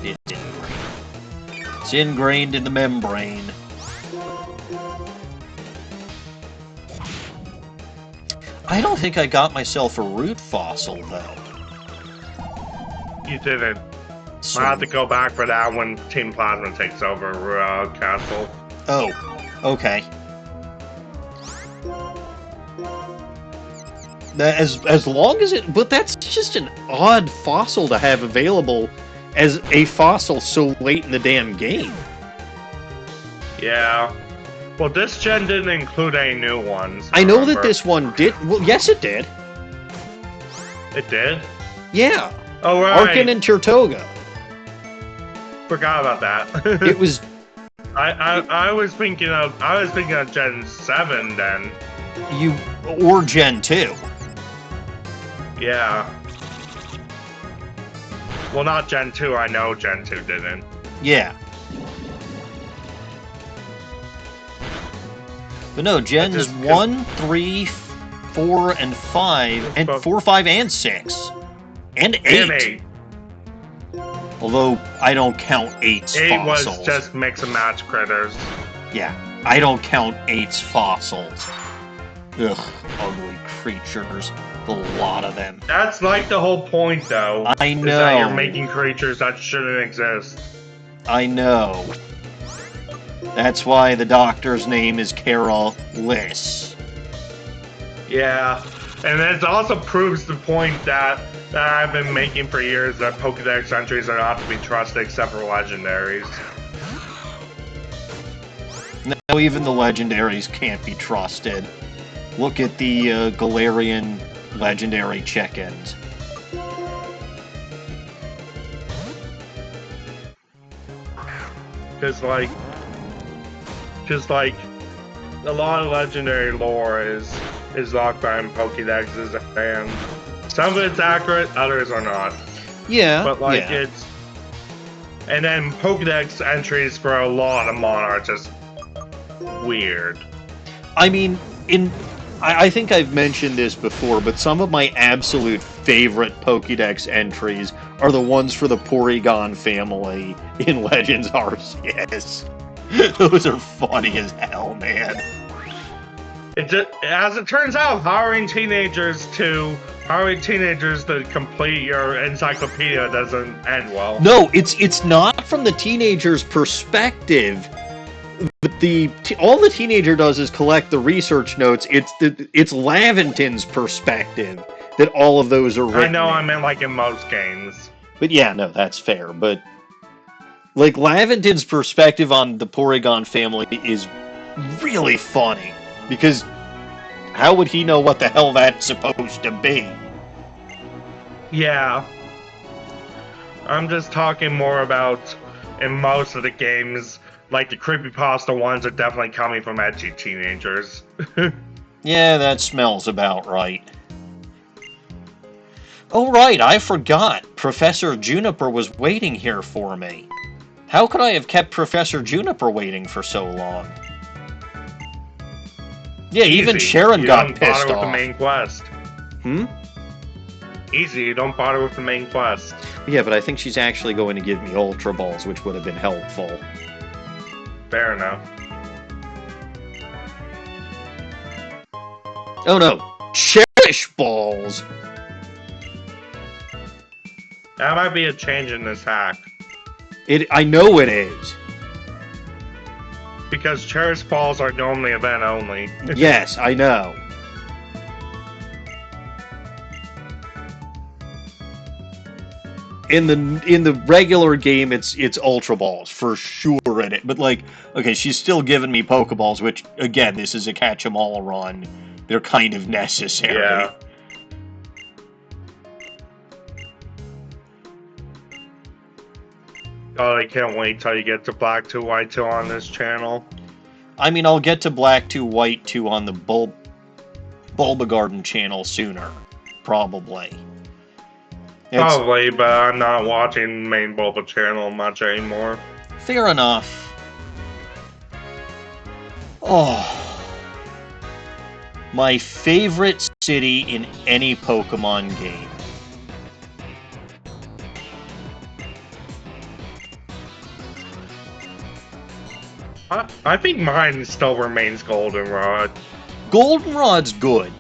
It's ingrained. It's ingrained in the membrane. I don't think I got myself a root fossil, though. You didn't. So, I'll have to go back for that when Team Plasma takes over Castle. oh, okay. As long as it... But that's just an odd fossil to have available as a fossil so late in the damn game. Yeah. Well, this gen didn't include any new ones. I know that remember. this one did... Well, yes, it did. It did? Yeah. Oh, right. Arkin and Tirtoga. Forgot about that. It was... I was thinking of Gen 7 then. Or Gen 2. Yeah. Well, not Gen 2. I know Gen 2 didn't. Yeah. But no, Gens just 1, 3, 4, and 5, and 4, 5, and 6. And 8. And 8. Although, I don't count 8's 8 fossils. was just mix and match critters. Yeah, I don't count 8's fossils. Ugh, ugly creatures. A lot of them. That's like the whole point, though. I Is that know. you're making creatures that shouldn't exist. I know. That's why the doctor's name is Carol Liss. Yeah. And it also proves the point that I've been making for years, that Pokedex entries are not to be trusted except for legendaries. No, even the legendaries can't be trusted. Look at the Galarian legendary check-ins. a lot of legendary lore is locked behind Pokédexes, and some of it's accurate, others are not. Yeah, But like yeah. it's, and then Pokédex entries for a lot of Mon are just weird. I mean, I think I've mentioned this before, but some of my absolute favorite Pokédex entries are the ones for the Porygon family in Legends Arceus. Those are funny as hell, man. It just, as it turns out, hiring teenagers to complete your encyclopedia doesn't end well. No, it's not from the teenager's perspective. All the teenager does is collect the research notes. It's Laventon's perspective that all of those are written. I know, I meant like in most games. But yeah, no, that's fair. But like Laventon's perspective on the Porygon family is really funny because how would he know what the hell that's supposed to be? Yeah. I'm just talking more about in most of the games, like the creepypasta ones are definitely coming from edgy teenagers. Yeah, that smells about right. Oh right, I forgot. Professor Juniper was waiting here for me. How could I have kept Professor Juniper waiting for so long? Yeah, even Sharon got pissed off. You don't bother with the off. main quest. Easy, you don't bother with the main quest. Yeah, but I think she's actually going to give me Ultra Balls, which would have been helpful. Fair enough. Oh no, Cherish Balls! That might be a change in this hack. I know it is. Because Cherish Balls are normally event only. Yes, I know. In the regular game, it's Ultra Balls for sure in it. But like, okay, she's still giving me Pokeballs, which again, this is a catch 'em all run. They're kind of necessary. Yeah. Oh, I can't wait till you get to Black 2, White 2 on this channel. I mean, I'll get to Black 2, White 2 on the Bulbagarden channel sooner. Probably. Probably, but I'm not watching main Bulba channel much anymore. Fair enough. Oh. My favorite city in any Pokemon game. I think mine still remains Goldenrod. Goldenrod's good.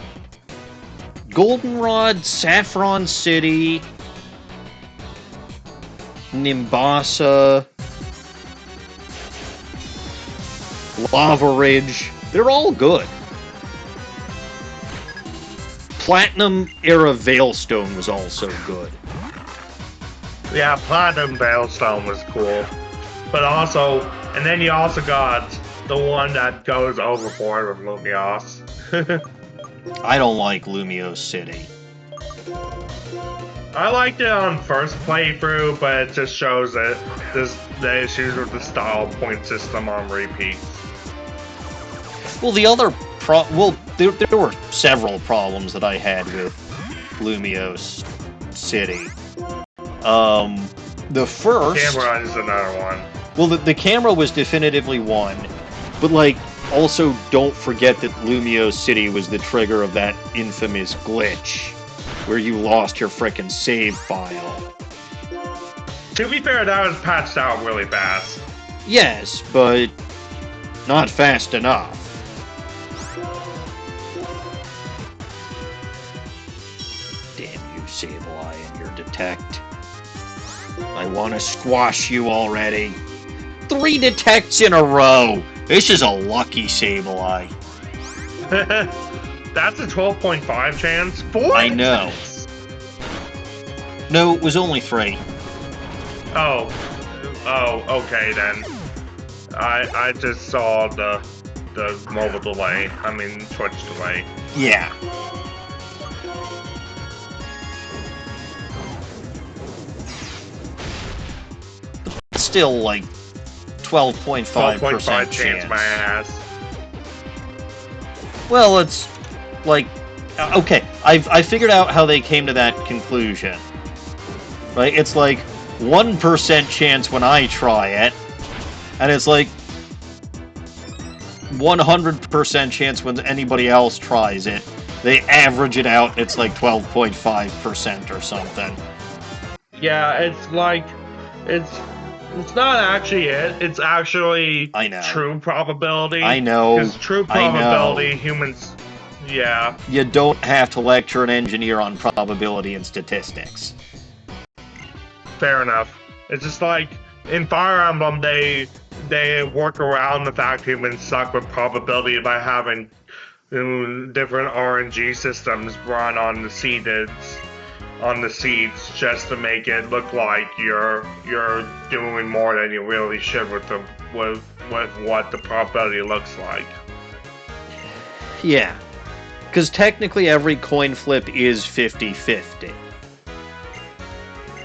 Goldenrod, Saffron City, Nimbasa, Lava Ridge, they're all good. Platinum era Veilstone was also good. Yeah, Platinum Veilstone was cool. But also, and then you also got the one that goes overboard with Lumios. I don't like Lumiose City. I liked it on first playthrough, but it just shows that the issues with the style point system on repeats. Well, there were several problems that I had with Lumiose City. The first... Camera is another one. Well, the camera was definitively one, but, like, also don't forget that Lumiose City was the trigger of that infamous glitch, where you lost your frickin' save file. To be fair, that was patched out really fast. Yes, but not fast enough. Damn you, Sableye, and your detect. I want to squash you already. 3 detects in a row! This is a lucky Sableye. That's a 12.5 chance. 4? I know. No, it was only 3. Oh, okay then. I just saw the mobile delay. I mean, Twitch delay. Yeah. Still, like, 12.5% 12.5 chance my ass. Well, it's like, okay, I figured out how they came to that conclusion. Right? It's like 1% chance when I try it, and it's like 100% chance when anybody else tries it. They average it out, it's like 12.5% or something. Yeah, it's like, it's not actually it. It's actually I know. true probability. I know. Because true probability, humans, yeah. You don't have to lecture an engineer on probability and statistics. Fair enough. It's just like, in Fire Emblem, they work around the fact humans suck with probability by having different RNG systems run on the seeds just to make it look like you're doing more than you really should with what the probability looks like. Yeah. Because technically every coin flip is 50-50.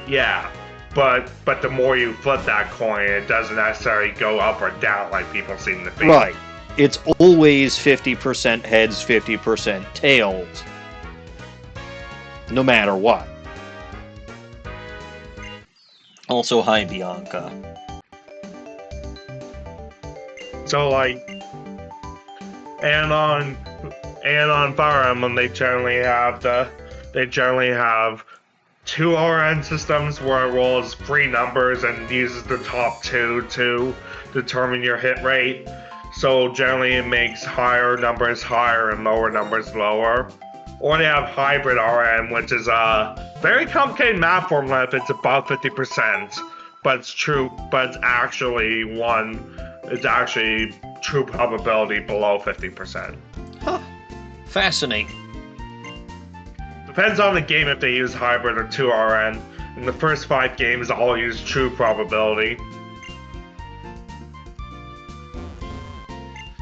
Yeah. But the more you flip that coin, it doesn't necessarily go up or down like people seem to think. Right. It's always 50% heads, 50% tails. No matter what. Also, hi, Bianca. So, like, and on Fire Emblem, they generally have 2 RN systems where it rolls 3 numbers and uses the top 2 to determine your hit rate. So generally it makes higher numbers higher and lower numbers lower. Or they have hybrid RN, which is a very complicated math formula if it's above 50%. But it's true, but it's actually true probability below 50%. Huh. Fascinating. Depends on the game if they use hybrid or 2 RN. In the first 5 games, all use true probability.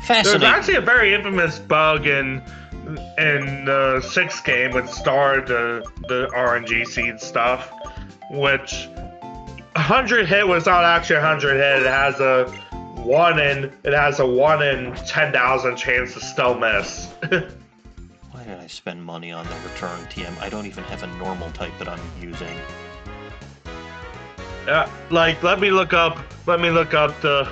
Fascinating. There's actually a very infamous bug in the 6th game with the RNG seed stuff, which 100 hit was not actually 100 hit. It has a 1 in 10,000 chance to still miss. Why did I spend money on the return TM? I don't even have a normal type that I'm using. Like, let me look up the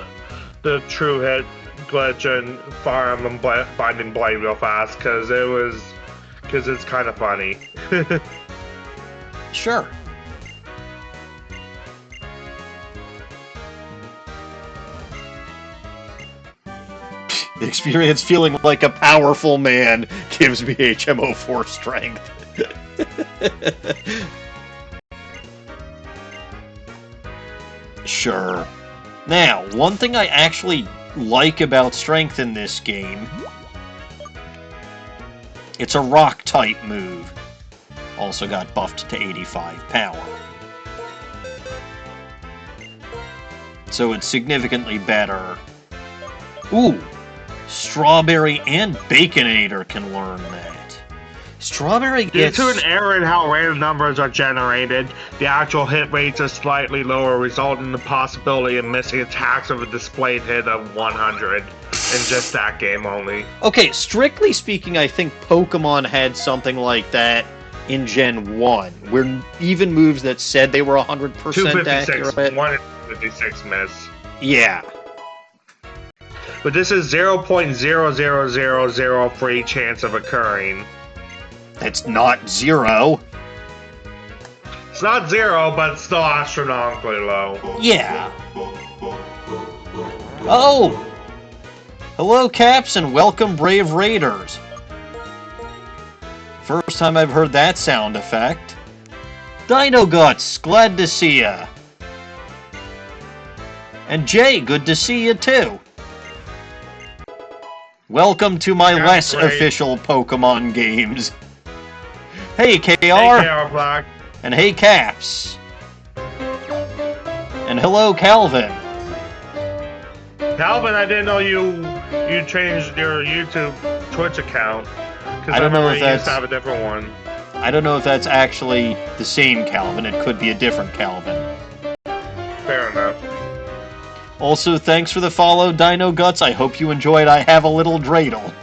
true hit glitch and Fire Emblem Binding Blade real fast, because it's kind of funny. Sure. Experience feeling like a powerful man gives me HMO4 strength. Sure. Now, one thing I actually like about strength in this game, it's a rock type move. Also got buffed to 85 power. So it's significantly better. Ooh! Strawberry and Baconator can learn that. Strawberry gets... Due to an error in how random numbers are generated, the actual hit rates are slightly lower, resulting in the possibility of missing attacks of a displayed hit of 100 in just that game only. Okay, strictly speaking, I think Pokemon had something like that in Gen 1, where even moves that said they were 100% accurate... 156 miss. Yeah. But this is 0.00003 chance of occurring. That's not 0. It's not 0, but it's still astronomically low. Yeah. Oh! Hello, Caps, and welcome, Brave Raiders. First time I've heard that sound effect. Dino Guts, glad to see ya. And Jay, good to see you too. Welcome to my less official Pokemon games. Hey, KR. Hey, KR Black. And hey, Caps. And hello, Calvin. Calvin, I didn't know you changed your YouTube Twitch account. I don't know if that's... used to have a different one. I don't know if that's actually the same Calvin. It could be a different Calvin. Fair enough. Also, thanks for the follow, Dino Guts. I hope you enjoyed I Have a Little Dreidel.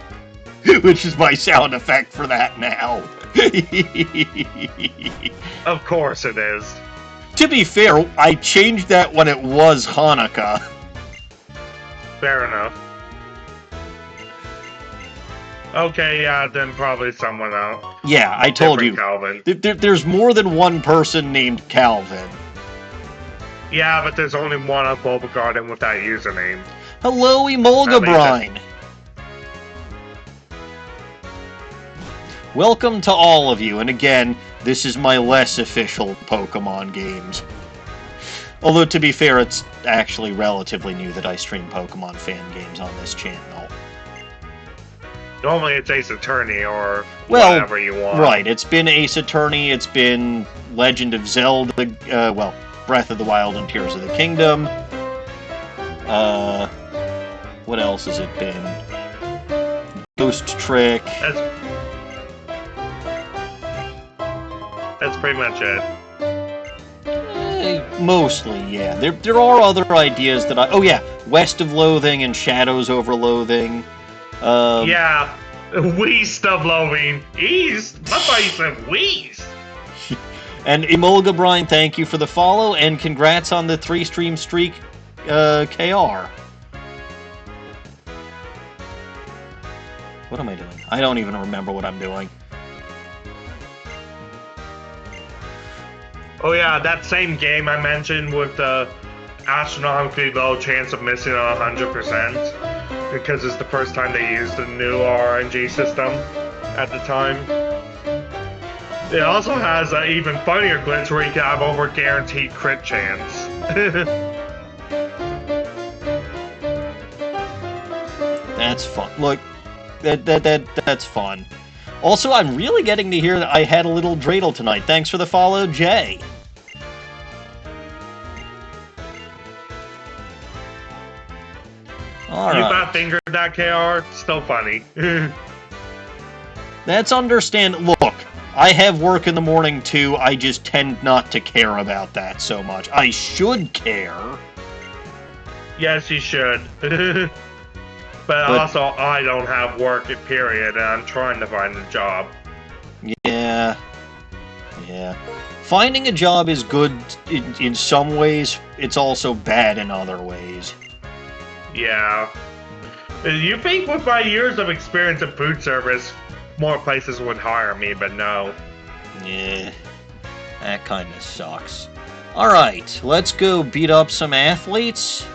which is my sound effect for that now. Of course it is. To be fair, I changed that when it was Hanukkah. Fair enough. Okay, yeah, then probably someone else. Yeah, I told you. Calvin. There's more than one person named Calvin. Yeah, but there's only one on Bulba Garden with that username. Hello, Emolga Brine. Welcome to all of you, and again, this is my less official Pokemon games. Although, to be fair, it's actually relatively new that I stream Pokemon fan games on this channel. Normally it's Ace Attorney or whatever you want. Right, it's been Ace Attorney, it's been Legend of Zelda, Breath of the Wild and Tears of the Kingdom. What else has it been? Ghost Trick. That's pretty much it. Mostly, yeah. There are other ideas that oh yeah, West of Loathing and Shadows over Loathing. Yeah, West of Loathing. East? I thought you said West. And Emolga Brine, thank you for the follow, and congrats on the 3-stream streak, KR. What am I doing? I don't even remember what I'm doing. Oh yeah, that same game I mentioned with the astronomically low chance of missing on 100%, because it's the first time they used the new RNG system at the time. It also has an even funnier glitch where you can have over guaranteed crit chance. That's fun. Look, that's fun. Also, I'm really getting to hear that I had a little dreidel tonight. Thanks for the follow, Jay. All right. You got fingered that, KR? Still funny. That's understandable. Look, I have work in the morning too. I just tend not to care about that so much. I should care. Yes, you should. But also, I don't have work, period, and I'm trying to find a job. Yeah. Finding a job is good in some ways. It's also bad in other ways. Yeah. You think with my years of experience in food service, more places would hire me, but no. Yeah. That kind of sucks. Alright, let's go beat up some athletes.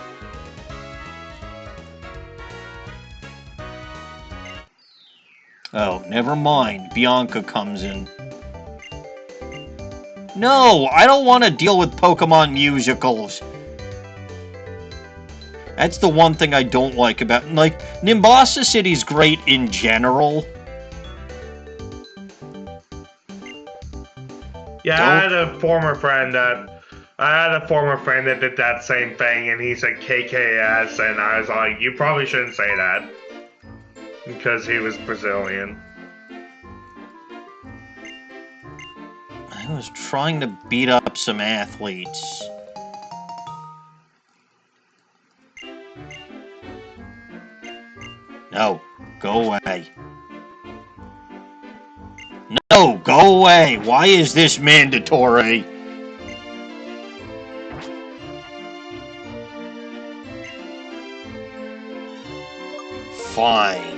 Oh, never mind. Bianca comes in. No, I don't want to deal with Pokemon musicals. That's the one thing I don't like about... Like, Nimbasa City's great in general. Yeah, I had a former friend that did that same thing, and he said KKS, and I was like, you probably shouldn't say that. Because he was Brazilian. I was trying to beat up some athletes. No, go away. No, go away! Why is this mandatory? Fine.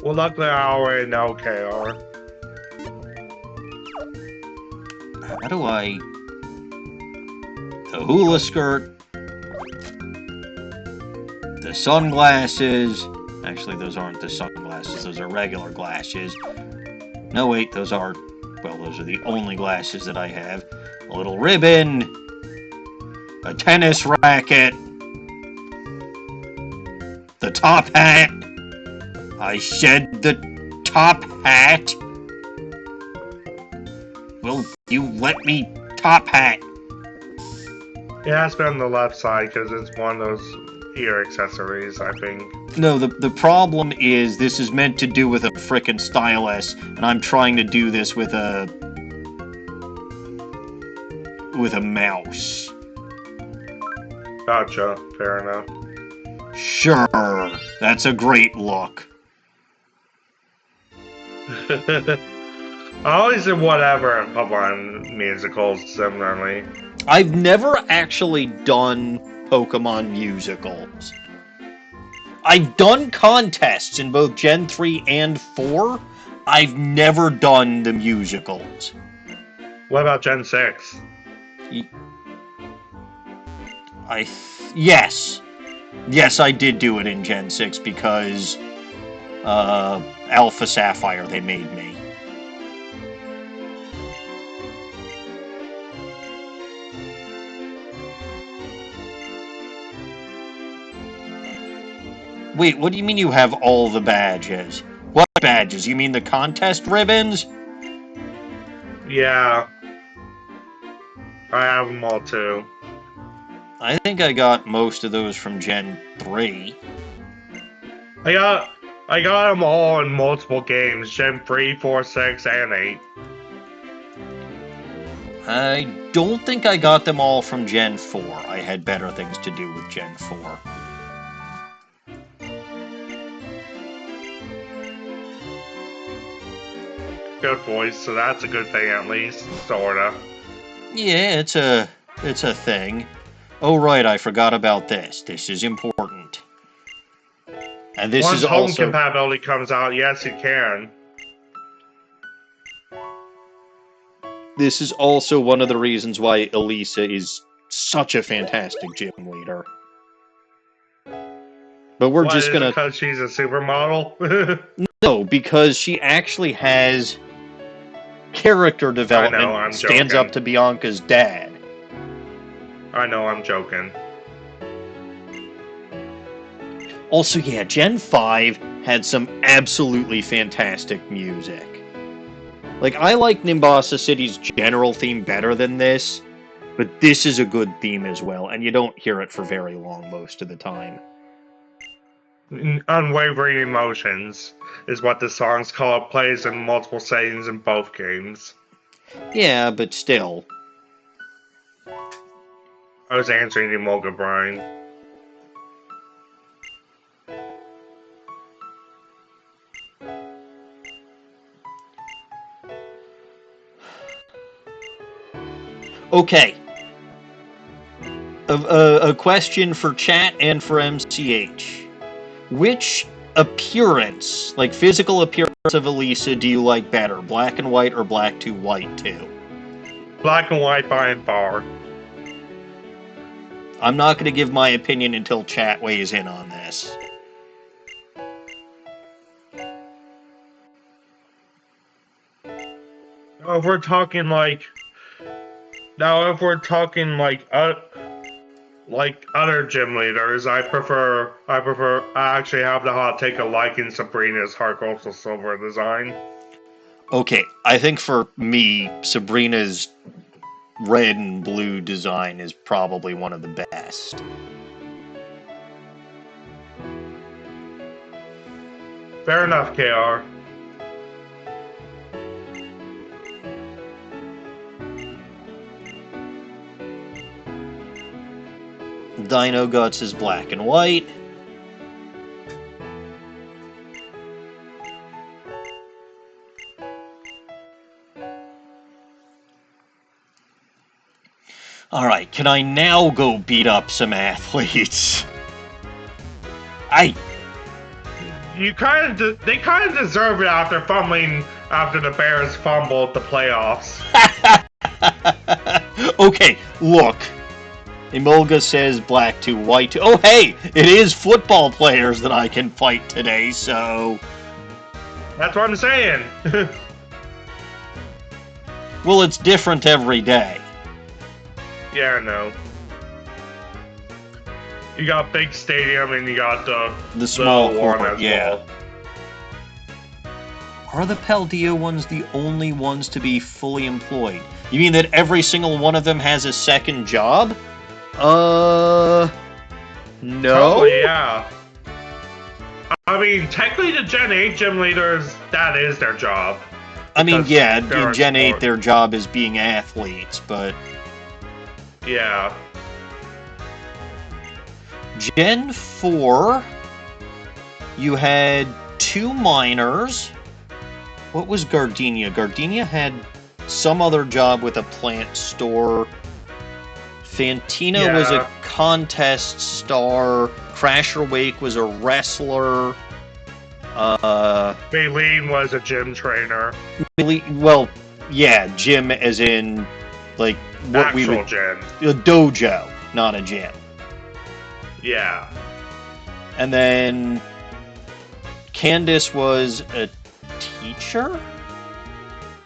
Well, luckily I already know KR. How do I... The hula skirt. The sunglasses. Actually, those aren't the sunglasses. Those are regular glasses. No, wait, those are... Well, those are the only glasses that I have. A little ribbon. A tennis racket. The top hat. I said the top hat. Will you let me top hat? It has to be on the left side because it's one of those ear accessories, I think. No, the problem is this is meant to do with a frickin' stylus, and I'm trying to do this with a mouse. Gotcha. Fair enough. Sure, that's a great look. I always did whatever in Pokemon musicals, similarly. I've never actually done Pokemon musicals. I've done contests in both Gen 3 and 4. I've never done the musicals. What about Gen 6? Yes. Yes, I did do it in Gen 6 because Alpha Sapphire, they made me. Wait, what do you mean you have all the badges? What badges? You mean the contest ribbons? Yeah. I have them all too. I think I got most of those from Gen 3. I got them all in multiple games. Gen 3, 4, 6, and 8. I don't think I got them all from Gen 4. I had better things to do with Gen 4. Good voice, so that's a good thing at least, sorta. Yeah, it's a thing. Oh right, I forgot about this. This is important. And this Once is home also compatibility comes out, yes you can. this is also one of the reasons why Elisa is such a fantastic gym leader. But we're just gonna Because she's a supermodel? no, because she actually has character development. I know, I'm stands joking. up to Bianca's dad. I know, I'm joking. Also, yeah, Gen 5 had some absolutely fantastic music. Like, I like Nimbasa City's general theme better than this, but this is a good theme as well, and you don't hear it for very long most of the time. Unwavering Emotions is what the song's called. Plays in multiple settings in both games. Yeah, but still. I was answering Emolga Brian. Okay. A question for chat and for MCH. Which appearance, like physical appearance of Elisa, do you like better? Black and white or black to white too? Black and white by far. I'm not going to give my opinion until chat weighs in on this. If we're talking like other gym leaders, I actually have the hot take of liking Sabrina's Heart Gold to Silver design. Okay, I think for me, Sabrina's red and blue design is probably one of the best. Fair enough, KR. Dino Guts is black and white. Alright, can I now go beat up some athletes? They kind of deserve it after the Bears fumbled the playoffs. Okay, look. Emolga says black to white to... Oh, hey! It is football players that I can fight today, so... That's what I'm saying. Well, it's different every day. Yeah, I know. You got big stadium and you got the small one court, as yeah. well. Are the Paldea ones the only ones to be fully employed? You mean that every single one of them has a second job? No? Probably, yeah. I mean, technically the Gen 8 gym leaders, that is their job. I mean, yeah, they're in Gen 8 sport. their job is being athletes, but... Yeah. Gen 4, you had 2 miners. What was Gardenia? Gardenia had some other job with a plant store. Fantina was a contest star. Crasher Wake was a wrestler. Maylene was a gym trainer. Well, yeah, gym as in, like, what Actual we would... gym. A dojo, not a gym. Yeah. And then Candace was a teacher?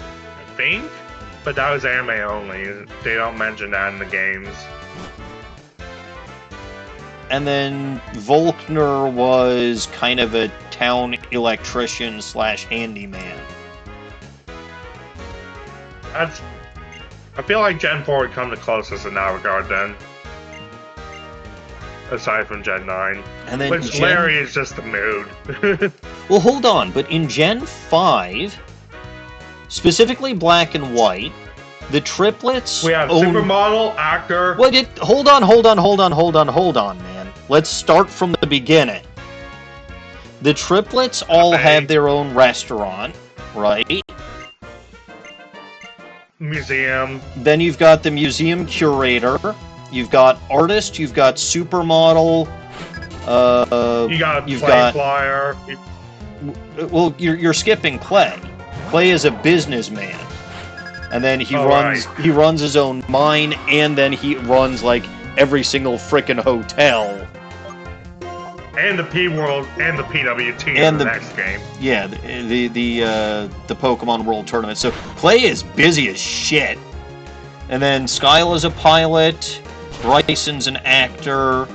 I think? But that was anime only. They don't mention that in the games. And then Volkner was kind of a town electrician / handyman. I feel like Gen 4 would come the closest in that regard then. Aside from Gen 9. And then Which Larry is just the mood. Well, hold on, but in Gen 5, specifically Black and White, the triplets... We have supermodel, actor... What? Hold on, man. Let's start from the beginning. The triplets all have their own restaurant, right? Museum. Then you've got the museum curator. You've got artist. You've got supermodel. You got a play flyer. Well, you're skipping Clay. Clay is a businessman, and then he runs his own mine, and then he runs like every single frickin' hotel. And the P World and the PWT in the next game. Yeah, the Pokemon World Tournament. So Clay is busy as shit. And then Skyla's a pilot, Bryson's an actor,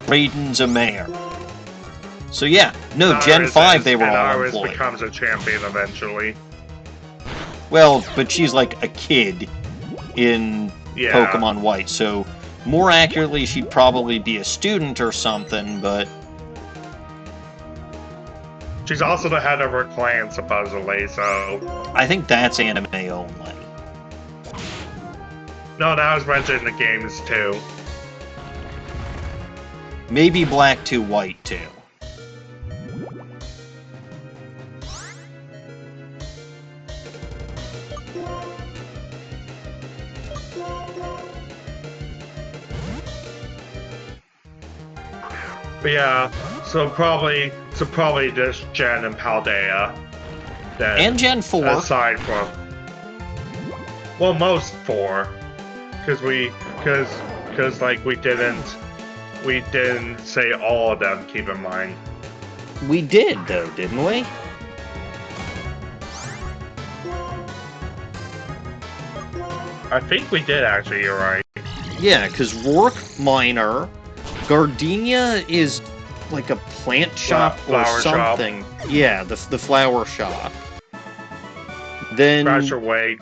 Drayden's a mayor. So yeah, no, Gen 5 they were all employed. Iris becomes a champion eventually. Well, but she's like a kid in Pokemon White, so more accurately she'd probably be a student or something, but... She's also the head of her clan, supposedly, so... I think that's anime only. No, that was mentioned in the games, too. Maybe Black 2, White 2. But yeah, so probably just Gen and Paldea. Then, and Gen 4. Aside from... Well, most 4. Because like we didn't say all of them, keep in mind. We did, though, didn't we? I think we did, actually, you're right. Yeah, because Rourke Minor, Gardenia is like a plant shop or something. Shop. Yeah, the flower shop. Then Crasher Wake.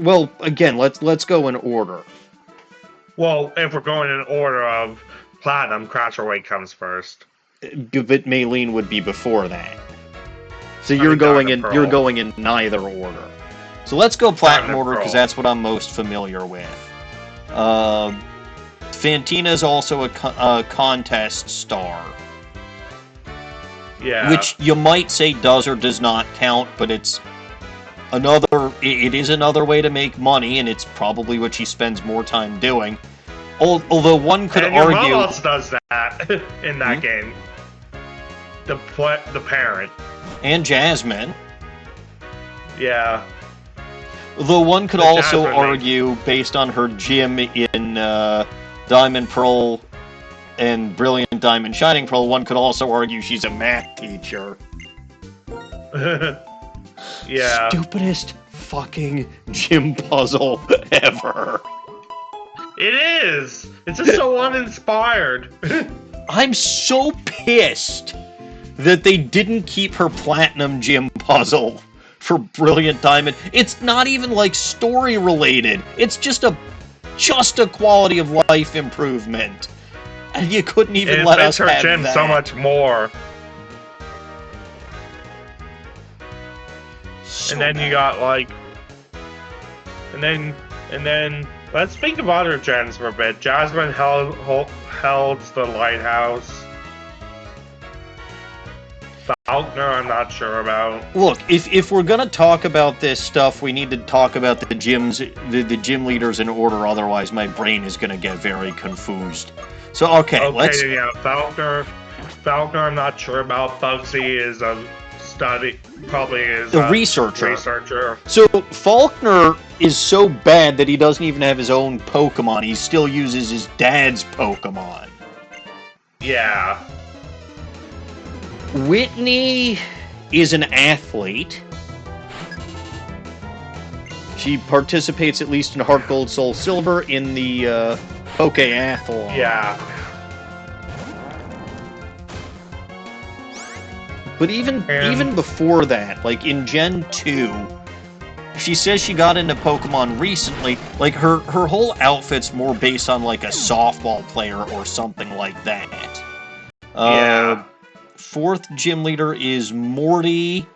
Well, again, let's go in order. Well, if we're going in order of Platinum, Crasher Wake comes first. But Maylene would be before that. So you're going in neither order. So let's go Platinum order because that's what I'm most familiar with. Fantina is also a contest star. Yeah. Which you might say does or does not count, but it is another way to make money, and it's probably what she spends more time doing. Although one could argue... Your mom also does that in that game. The parent. And Jasmine. Yeah. Though one could also argue, based on her gym in Diamond Pearl and Brilliant Diamond Shining Pearl, one could also argue she's a math teacher. Yeah. Stupidest fucking gym puzzle ever. It is! It's just so uninspired. I'm so pissed that they didn't keep her Platinum gym puzzle for Brilliant Diamond. It's not even like story related. It's just a quality of life improvement. And you couldn't even let us have that. It makes her gym so much more. So and then bad. You got like, and then Let's think of other gens for a bit. Jasmine held the lighthouse. Faulkner, I'm not sure about. Look, if we're gonna talk about this stuff, we need to talk about the gym leaders in order. Otherwise, my brain is gonna get very confused. So okay, let's. Yeah, Faulkner, I'm not sure about. Bugsy is a probably is a researcher. Researcher. So Faulkner is so bad that he doesn't even have his own Pokemon. He still uses his dad's Pokemon. Yeah. Whitney is an athlete. She participates at least in Heart Gold, Soul Silver in the Poke-Athlon. Yeah. But even before that, like in Gen 2, she says she got into Pokemon recently. Like her whole outfit's more based on like a softball player or something like that. Yeah. Fourth gym leader is Morty,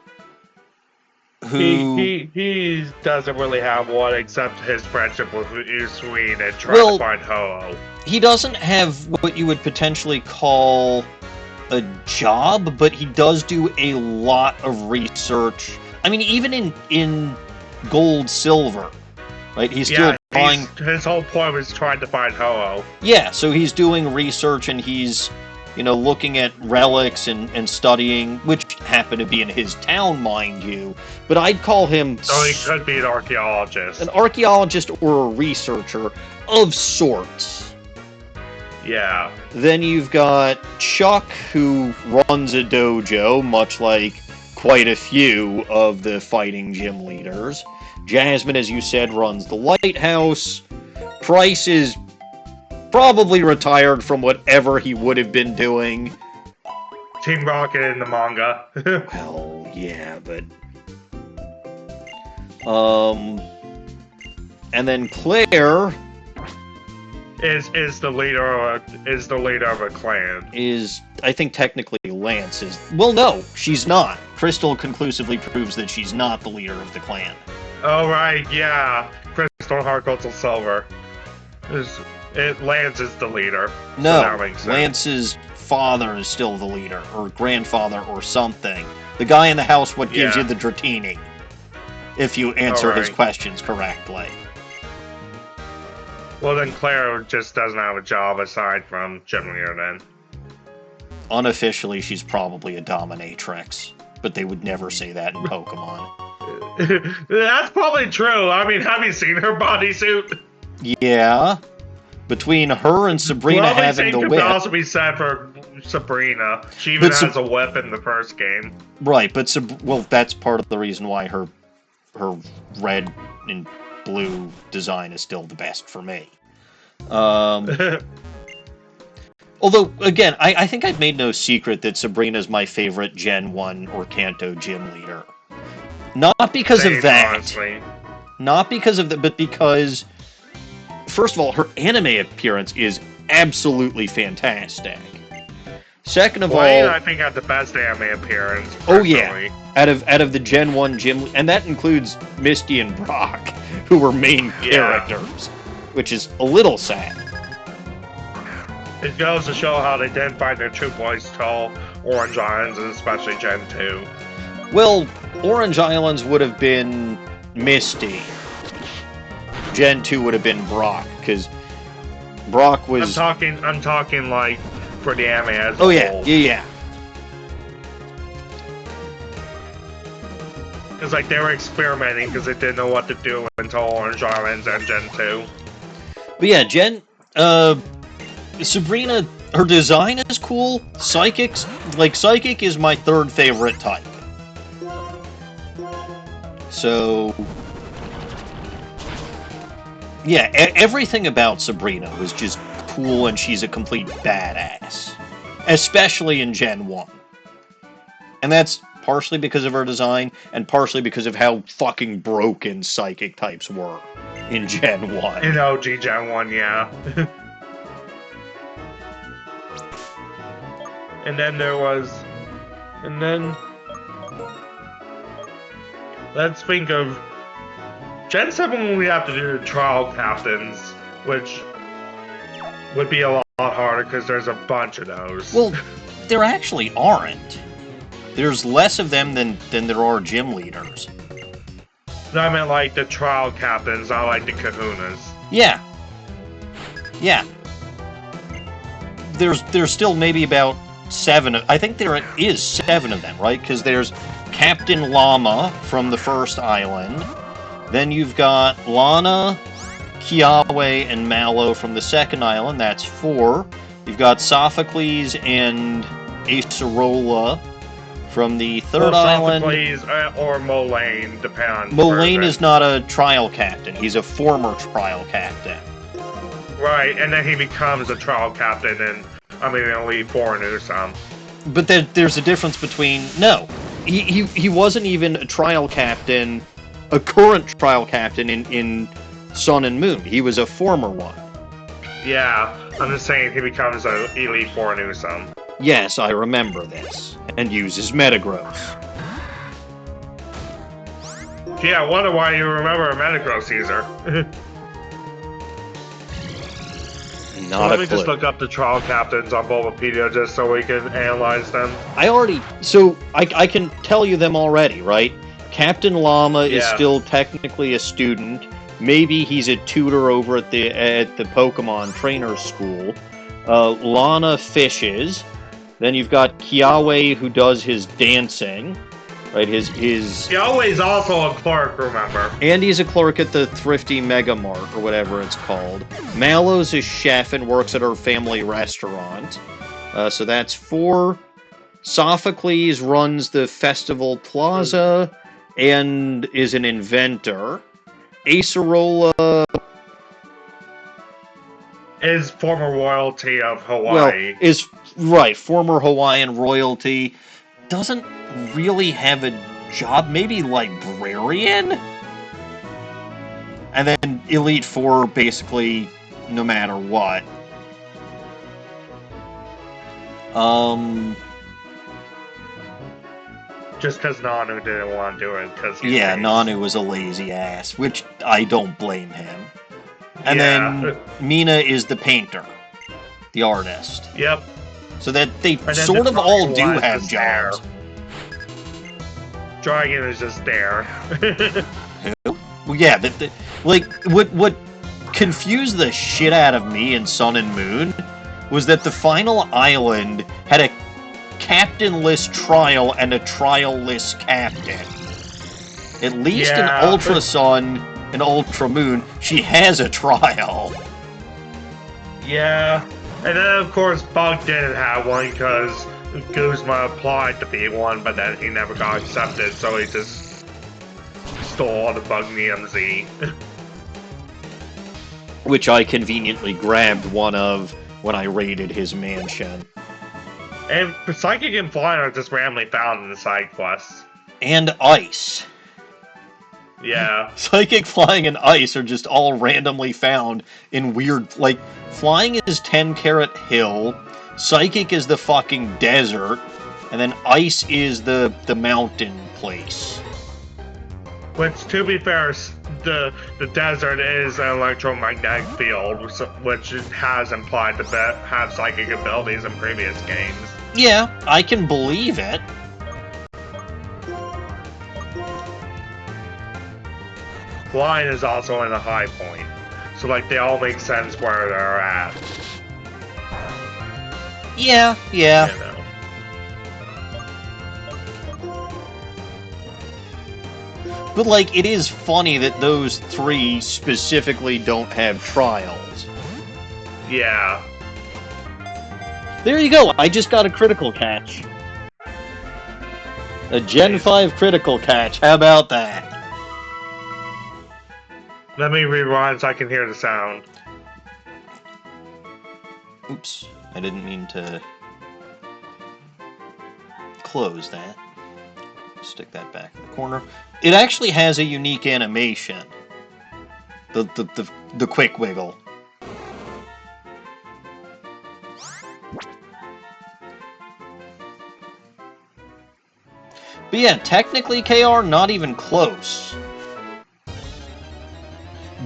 who he doesn't really have one except his friendship with Usween and trying to find Ho-Oh. He doesn't have what you would potentially call a job, but he does do a lot of research. I mean, even in Gold, Silver, right? He's still trying. His whole point was trying to find Ho-Oh. Yeah, so he's doing research and he's, looking at relics and studying, which happen to be in his town, mind you. But I'd call him... So he could be an archaeologist. An archaeologist or a researcher of sorts. Yeah. Then you've got Chuck, who runs a dojo, much like quite a few of the fighting gym leaders. Jasmine, as you said, runs the lighthouse. Price is probably retired from whatever he would have been doing. Team Rocket in the manga. Well, yeah, but... And then Claire... Is the leader of a clan. Is, I think technically Lance is... Well, no, she's not. Crystal conclusively proves that she's not the leader of the clan. Oh, right, yeah. Crystal, Heart Gold, Soul Silver. Lance is the leader. No, so Lance's father is still the leader, or grandfather, or something. The guy in the house what gives you the Dratini, if you answer his questions correctly. Well, then Claire just doesn't have a job aside from gym leader, then. Unofficially, she's probably a dominatrix, but they would never say that in Pokemon. That's probably true. I mean, have you seen her bodysuit? Yeah. Between her and Sabrina having the whip. Could also be said for Sabrina. She even has a whip in the first game. Right, but that's part of the reason why her red and blue design is still the best for me. Although, again, I think I've made no secret that Sabrina's my favorite Gen 1 or Kanto gym leader. Not because of that. Honestly. Not because of that, but because... First of all, her anime appearance is absolutely fantastic. Second of all, I think had the best anime appearance. Oh yeah, out of the Gen 1 gym, and that includes Misty and Brock, who were main characters, which is a little sad. It goes to show how they didn't find their true voice till Orange Islands, and especially Gen 2. Well, Orange Islands would have been Misty. Gen 2 would have been Brock, because Brock was... I'm talking like for the anime as a whole. Yeah. Because like they were experimenting because they didn't know what to do until Orange Islands and Gen 2. But yeah, Sabrina, her design is cool. Psychic is my third favorite type. So... Yeah, everything about Sabrina was just cool, and she's a complete badass. Especially in Gen 1. And that's partially because of her design, and partially because of how fucking broken psychic types were in Gen 1. In OG Gen 1, yeah. And then there was... And then... Let's think of Gen 7 we have to do trial captains, which would be a lot harder because there's a bunch of those. Well, there actually aren't. There's less of them than there are gym leaders. No, I meant like the trial captains, not like the kahunas. Yeah. Yeah. There's still maybe about 7. I think there is 7 of them, right? Because there's Captain Llama from the first island. Then you've got Lana, Kiawe, and Mallow from the second island. That's 4. You've got Sophocles and Acerola from the third island. Sophocles or Mulane, depending on Mulane is not a trial captain. He's a former trial captain. Right, and then he becomes a trial captain in Elite Four or something. But there's a difference between... No. He wasn't even a trial captain, a current trial captain in Sun and Moon. He was a former one. Yeah, I'm just saying he becomes an Elite Four or something. Yes, I remember this. And uses Metagross. Yeah, I wonder why you remember Metagross user. Let me just look up the trial captains on Bulbapedia just so we can analyze them. I can tell you them already, right? Captain Llama is still technically a student. Maybe he's a tutor over at the Pokemon Trainer School. Lana fishes. Then you've got Kiawe who does his dancing. Right, Kiawe's also a clerk, remember? And he's a clerk at the Thrifty Mega Mart, or whatever it's called. Mallow's a chef and works at her family restaurant. So that's 4. Sophocles runs the Festival Plaza and is an inventor. Acerola is former royalty of Hawaii. Well, former Hawaiian royalty. Doesn't really have a job, maybe librarian? And then Elite Four, basically, no matter what. Just because Nanu didn't want to do it, because Nanu was a lazy ass, which I don't blame him. And then Mina is the painter, the artist. Yep. So that they sort of all do have jobs. Dragon is just there. Well, yeah, what confused the shit out of me in Sun and Moon was that the final island had a captainless trial and a trial-less captain. At least in Ultra Sun and Ultra Moon, she has a trial. Yeah, and then of course Bug didn't have one because Guzma applied to be one, but then he never got accepted, so he just stole all the Bug NMZ. Which I conveniently grabbed one of when I raided his mansion. And Psychic and Flying are just randomly found in the side quests. And Ice. Yeah. Psychic, Flying, and Ice are just all randomly found in weird... Like, Flying is 10 Carat Hill, Psychic is the fucking desert, and then Ice is the mountain place. Which, to be fair, the desert is an electromagnetic field, which has implied to have psychic abilities in previous games. Yeah, I can believe it. Flying is also in a high point, so like they all make sense where they're at. Yeah. You know. But, like, it is funny that those 3 specifically don't have trials. Yeah. There you go, I just got a critical catch. A Gen 5 critical catch, how about that? Let me rewind so I can hear the sound. Oops, I didn't mean to close that. Stick that back in the corner. It actually has a unique animation. The quick wiggle. But yeah, technically, KR, not even close.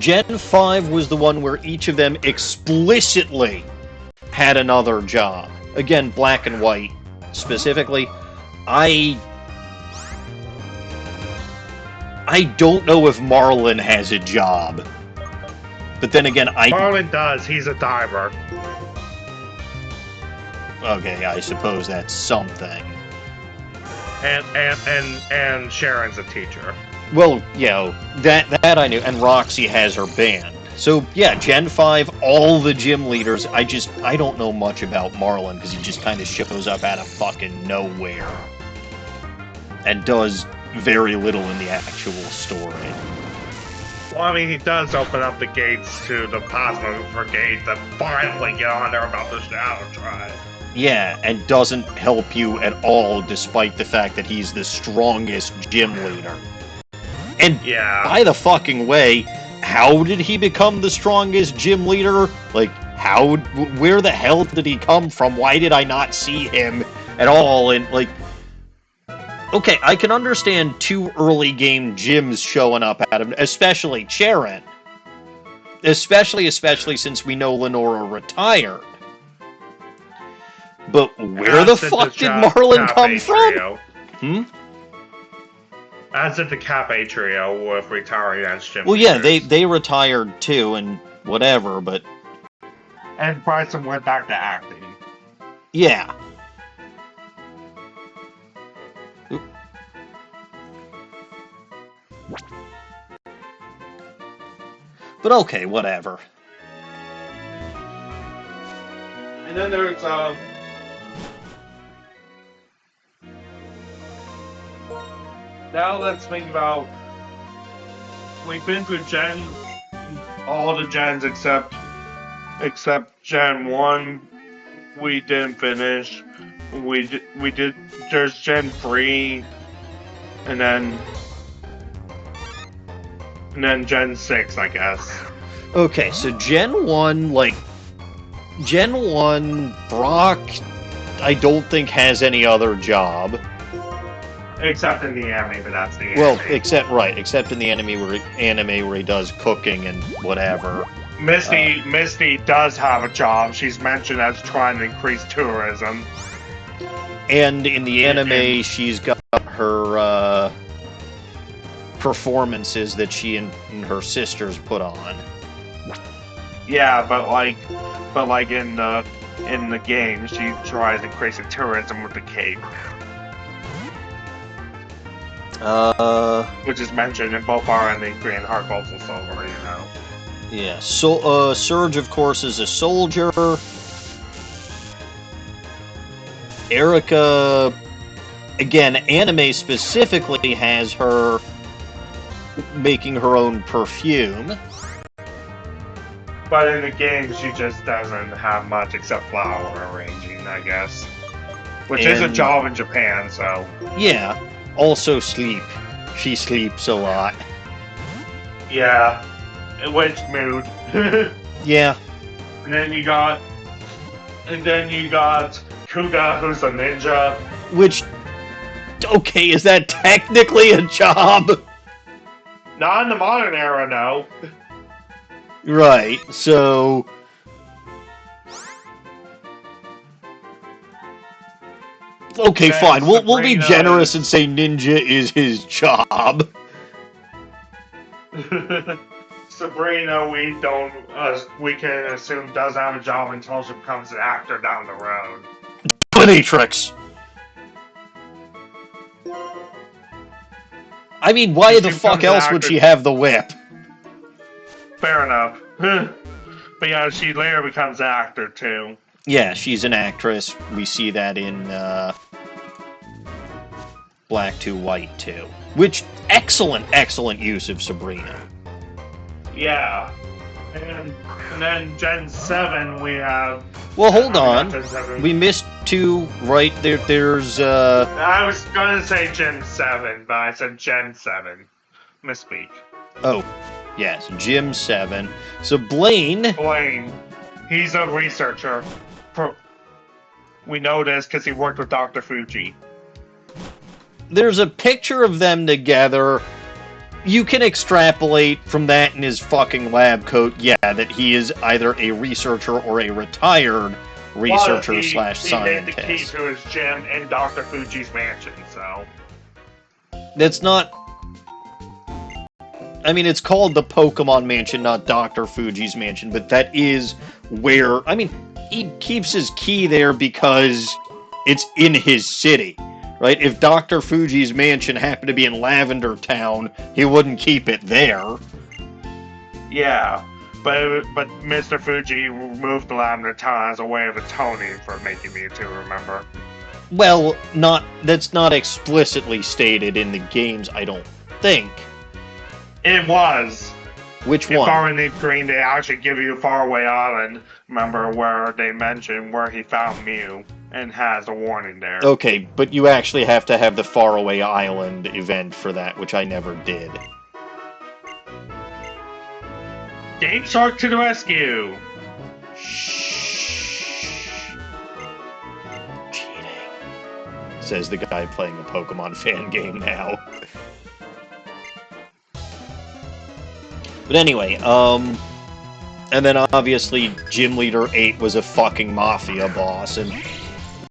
Gen 5 was the one where each of them explicitly had another job. Again, black and white specifically. I don't know if Marlin has a job. But then again, Marlin does. He's a diver. Okay, I suppose that's something. And Sharon's a teacher. Well, that I knew. And Roxy has her band. So, yeah, Gen 5, all the gym leaders, I don't know much about Marlin, because he just kind of shows up out of fucking nowhere. And does very little in the actual story. Well, I mean, he does open up the gates to the Plasma Brigade that finally get on there about the Shadow Tribe. Yeah, and doesn't help you at all, despite the fact that he's the strongest gym leader. And by the fucking way, how did he become the strongest gym leader? Like, where the hell did he come from? Why did I not see him at all? And, like, okay, I can understand 2 early game gyms showing up at him, especially Charon. Especially since we know Lenora retired. But where the fuck did Marlin come from? As did the Cafe Trio with retiring as gym Well, leaders. yeah, they retired too, and whatever, but... And Bryson went back to acting. Yeah. But okay, whatever. And then there's, now let's think about... We've been through all the gens except Gen 1. We didn't finish. We did, there's Gen 3, and then Gen 6, I guess. Okay, so Gen 1, Brock, I don't think has any other job. Except in the anime, but that's the anime. Well, except in the anime where he does cooking and whatever. Misty does have a job. She's mentioned as trying to increase tourism. And in the anime, she's got her performances that she and her sisters put on. Yeah, but in the game, she tries increasing tourism with the cape. Which is mentioned in both our and the Green Heart Bolts and Silver, you know. Yeah, so Surge, of course, is a soldier. Erica, again, anime specifically has her making her own perfume. But in the game, she just doesn't have much except flower arranging, I guess. Which is a job in Japan, so... Yeah. Also sleep. She sleeps a lot. Yeah. Which mood. Yeah. And then you got Kuga, who's a ninja. Which, okay, is that technically a job? Not in the modern era, no. Right, so... Okay, fine. We'll be generous and say ninja is his job. Sabrina, we can assume does have a job until she becomes an actor down the road. Dominatrix. I mean, why the fuck else would she have the whip? Fair enough. But yeah, she later becomes an actor too. Yeah, she's an actress. We see that in Black to White 2. Which, excellent use of Sabrina. Yeah. And then Gen 7 we have... Well, hold on. We missed 2, right? There's... I was gonna say Gen 7, but I said Gen 7. Misspeak. Oh, yes, Gen 7. So Blaine... He's a researcher. We know this because he worked with Dr. Fuji. There's a picture of them together, you can extrapolate from that in his fucking lab coat, yeah, that he is either a researcher or a retired researcher slash scientist. He made the key to his gym in Dr. Fuji's mansion, so... That's not... I mean, it's called the Pokemon Mansion, not Dr. Fuji's mansion, but that is where... I mean, he keeps his key there because it's in his city, right? If Dr. Fuji's mansion happened to be in Lavender Town, he wouldn't keep it there. Yeah, but Mr. Fuji moved to Lavender Town as a way of atoning for making me to remember. Well, that's not explicitly stated in the games, I don't think. It was. Which in one? Far and Leaf Green, they actually give you Faraway Island, remember, where they mention where he found Mew, and has a warning there. Okay, but you actually have to have the Faraway Island event for that, which I never did. Game Shark to the rescue! Cheating, says the guy playing a Pokemon fan game now. But anyway, and then obviously Gym Leader 8 was a fucking mafia boss, and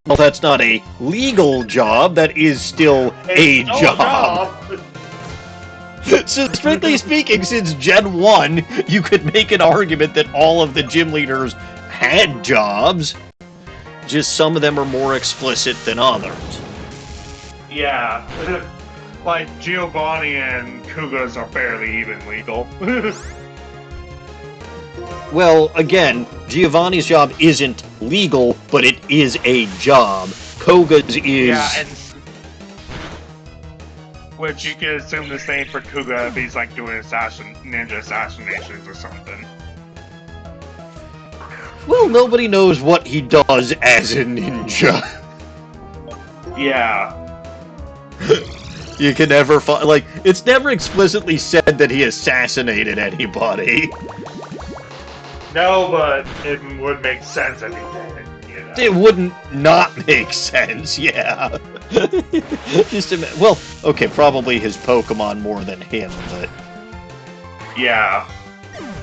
well, that's not a legal job, that is still a job. So strictly speaking, since Gen 1, you could make an argument that all of the gym leaders had jobs, just some of them are more explicit than others. Yeah. Like, Giovanni and Kuga's are barely even legal. Well, again, Giovanni's job isn't legal, but it is a job. Koga's is... Yeah, and... Which you could assume the same for Kuga if he's, like, doing ninja assassinations or something. Well, nobody knows what he does as a ninja. Yeah. You can never find, like, it's never explicitly said that he assassinated anybody. No, but it would make sense if he did, you know? It wouldn't not make sense, yeah. Just well, okay, probably his Pokemon more than him, but... Yeah.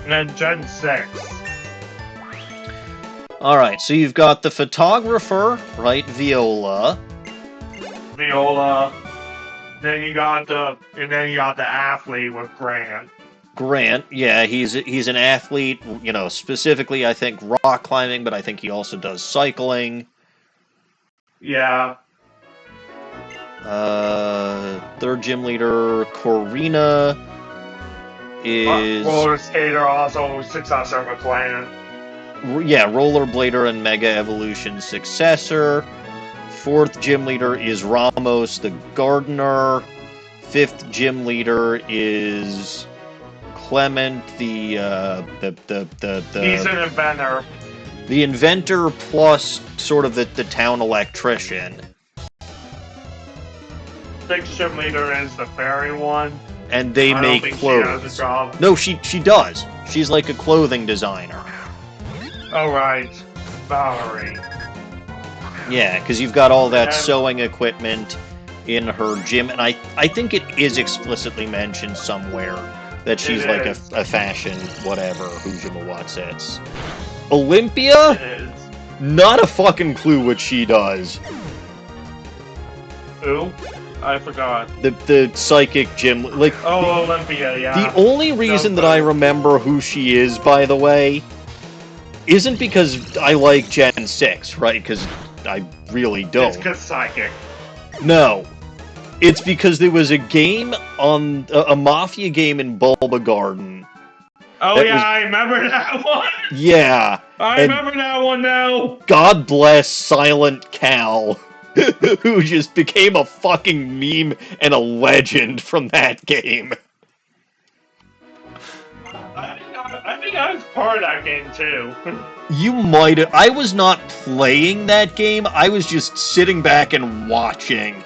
And then Gen 6. Alright, so you've got the photographer, right, Viola. Then you got the athlete with Grant. Grant, yeah, he's an athlete, you know, specifically, I think, rock climbing, but I think he also does cycling. Yeah. Third gym leader, Corina, is... Roller skater, also successor of Clan. Yeah, Rollerblader and Mega Evolution successor. Fourth gym leader is Ramos the gardener. Fifth gym leader is Clement the He's an inventor. The inventor plus sort of the town electrician. Sixth gym leader is the fairy one. And they make clothes. She has a job. No, she does. She's like a clothing designer. Oh right, Valerie. Yeah, because you've got all that sewing equipment in her gym, and I think it is explicitly mentioned somewhere that she's like a fashion whatever, Hujima Olympia? It is. Not a fucking clue what she does. Who? I forgot. The psychic gym, like... Oh, Olympia, yeah. The only reason that I remember who she is, by the way, isn't because I like Gen 6, right? Because I really don't. It's because psychic. No. It's because there was a game on... a Mafia game in Bulba Garden. Oh yeah, I remember that one! Yeah. I remember that one now! God bless Silent Cal, who just became a fucking meme and a legend from that game. I think I was part of that game too. You might have. I was not playing that game, I was just sitting back and watching.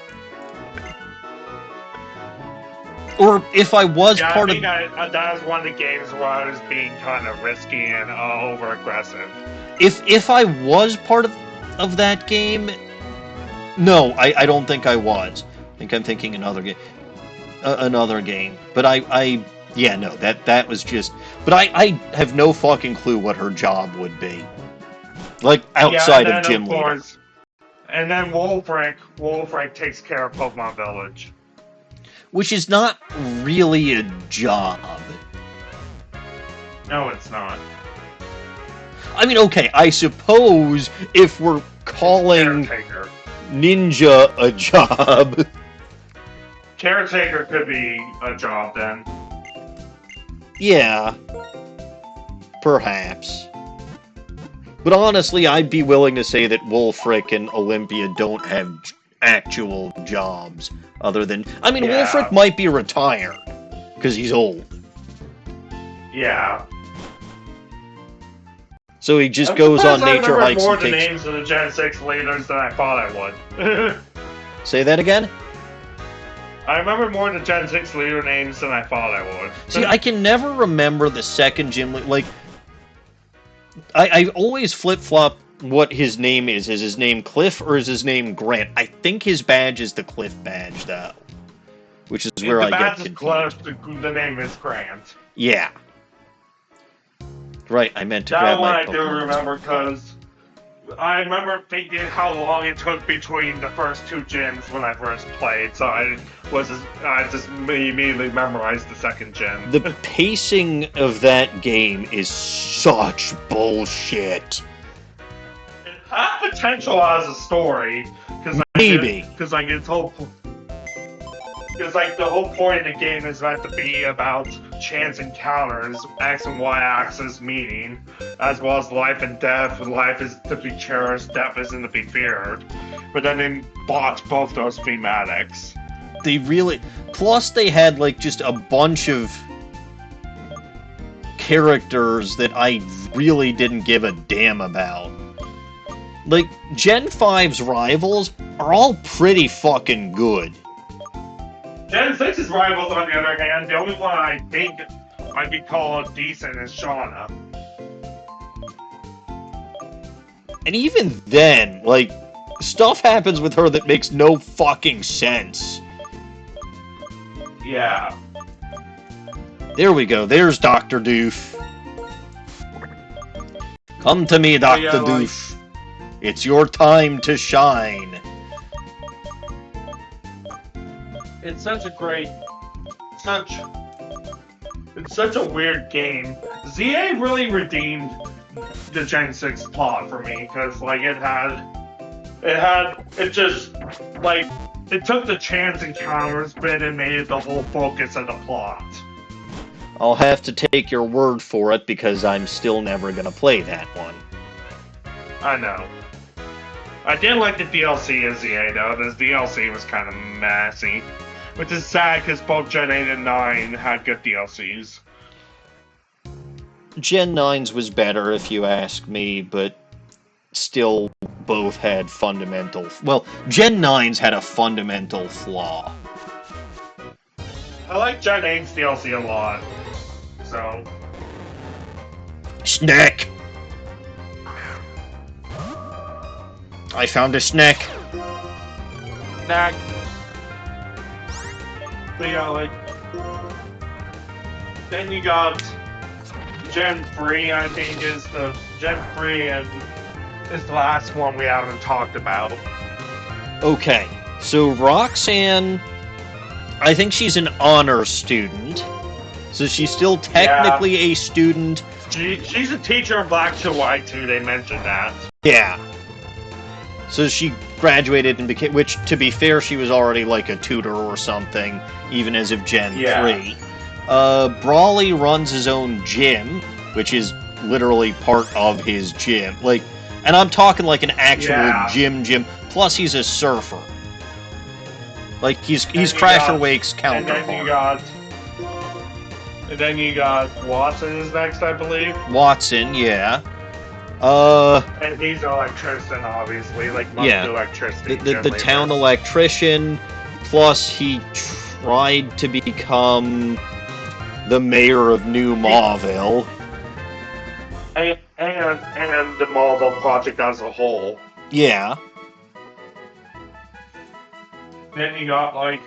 Or if I was part of... that was one of the games where I was being kind of risky and over-aggressive. If I was part of that game... No, I don't think I was. I think I'm thinking another game. another game. But yeah, no, that was just. But I have no fucking clue what her job would be. Like, outside of gym leader. And then Wolfric takes care of Pokemon Village. Which is not really a job. No, it's not. I mean, okay, I suppose if we're calling Ninja a job... Caretaker could be a job, then. Yeah. Perhaps. But honestly, I'd be willing to say that Wolfric and Olympia don't have actual jobs, other than... I mean, yeah. Wolfric might be retired, because he's old. Yeah. So he just goes on nature hikes and takes... I remember more the names of the Gen 6 leaders than I thought I would. Say that again? I remember more of the Gen 6 leader names than I thought I would. See, I can never remember the second gym leader. Like, I always flip-flop what his name is. Is his name Cliff or is his name Grant? I think his badge is the Cliff badge, though. Which is where I get confused. Cliff, the name is Grant. Yeah. Right, I meant to grab my Pokemon. That one I do remember, because I remember thinking how long it took between the first two gyms when I first played, so I just immediately memorized the second gym. The pacing of that game is such bullshit. It had potential as a story, because like the whole point of the game is meant to be about chance encounters, X and Y axis meeting, as well as life and death. Life is to be cherished, death isn't to be feared. But then they botched both those thematics. They really... Plus they had like just a bunch of characters that I really didn't give a damn about. Like, Gen 5's rivals are all pretty fucking good. Gen 6's rivals, on the other hand, the only one I think I could call decent is Shauna. And even then, like, stuff happens with her that makes no fucking sense. Yeah. There we go, there's Dr. Doof. Come to me, Dr. Doof. It's your time to shine. It's such a weird game. ZA really redeemed the Gen 6 plot for me, because like it took the chance encounters bit and made it the whole focus of the plot. I'll have to take your word for it, because I'm still never gonna play that one. I know. I did like the DLC of ZA though. This DLC was kind of messy. Which is sad, because both Gen 8 and 9 had good DLCs. Gen 9's was better, if you ask me, but still both had fundamental... Well, Gen 9's had a fundamental flaw. I like Gen 8's DLC a lot, so... Snack! I found a snack! Snack! So yeah, like, then you got Gen 3, I think is the Gen 3 and is the last one we haven't talked about. Okay, so Roxanne, I think she's an honor student, so she's still technically a student. She's a teacher in Black to White too, they mentioned that. Yeah. So she graduated and became, which, to be fair, she was already like a tutor or something, even as of Gen 3. Brawley runs his own gym, which is literally part of his gym. Like, and I'm talking like an actual gym, plus he's a surfer. Like, he's Crasher Wake's counterpart. And then you got Watson is next, I believe. Watson, yeah. And he's an electrician, obviously, like most electricity. The town electrician, plus he tried to become the mayor of New Mauville. And the Mauville project as a whole. Yeah. Then you got, like,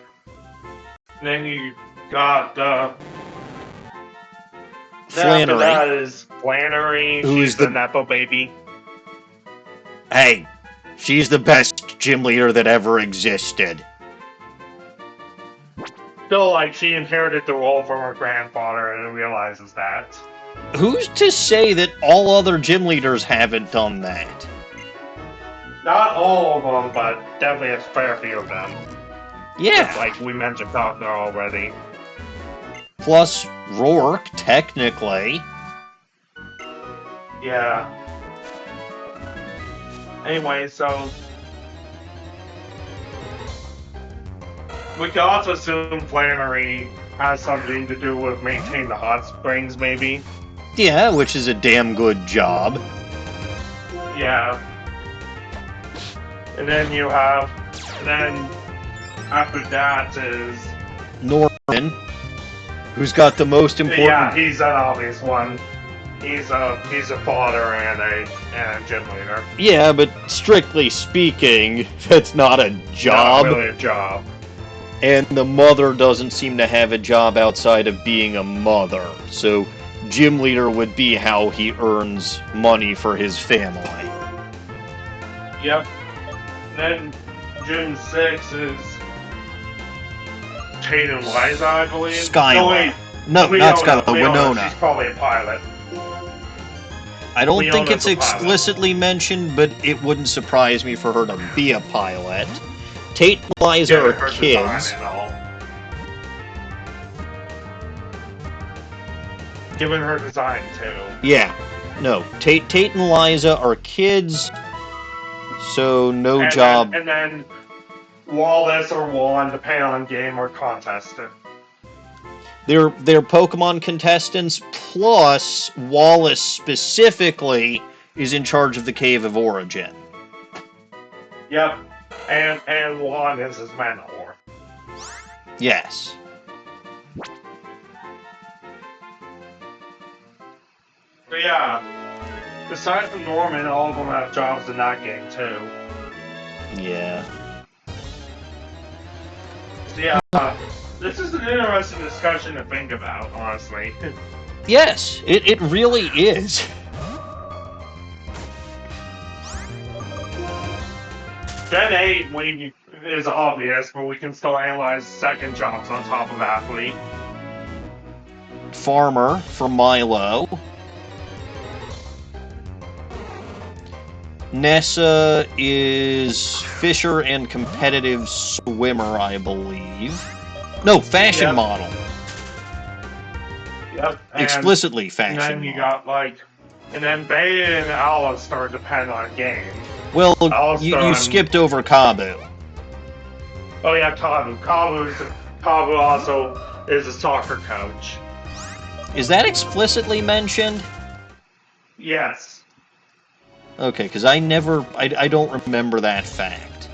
Then you got Flannery. After that is Flannery. Who's She's the the- Nepo baby. Hey, she's the best gym leader that ever existed. Still, like, she inherited the role from her grandfather and realizes that. Who's to say that all other gym leaders haven't done that? Not all of them, but definitely a fair few of them. Yeah. Just like we mentioned Doctor already. Plus Rourke, technically. Yeah. Anyway, so we can also assume Flannery has something to do with maintaining the hot springs, maybe. Yeah, which is a damn good job. Yeah. And then you have, after that is Norman, who's got the most important. Yeah, he's an obvious one. He's a father and a gym leader. Yeah, but strictly speaking, that's not a job. Not really a job. And the mother doesn't seem to have a job outside of being a mother. So gym leader would be how he earns money for his family. Yep. Then Gym 6 is Tate and Liza, I believe. Skylar. No, not Skylar. Winona. She's probably a pilot. I don't think Leona's it's a pilot. explicitly mentioned, but it wouldn't surprise me for her to be a pilot. Tate and Liza Yeah, are her kids. design and all. Given her design too. Yeah. No, Tate and Liza are kids, so no And job. Then, and then Wallace or Juan, depending on game or contest. They're Pokemon contestants, plus Wallace specifically is in charge of the Cave of Origin. Yep. And Juan is his mentor. Yes. But yeah, aside from Norman, all of them have jobs in that game too. Yeah. So yeah, this is an interesting discussion to think about, honestly. Yes, it really is. Gen 8 is obvious, but we can still analyze second jobs on top of athlete. Farmer for Milo. Nessa is fisher and competitive swimmer, I believe. No, fashion Yep. model. Yep. Explicitly And fashion then you model. got like, and then Bay and Alistar depend on game. Well, Alistar you skipped over Kabu. Oh yeah, Kabu. Kabu also is a soccer coach. Is that explicitly mentioned? Yes. Okay, because I don't remember that fact.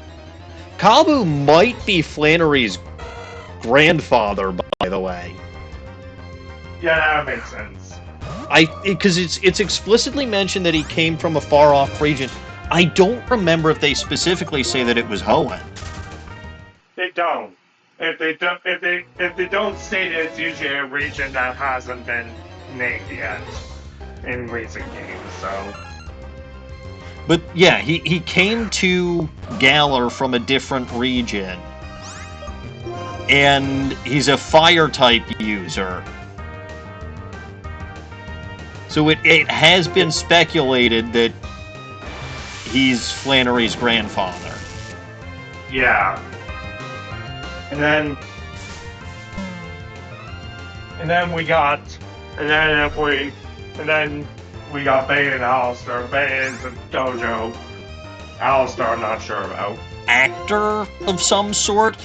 Kabu might be Flannery's grandfather, by the way. Yeah, that makes sense. Because it's explicitly mentioned that he came from a far-off region. I don't remember if they specifically say that it was Hoenn. They don't. If they don't state it, it's usually a region that hasn't been named yet in recent games. So. But yeah, he came to Galar from a different region. And he's a fire-type user. So it has been speculated that he's Flannery's grandfather. Yeah. And then we got Bay and Alistar. Bay is a dojo. Alistar, I'm not sure about. Actor of some sort?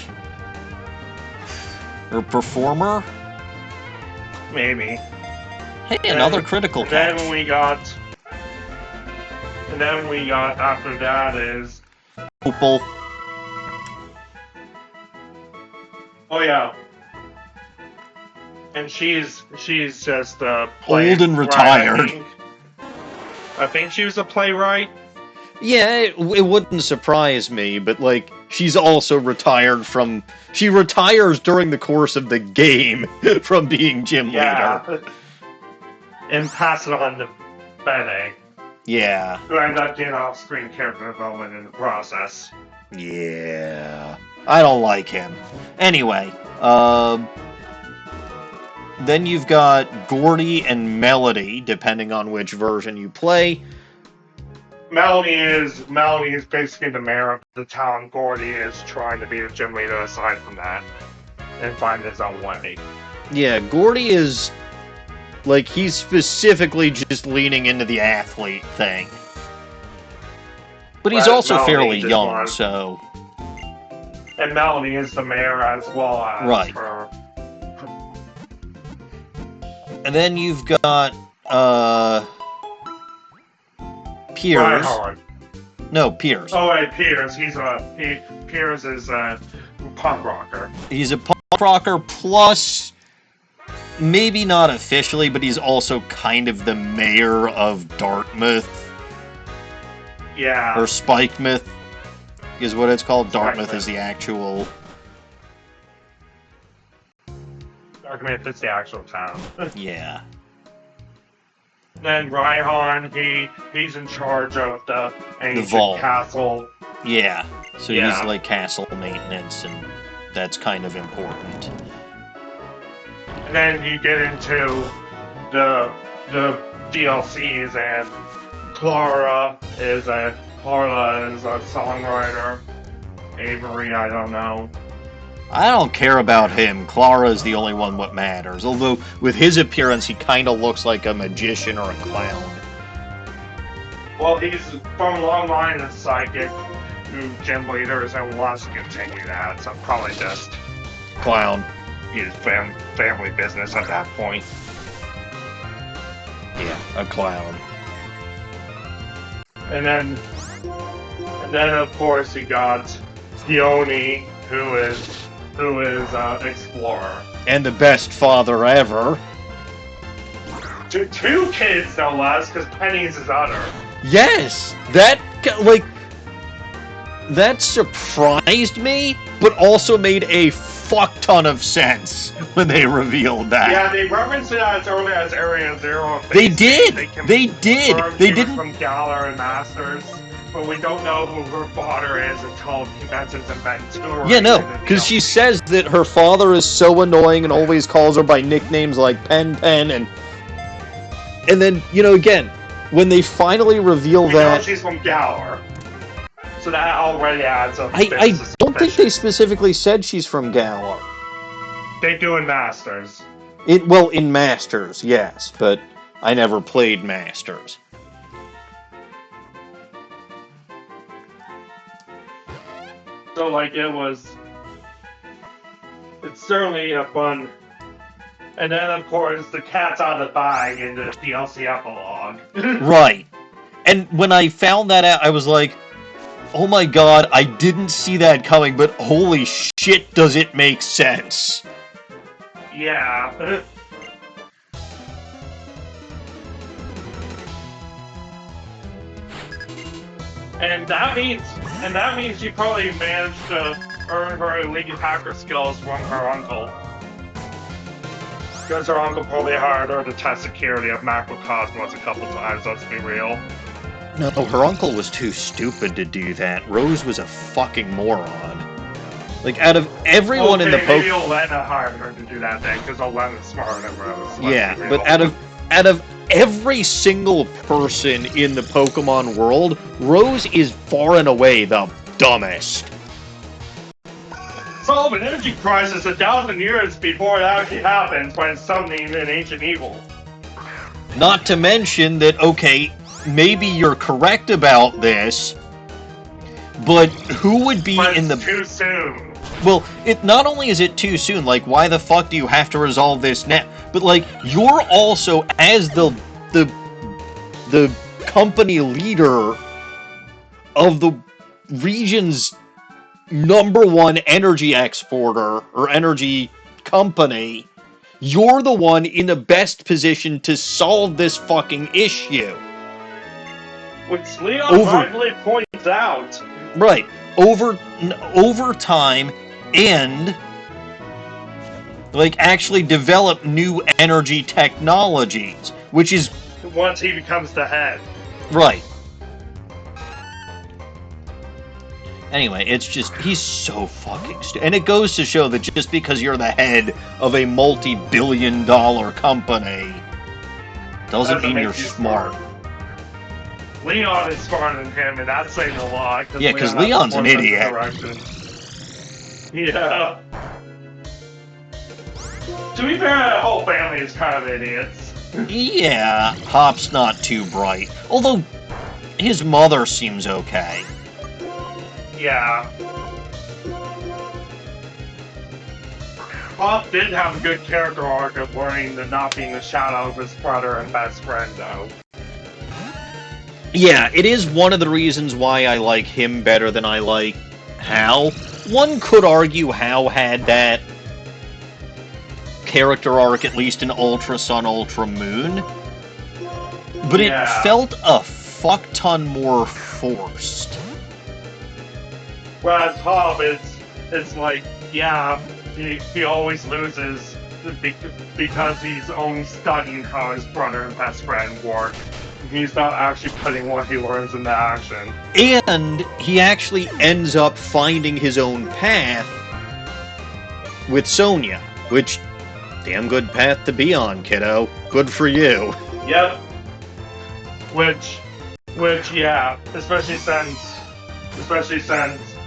Or performer? Maybe. Hey, another critical catch. And then we got after that is Opal. oh yeah. And she's just Old and retired. I think she was a playwright. Yeah, it wouldn't surprise me, but, like, she's also retired from... She retires during the course of the game from being gym leader. Yeah. And pass it on to Bene, Yeah. who ended up getting off-screen character development in the process. Yeah. I don't like him. Anyway, then you've got Gordy and Melody, depending on which version you play. Melody is basically the mayor of the town. Gordy is trying to be the gym leader aside from that and find his own way. Yeah, Gordy is, like, he's specifically just leaning into the athlete thing. But he's also fairly young, so... And Melody is the mayor as well as her. And then you've got, Piers. Reinhardt. No, Piers. Oh, wait, Piers. Piers is a punk rocker. He's a punk rocker, plus, maybe not officially, but he's also kind of the mayor of Dartmouth. Yeah. Or Spikemouth is what it's called. Dartmouth Spikemouth is the actual... Dartmouth is the actual town. Yeah. Then Reinhardt, he's in charge of the ancient vault. castle. Yeah. So he's like castle maintenance, and that's kind of important. And then you get into the DLCs, and Clara is a songwriter. Avery, I don't know. I don't care about him. Clara is the only one what matters. Although, with his appearance, he kind of looks like a magician or a clown. Well, he's from a long line of psychic gym leaders and wants to continue that, so probably just... Clown. His family business at that point. Yeah, a clown. And then of course you got Dione, who is explorer. And the best father ever. Two kids, no less, because Penny's his other. Yes! That surprised me, but also made a fuck ton of sense when they revealed that. Yeah, they referenced it as early as Area Zero. They did! They didn't... From Galar and Masters, but we don't know who her father is until he mentions in Ventura. Yeah, no, because she says that her father is so annoying and always calls her by nicknames like Pen, and then, you know, again, when they finally reveal that... she's from Galar. So that already adds up. I don't think they specifically said she's from Galar. They do in Masters. In Masters, yes, but I never played Masters. So, like, it's certainly a fun... And then, of course, the cat's out of the bag in the DLC epilogue. Right. And when I found that out, I was like, oh my god, I didn't see that coming, but holy shit, does it make sense? Yeah. And that means she probably managed to earn her elite hacker skills from her uncle. Because her uncle probably hired her to test security of Macrocosmos a couple times, let's be real. No, her uncle was too stupid to do that. Rose was a fucking moron. Like, out of everyone in the maybe Olena hired her to do that thing, because Olena's smarter than Rose. Yeah, but out of every single person in the Pokemon world, Rose is far and away the dumbest. Solve an energy crisis 1,000 years before it actually happens by summoning an ancient evil. Not to mention that, okay, maybe you're correct about this, but who would be in the... too soon. Well, not only is it too soon, like, why the fuck do you have to resolve this now? But, like, you're also, as the company leader of the region's #1 energy exporter, or energy company, you're the one in the best position to solve this fucking issue. Which Leon rightly points out. Right. Over time, and like actually develop new energy technologies, which is once he becomes the head. Right. Anyway, it's just, he's so fucking stupid. And it goes to show that just because you're the head of a multi-billion-dollar company doesn't mean you're smart. Leon is smarter than him, and that's saying a lot. Yeah, because Leon's an idiot. Yeah. To be fair, the whole family is kind of idiots. Yeah, Hop's not too bright. Although, his mother seems okay. Yeah. Hop did have a good character arc of learning to not being the shadow of his brother and best friend, though. Yeah, it is one of the reasons why I like him better than I like Hal. One could argue Hal had that character arc, at least in Ultra Sun, Ultra Moon. But it felt a fuck ton more forced. Whereas Hop, it's like, yeah, he always loses because he's only studying how his brother and best friend work. He's not actually putting what he learns into action. And he actually ends up finding his own path with Sonya, which, damn good path to be on, kiddo. Good for you. Yep. Which, yeah, especially since,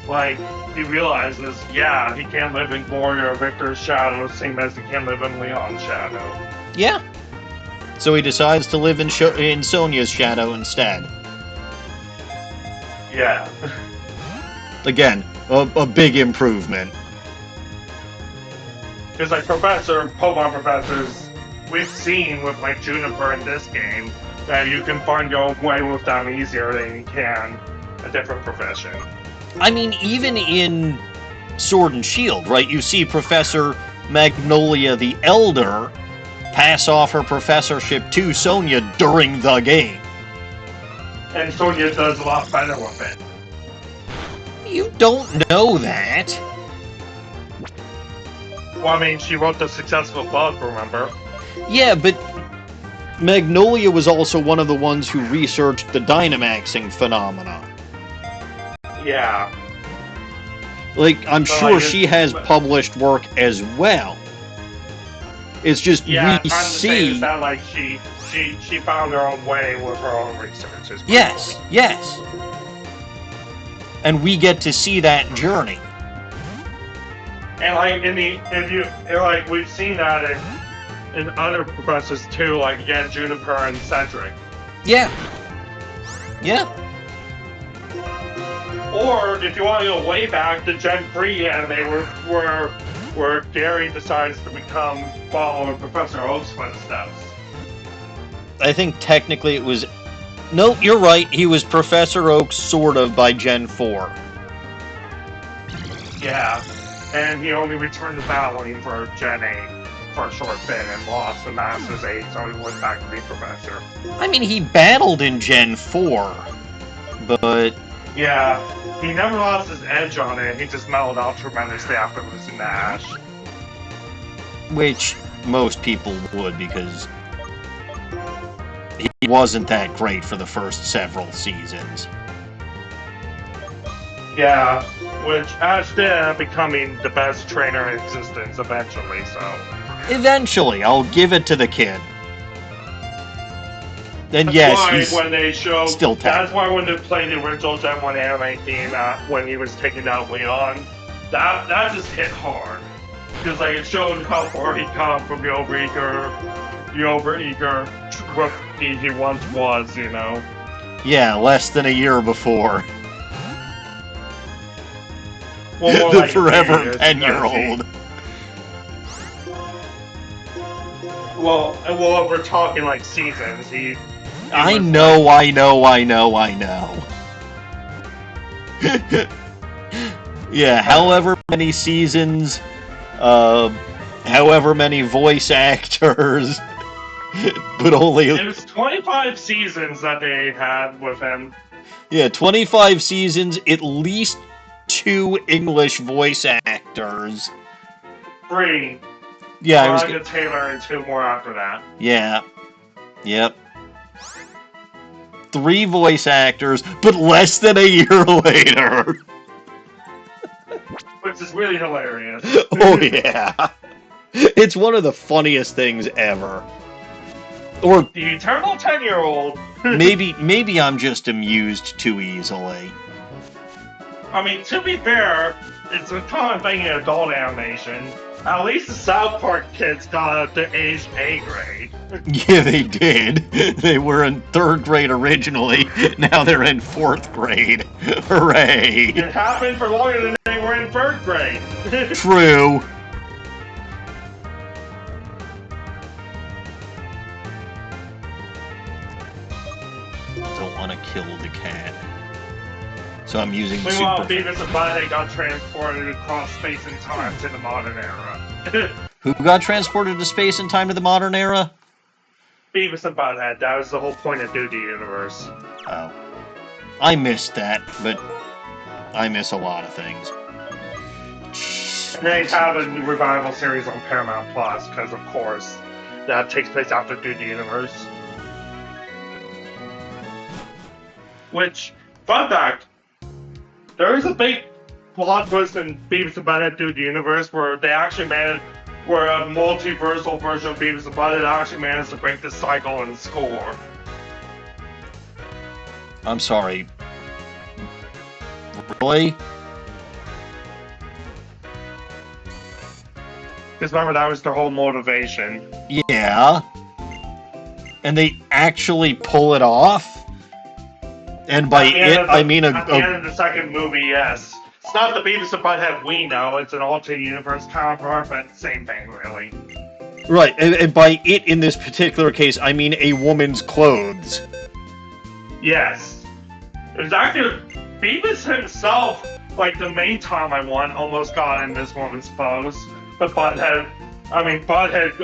like, he realizes, yeah, he can't live in Gloria or Victor's shadow, same as he can't live in Leon's shadow. Yeah. So he decides to live in Sonya's shadow instead. Yeah. Again, a big improvement. Because, like, Pokemon professors, we've seen with, like, Juniper in this game, that you can find your own way with them easier than you can a different profession. I mean, even in Sword and Shield, right? You see Professor Magnolia the Elder pass off her professorship to Sonya during the game. And Sonya does a lot better with it. You don't know that. Well, I mean, she wrote the successful bug, remember? Yeah, but Magnolia was also one of the ones who researched the Dynamaxing phenomena. Yeah. Like, I'm sure she has published work as well. It's just we see is that, like, she found her own way with her own research. Yes. And we get to see that journey. And like we've seen that in other professors too, like again Juniper and Cedric. Yeah. Or if you want to go way back to Gen 3 anime where Gary decides to follow Professor Oak's footsteps. I think technically it was... Nope, you're right. He was Professor Oak, sort of, by Gen 4. Yeah, and he only returned to battling for Gen 8 for a short bit and lost the Master's 8, so he went back to be Professor. I mean, he battled in Gen 4, but... Yeah, he never lost his edge on it. He just mellowed out tremendously after losing to Ash. Which most people would, because he wasn't that great for the first several seasons. Yeah, which Ash did end up becoming the best trainer in existence eventually, so... Eventually, I'll give it to the kid. And that's yes, why when they showed, still that's why when they played the original Gen 1 anime theme, when he was taking down Leon, that just hit hard. Because like it showed how far he come from the overeager rookie he once was, you know. Yeah, less than a year before. Well, the like forever 10-year-old. Well, we're talking like seasons. I know. Yeah, however many seasons, however many voice actors. But only... It was 25 seasons that they had with him. Yeah, 25 seasons, at least 2 English voice actors. 3. Yeah, Veronica Taylor and 2 more after that. Yeah. Yep. 3 voice actors, but less than a year later. Which is really hilarious. Oh, yeah. It's one of the funniest things ever. Or the eternal 10-year-old. maybe I'm just amused too easily. I mean, to be fair, it's a common thing in adult animation. At least the South Park kids got up to age A grade. Yeah, they did. They were in 3rd grade originally. Now they're in 4th grade. Hooray! It happened for longer than they were in 3rd grade. True. Don't want to kill the cat. So I'm using Meanwhile, Beavis and Butthead got transported across space and time to the modern era. Who got transported to space and time to the modern era? Beavis and Butthead. That was the whole point of Duty Universe. Oh. I missed that, but I miss a lot of things. And they have a revival series on Paramount Plus, because of course, that takes place after Duty Universe. Which, fun fact, there is a big plot twist in Beavis and Butthead Duty Universe where they actually managed, where a multiversal version of Beavis and Butthead actually managed to break the cycle and score. I'm sorry. Really? Because remember, that was their whole motivation. Yeah. And they actually pull it off? And by it, I mean at the end of the second movie, yes. It's not the Beavis and Butthead we know, it's an alternate universe counterpart, but same thing, really. Right, and by it in this particular case, I mean a woman's clothes. Yes. It was actually Beavis himself, like the main Time one, almost got in this woman's clothes. But Butthead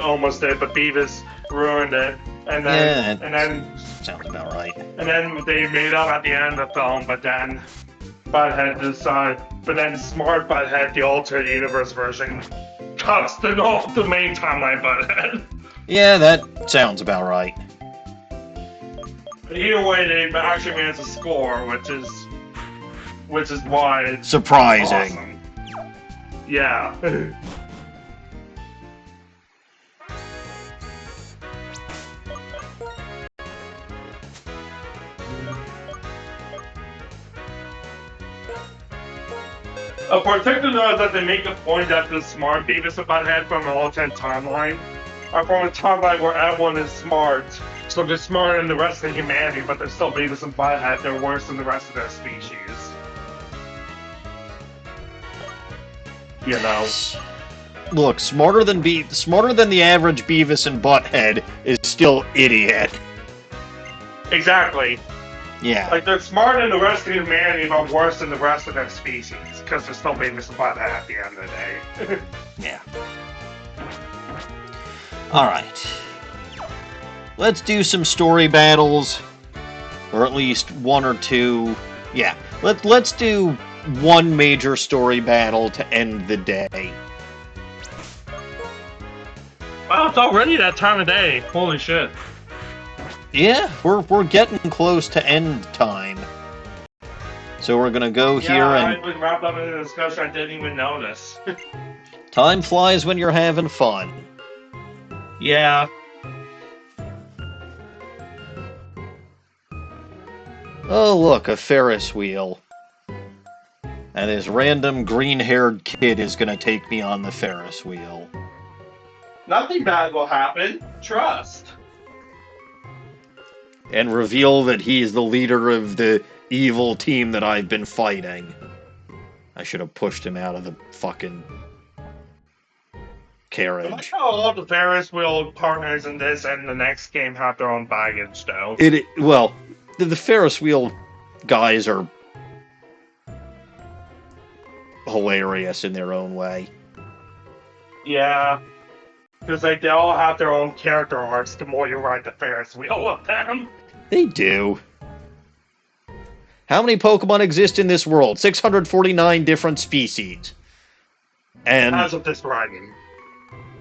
almost did, but Beavis ruined it. And then sounds about right. And then they made up at the end of the film, but then Butthead decided, but then Smart Butthead, the alternate universe version, cuts the main timeline Butthead. Yeah, that sounds about right. But either way, they actually managed to score, which is why it's surprising. Awesome. Yeah. A particular note is that they make a point that the smart Beavis and Butthead from the alternate timeline are from a timeline where everyone is smart. So they're smarter than the rest of humanity, but they're still Beavis and Butthead. They're worse than the rest of their species. You know. Look, smarter than the average Beavis and Butthead is still idiot. Exactly. Yeah. Like, they're smarter than the rest of humanity, but worse than the rest of their species. Because they're still Beavis and Butthead at the end of the day. Yeah. Alright. Let's do some story battles. Or at least 1 or 2. Yeah. Let's do one major story battle to end the day. Wow, it's already that time of day. Holy shit. Yeah, we're getting close to end time. So we're gonna go here and... Yeah, I wrapped up in the discussion, I didn't even notice. Time flies when you're having fun. Yeah. Oh look, a Ferris wheel. And this random green-haired kid is gonna take me on the Ferris wheel. Nothing bad will happen. Trust. And reveal that he is the leader of the evil team that I've been fighting. I should have pushed him out of the fucking carriage. I like how all the Ferris wheel partners in this and the next game have their own baggage, though. Well, the Ferris wheel guys are hilarious in their own way. Yeah. Because they all have their own character arcs the more you ride the Ferris wheel of them. They do. How many Pokemon exist in this world? 649 different species. And as of this writing.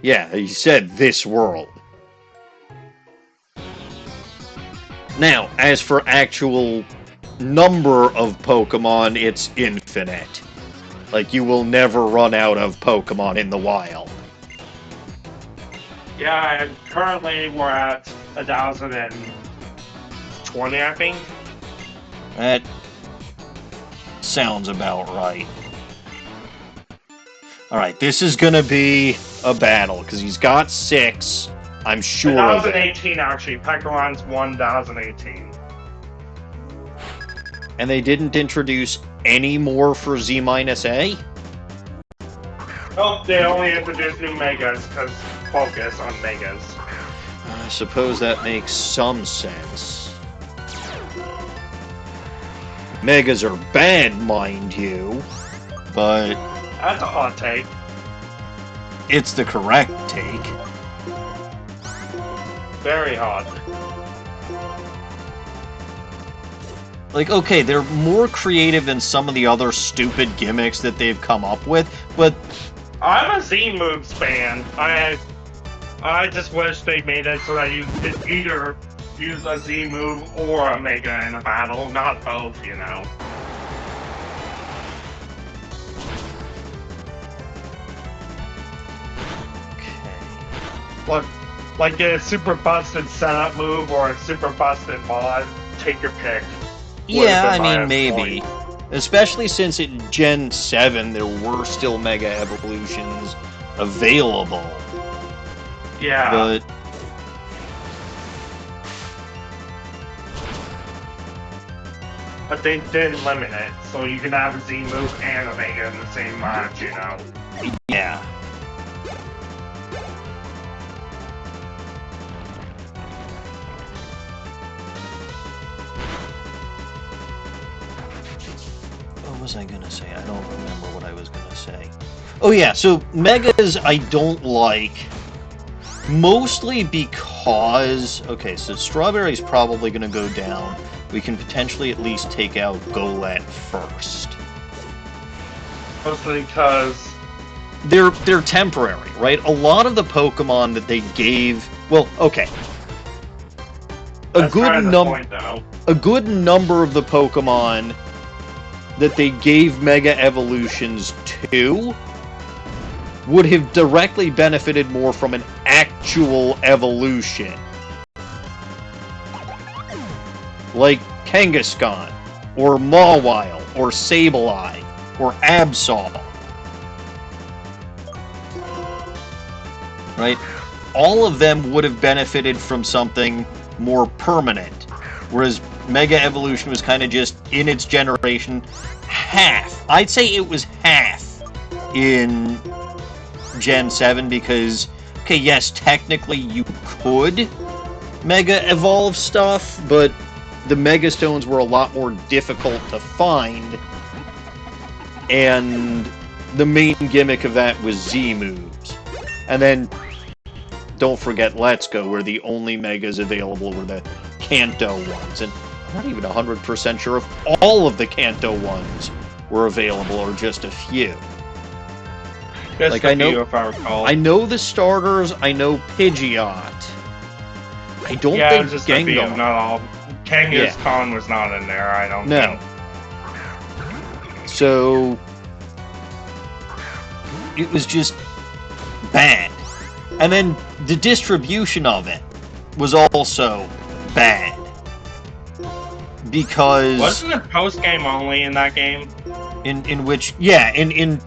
yeah, he said this world. Now, as for actual number of Pokemon, it's infinite. Like, you will never run out of Pokemon in the wild. Yeah, and currently we're at 1,020, I think. That sounds about right. Alright, this is gonna be a battle, because he's got 6. I'm sure of it. 1,018, actually. Pekkaron's 1,018. And they didn't introduce any more for Z-A? Oh, they only introduced new Megas, because focus on Megas. I suppose that makes some sense. Megas are bad, mind you, but That's a hot take. it's the correct take. Very hot. Like, okay, they're more creative than some of the other stupid gimmicks that they've come up with, but I'm a Z-Moves fan. I just wish they made it so that you could either use a Z-Move or a Mega in a battle, not both, you know. Like a super busted setup move or a super busted mod, take your pick. yeah, I mean, maybe. Especially since in Gen 7 there were still Mega Evolutions available. Yeah. But they did limit it, so you can have a Z-Move and a Mega in the same match, you know. Yeah. What was I gonna say? I don't remember what I was gonna say. Oh yeah, so Megas I don't like, mostly because, okay, so Strawberry's probably gonna go down. We can potentially at least take out Golett first. Mostly because They're temporary, right? A lot of the Pokemon that they gave, well, okay. A good number of the Pokemon that they gave Mega Evolutions to would have directly benefited more from an actual evolution. Like Kangaskhan, or Mawile, or Sableye, or Absol. Right? All of them would have benefited from something more permanent. Whereas Mega Evolution was kind of just, in its generation, half. I'd say it was half in Gen 7 because, okay, yes, technically you could Mega Evolve stuff, but the Mega Stones were a lot more difficult to find, and the main gimmick of that was Z-Moves. And then, don't forget Let's Go, where the only Megas available were the Kanto ones, and I'm not even 100% sure if all of the Kanto ones were available, or just a few. just like, a I know- few, if I recall. I know the starters, I know Pidgeot. I don't yeah, it think was just a few, Gengar. not all. Kangaskhan was not in there, I don't No. think. So it was just bad. And then the distribution of it was also bad. Because Wasn't it post-game only in that game? in which, yeah, in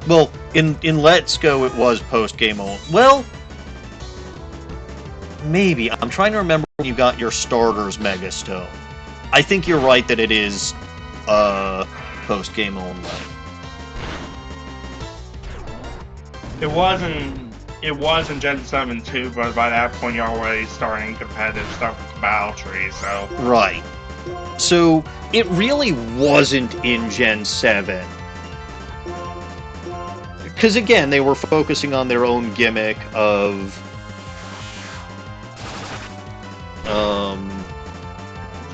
Let's Go it was post game only. Well, maybe. I'm trying to remember when you got your starters Mega Stone. I think you're right that it is post game only. It was in Gen 7 too, but by that point you're already starting competitive stuff with the Battle Tree, so... Right. So, it really wasn't in Gen 7. Because again, they were focusing on their own gimmick of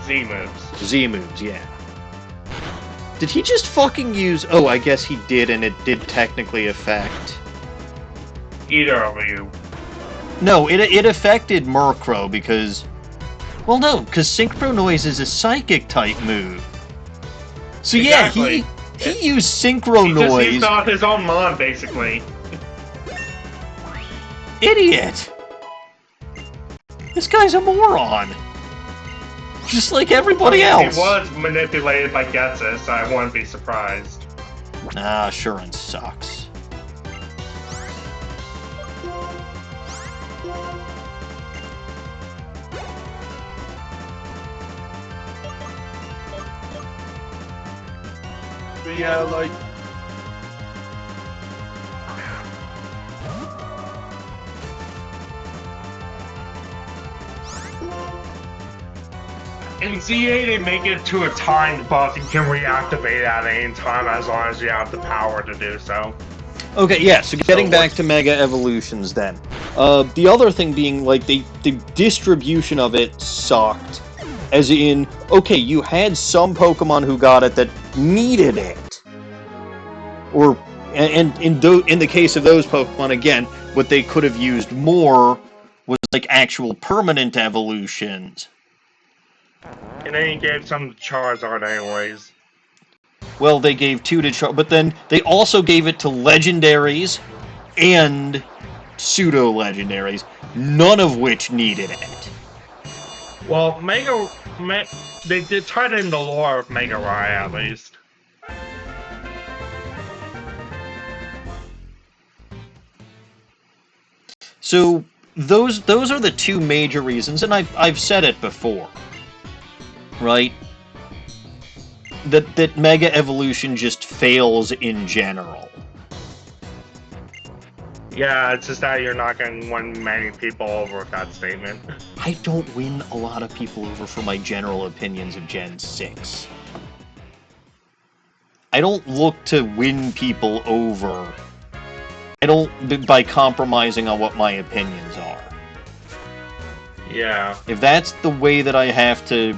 Z moves. Z moves, yeah. Did he just fucking use... Oh, I guess he did, and it did technically affect... Either of you. No, it affected Murkrow because... Well, no, because Synchro Noise is a Psychic-type move. So exactly. Yeah, he used Synchro Noise... He just used his own mon, basically. Idiot! This guy's a moron! Just like everybody else! He was manipulated by Getsus, I wouldn't be surprised. Ah, Shuren sucks. But yeah, like... In Z8, they make it to a timed buff. You can reactivate at any time as long as you have the power to do so. Okay, yeah, so getting back to Mega Evolutions then. The other thing being, like, the distribution of it sucked. As in, okay, you had some Pokemon who got it that needed it. Or, and in the case of those Pokemon, again, what they could have used more was, like, actual permanent evolutions. And then he gave some to Charizard anyways. Well, they gave 2 to Charizard, but then they also gave it to Legendaries and Pseudo-Legendaries, none of which needed it. Well, they did tie it in the lore of Mega Rai, at least. So, those are the 2 major reasons, and I've said it before. Right? That Mega Evolution just fails in general. Yeah, it's just that you're not going to win many people over with that statement. I don't win a lot of people over for my general opinions of Gen 6. I don't look to win people over. I don't by compromising on what my opinions are. Yeah. If that's the way that I have to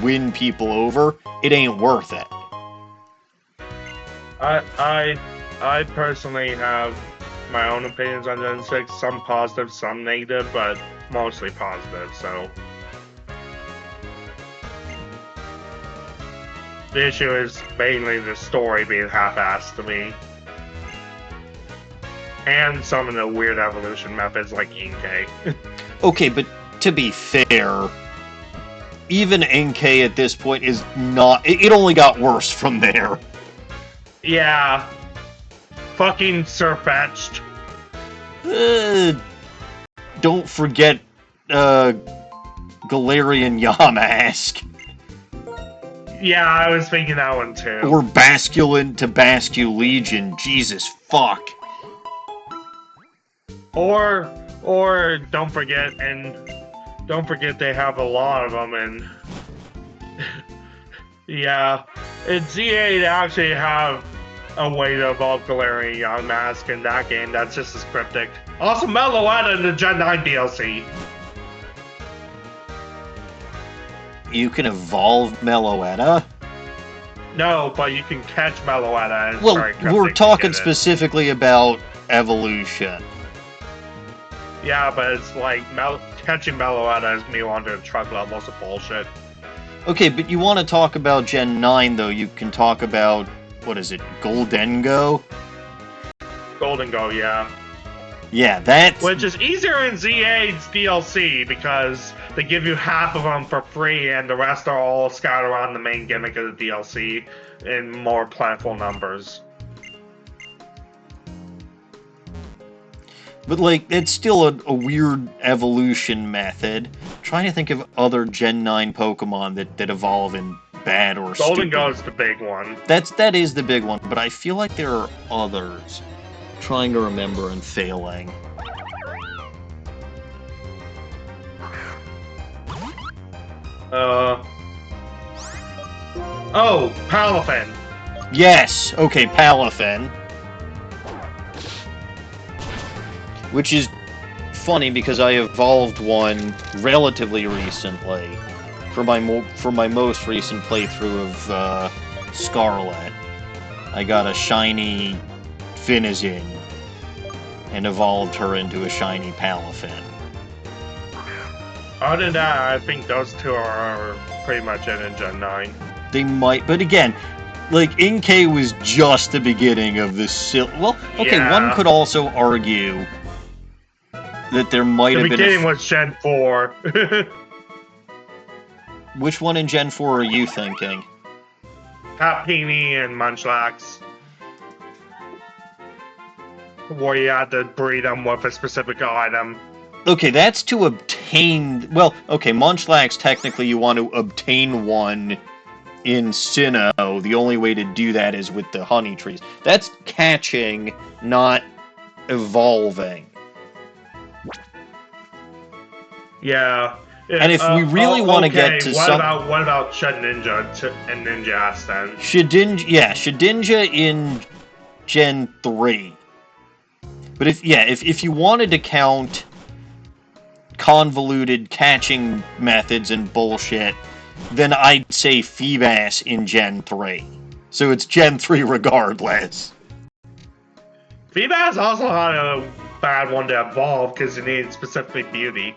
win people over, it ain't worth it. I personally have my own opinions on Gen 6, some positive, some negative, but mostly positive, so. The issue is mainly the story being half-assed to me. And some of the weird evolution methods like Inkay. Okay, but to be fair, even Inkay at this point is not... It only got worse from there. Yeah. Fucking Sirfetch'd. Don't forget, Galarian Yamask. Yeah, I was thinking that one too. Or Basculin to Basculegion. Jesus fuck. Or don't forget they have a lot of them, and yeah, in Z8 they actually have a way to evolve Galarian Yamask in that game that's just as cryptic. Also, Meloetta in the Gen 9 DLC. You can evolve Meloetta? No, but you can catch Meloetta. Well, we're talking specifically about evolution. Yeah, but it's like catching Meloetta is me wanting to truck levels of bullshit. Okay, but you want to talk about Gen 9, though, you can talk about, what is it, Goldengo? Goldengo, yeah. Yeah, that's... Which is easier in Z8's DLC, because they give you half of them for free, and the rest are all scattered around the main gimmick of the DLC in more plentiful numbers. But, like, it's still a weird evolution method. I'm trying to think of other Gen 9 Pokemon that evolve in bad or stupid. Goldengo's the big one. That is the big one, but I feel like there are others. Trying to remember and failing. Oh, Palafin. Yes! Okay, Palafin. Which is funny because I evolved one relatively recently. for my most recent playthrough of Scarlet. I got a shiny Finizen and evolved her into a shiny Palafin. Other than that, I think those two are pretty much in Gen 9. They might, but again, like, Inkay was just the beginning of this. Well, okay, Yeah. one could also argue that there might have been. The beginning was Gen 4. Which one in Gen 4 are you thinking? Happini and Munchlax. Where you had to breed them with a specific item. Okay, that's to obtain... Well, okay, Munchlax, technically you want to obtain one in Sinnoh. The only way to do that is with the honey trees. That's catching, not evolving. Yeah. And if we really want to get to what about Shedinja and Ninjask then? Shedinja in Gen 3. But if you wanted to count convoluted catching methods and bullshit, then I'd say Feebas in Gen 3. So it's Gen 3 regardless. Feebas also had a bad one to evolve because it needed specifically beauty.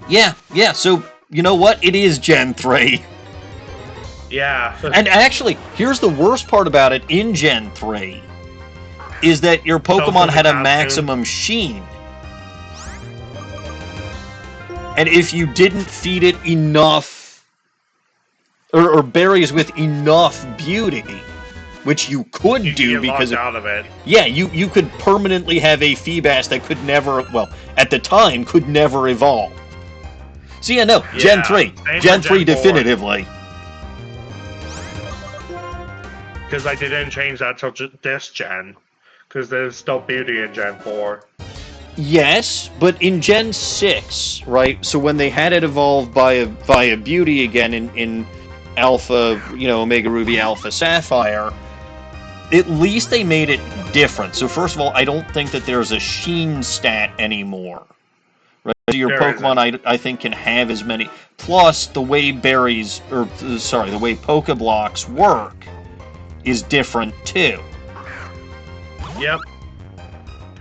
Yeah, so you know what? It is Gen 3. Yeah. And actually, here's the worst part about it in Gen 3, is that your Pokemon had a maximum sheen. And if you didn't feed it enough, or berries with enough beauty, which you could do because out of it. Yeah, you could permanently have a Feebas that could never, well, at the time, could never evolve. So yeah, no, Gen 3. Gen 3 definitively. Because I didn't change that till this gen. Because there's still beauty in Gen 4. Yes, but in Gen 6, right, so when they had it evolved via beauty again in Alpha, Omega Ruby, Alpha Sapphire, at least they made it different. So first of all, I don't think that there's a sheen stat anymore. Right? So your Pokemon, I think, can have as many. Plus, the way the way Pokeblocks work is different too. Yep.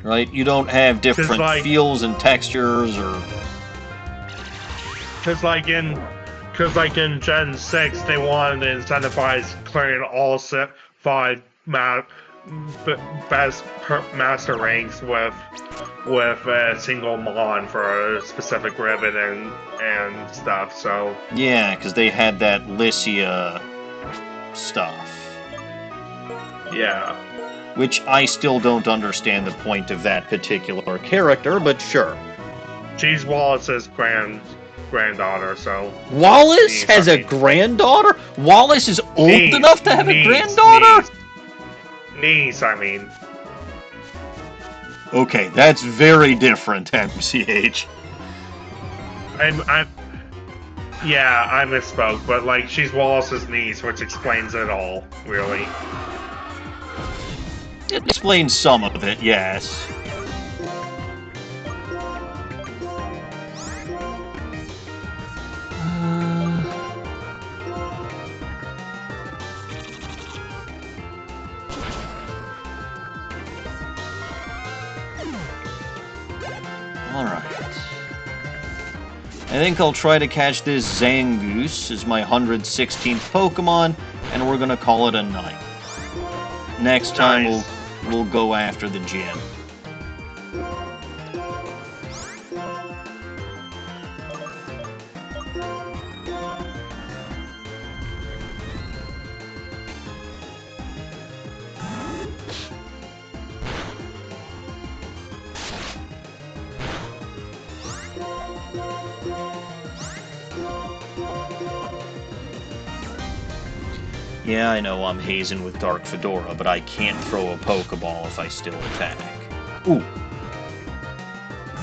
Right? You don't have different feels and textures, or... Because like in Gen 6, they wanted to incentivize clearing all 5 best master ranks with a single mon for a specific ribbon and stuff. So yeah, because they had that Lycia stuff. Yeah. Which I still don't understand the point of that particular character, but sure. She's Wallace's granddaughter, so... Wallace has a granddaughter? Wallace is old enough to have a granddaughter? Niece, I mean. Okay, that's very different, MCH. Yeah, I misspoke, but like, she's Wallace's niece, which explains it all, really. It explains some of it, yes. Alright. I think I'll try to catch this Zangoose as my 116th Pokemon, and we're gonna call it a night. Next time we'll go after the gym. Yeah, I know I'm hazing with Dark Fedora, but I can't throw a Pokeball if I still attack. Ooh.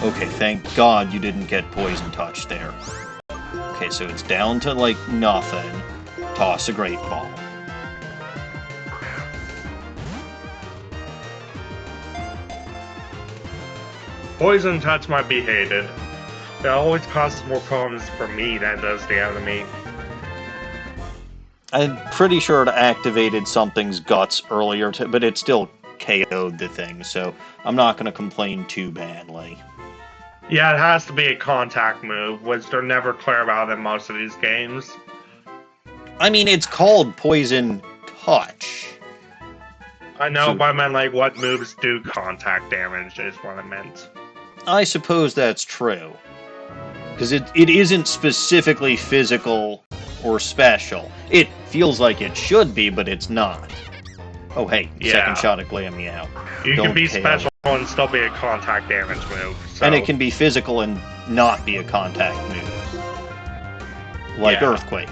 Okay, thank God you didn't get Poison Touch there. Okay, so it's down to, like, nothing. Toss a Great Ball. Poison Touch might be hated. It always causes more problems for me than it does the enemy. I'm pretty sure it activated something's guts earlier, but it still KO'd the thing, so I'm not going to complain too badly. Yeah, it has to be a contact move, which they're never clear about in most of these games. I mean, it's called Poison Touch. I know, but I meant like what moves do contact damage is what I meant. I suppose that's true. Because it isn't specifically physical or special. It feels like it should be, but it's not. Oh, hey, second shot at Glammy out. You can be special and still be a contact damage move. So. And it can be physical and not be a contact move. Like Earthquake.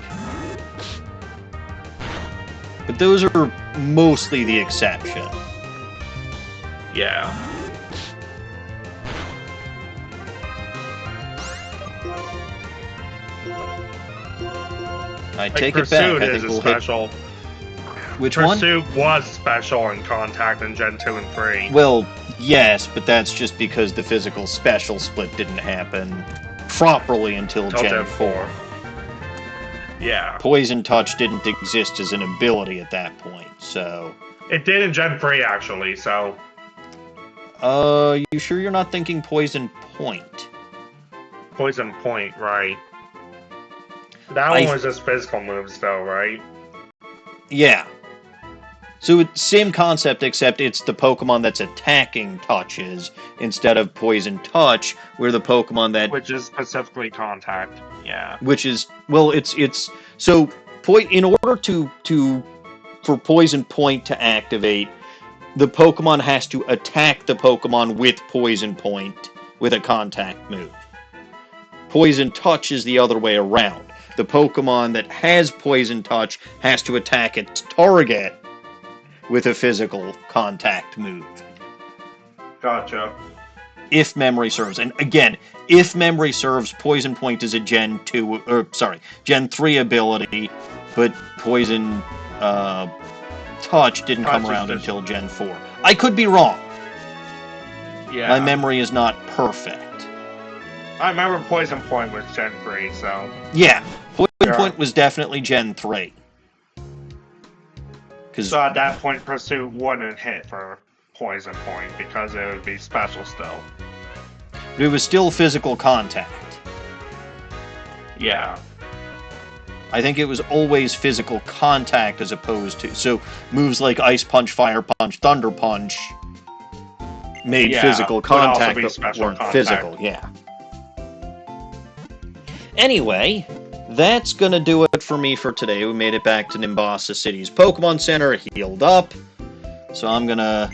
But those are mostly the exception. Yeah. I take it back. I think we'll special. Which one? Pursuit was special in Contact in Gen 2 and 3. Well, yes, but that's just because the physical special split didn't happen properly until Gen 4. Yeah. Poison Touch didn't exist as an ability at that point, so... It did in Gen 3, actually, so... You sure you're not thinking Poison Point? Poison Point, right. That one was just physical moves, though, right? Yeah. So it's same concept, except it's the Pokemon that's attacking touches instead of Poison Touch, where the Pokemon that... Which is specifically Contact, yeah. Which is... Well, it's... So, in order for Poison Point to activate, the Pokemon has to attack the Pokemon with Poison Point with a contact move. Poison Touch is the other way around. The Pokemon that has Poison Touch has to attack its target with a physical contact move. Gotcha. If memory serves. And again, if memory serves, Poison Point is a Gen 3 ability, but Poison Touch didn't come around until Gen 4. I could be wrong. Yeah. My memory is not perfect. I remember Poison Point was Gen 3, so... Yeah, Poison Point was definitely Gen 3. So at that point, Pursuit wouldn't hit for Poison Point, because it would be special still. But it was still physical contact. Yeah. I think it was always physical contact as opposed to... So moves like Ice Punch, Fire Punch, Thunder Punch made physical contact, but weren't physical, yeah. Anyway, that's going to do it for me for today. We made it back to Nimbasa City's Pokemon Center, healed up. So I'm going to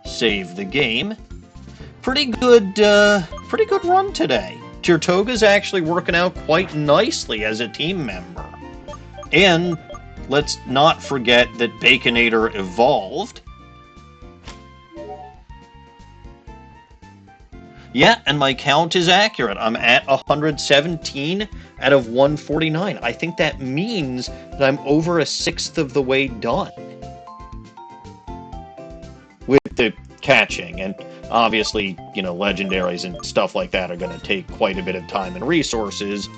save the game. Pretty good run today. Tirtoga's actually working out quite nicely as a team member. And let's not forget that Baconator evolved. Yeah, and my count is accurate. I'm at 117 out of 149. I think that means that I'm over a sixth of the way done with the catching. And obviously, you know, legendaries and stuff like that are going to take quite a bit of time and resources,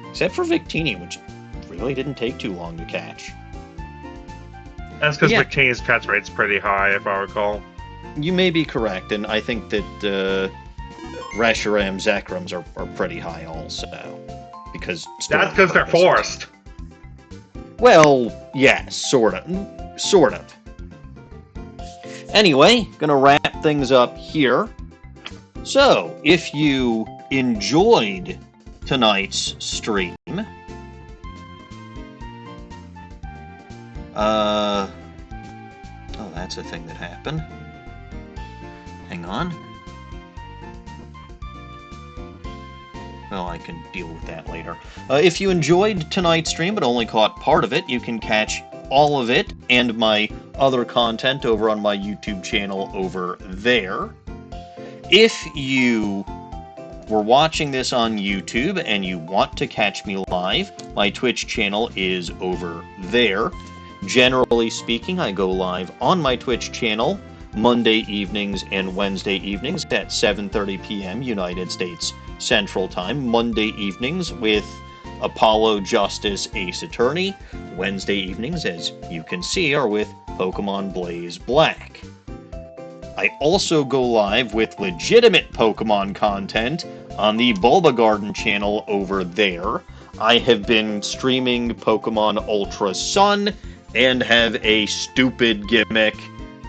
except for Victini, which really didn't take too long to catch. That's because Victini's catch rate's pretty high, if I recall. You may be correct, and I think that Reshiram, Zekrams are pretty high also, because... That's because they're forced. Well, yeah, sort of. Anyway, gonna wrap things up here. So, if you enjoyed tonight's stream, oh, that's a thing that happened. Hang on. Well, I can deal with that later. If you enjoyed tonight's stream but only caught part of it, you can catch all of it and my other content over on my YouTube channel over there. If you were watching this on YouTube and you want to catch me live, my Twitch channel is over there. Generally speaking, I go live on my Twitch channel Monday evenings and Wednesday evenings at 7:30 p.m. United States Central Time. Monday evenings with Apollo, Justice, Ace Attorney. Wednesday evenings, as you can see, are with Pokemon Blaze Black. I also go live with legitimate Pokemon content on the Bulba Garden channel over there. I have been streaming Pokemon Ultra Sun and have a stupid gimmick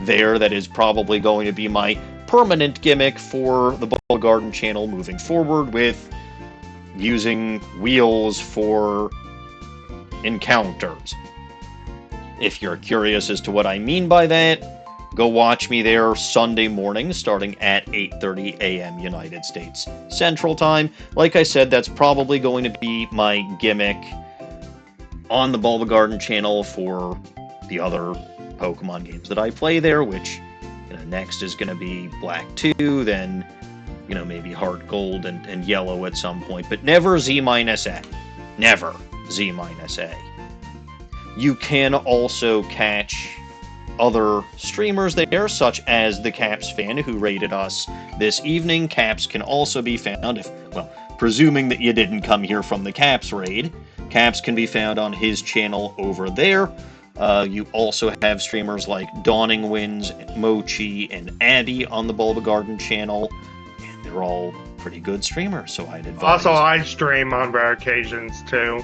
there that is probably going to be my permanent gimmick for the Bulba Garden channel moving forward, with using wheels for encounters. If you're curious as to what I mean by that, go watch me there Sunday morning starting at 8:30 a.m. United States Central Time. Like I said, that's probably going to be my gimmick on the Bulba Garden channel for the other Pokemon games that I play there, which next is going to be Black 2, then maybe Heart Gold and Yellow at some point, but never Z-A. Never Z-A. You can also catch other streamers there, such as the Caps fan who rated us this evening. Caps can also be found, presuming that you didn't come here from the Caps raid. Caps can be found on his channel over there. You also have streamers like Dawning Winds, Mochi, and Abby on the Bulba Garden channel, and they're all pretty good streamers, so I'd advise. Also, I stream on rare occasions, too.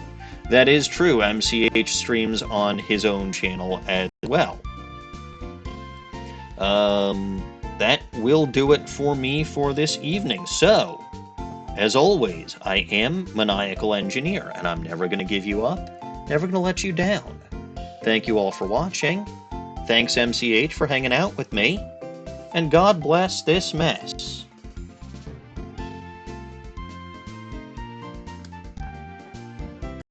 That is true. MCH streams on his own channel as well. That will do it for me for this evening. So, as always, I am Maniacal Engineer, and I'm never going to give you up, never going to let you down. Thank you all for watching. Thanks MCH for hanging out with me. And God bless this mess.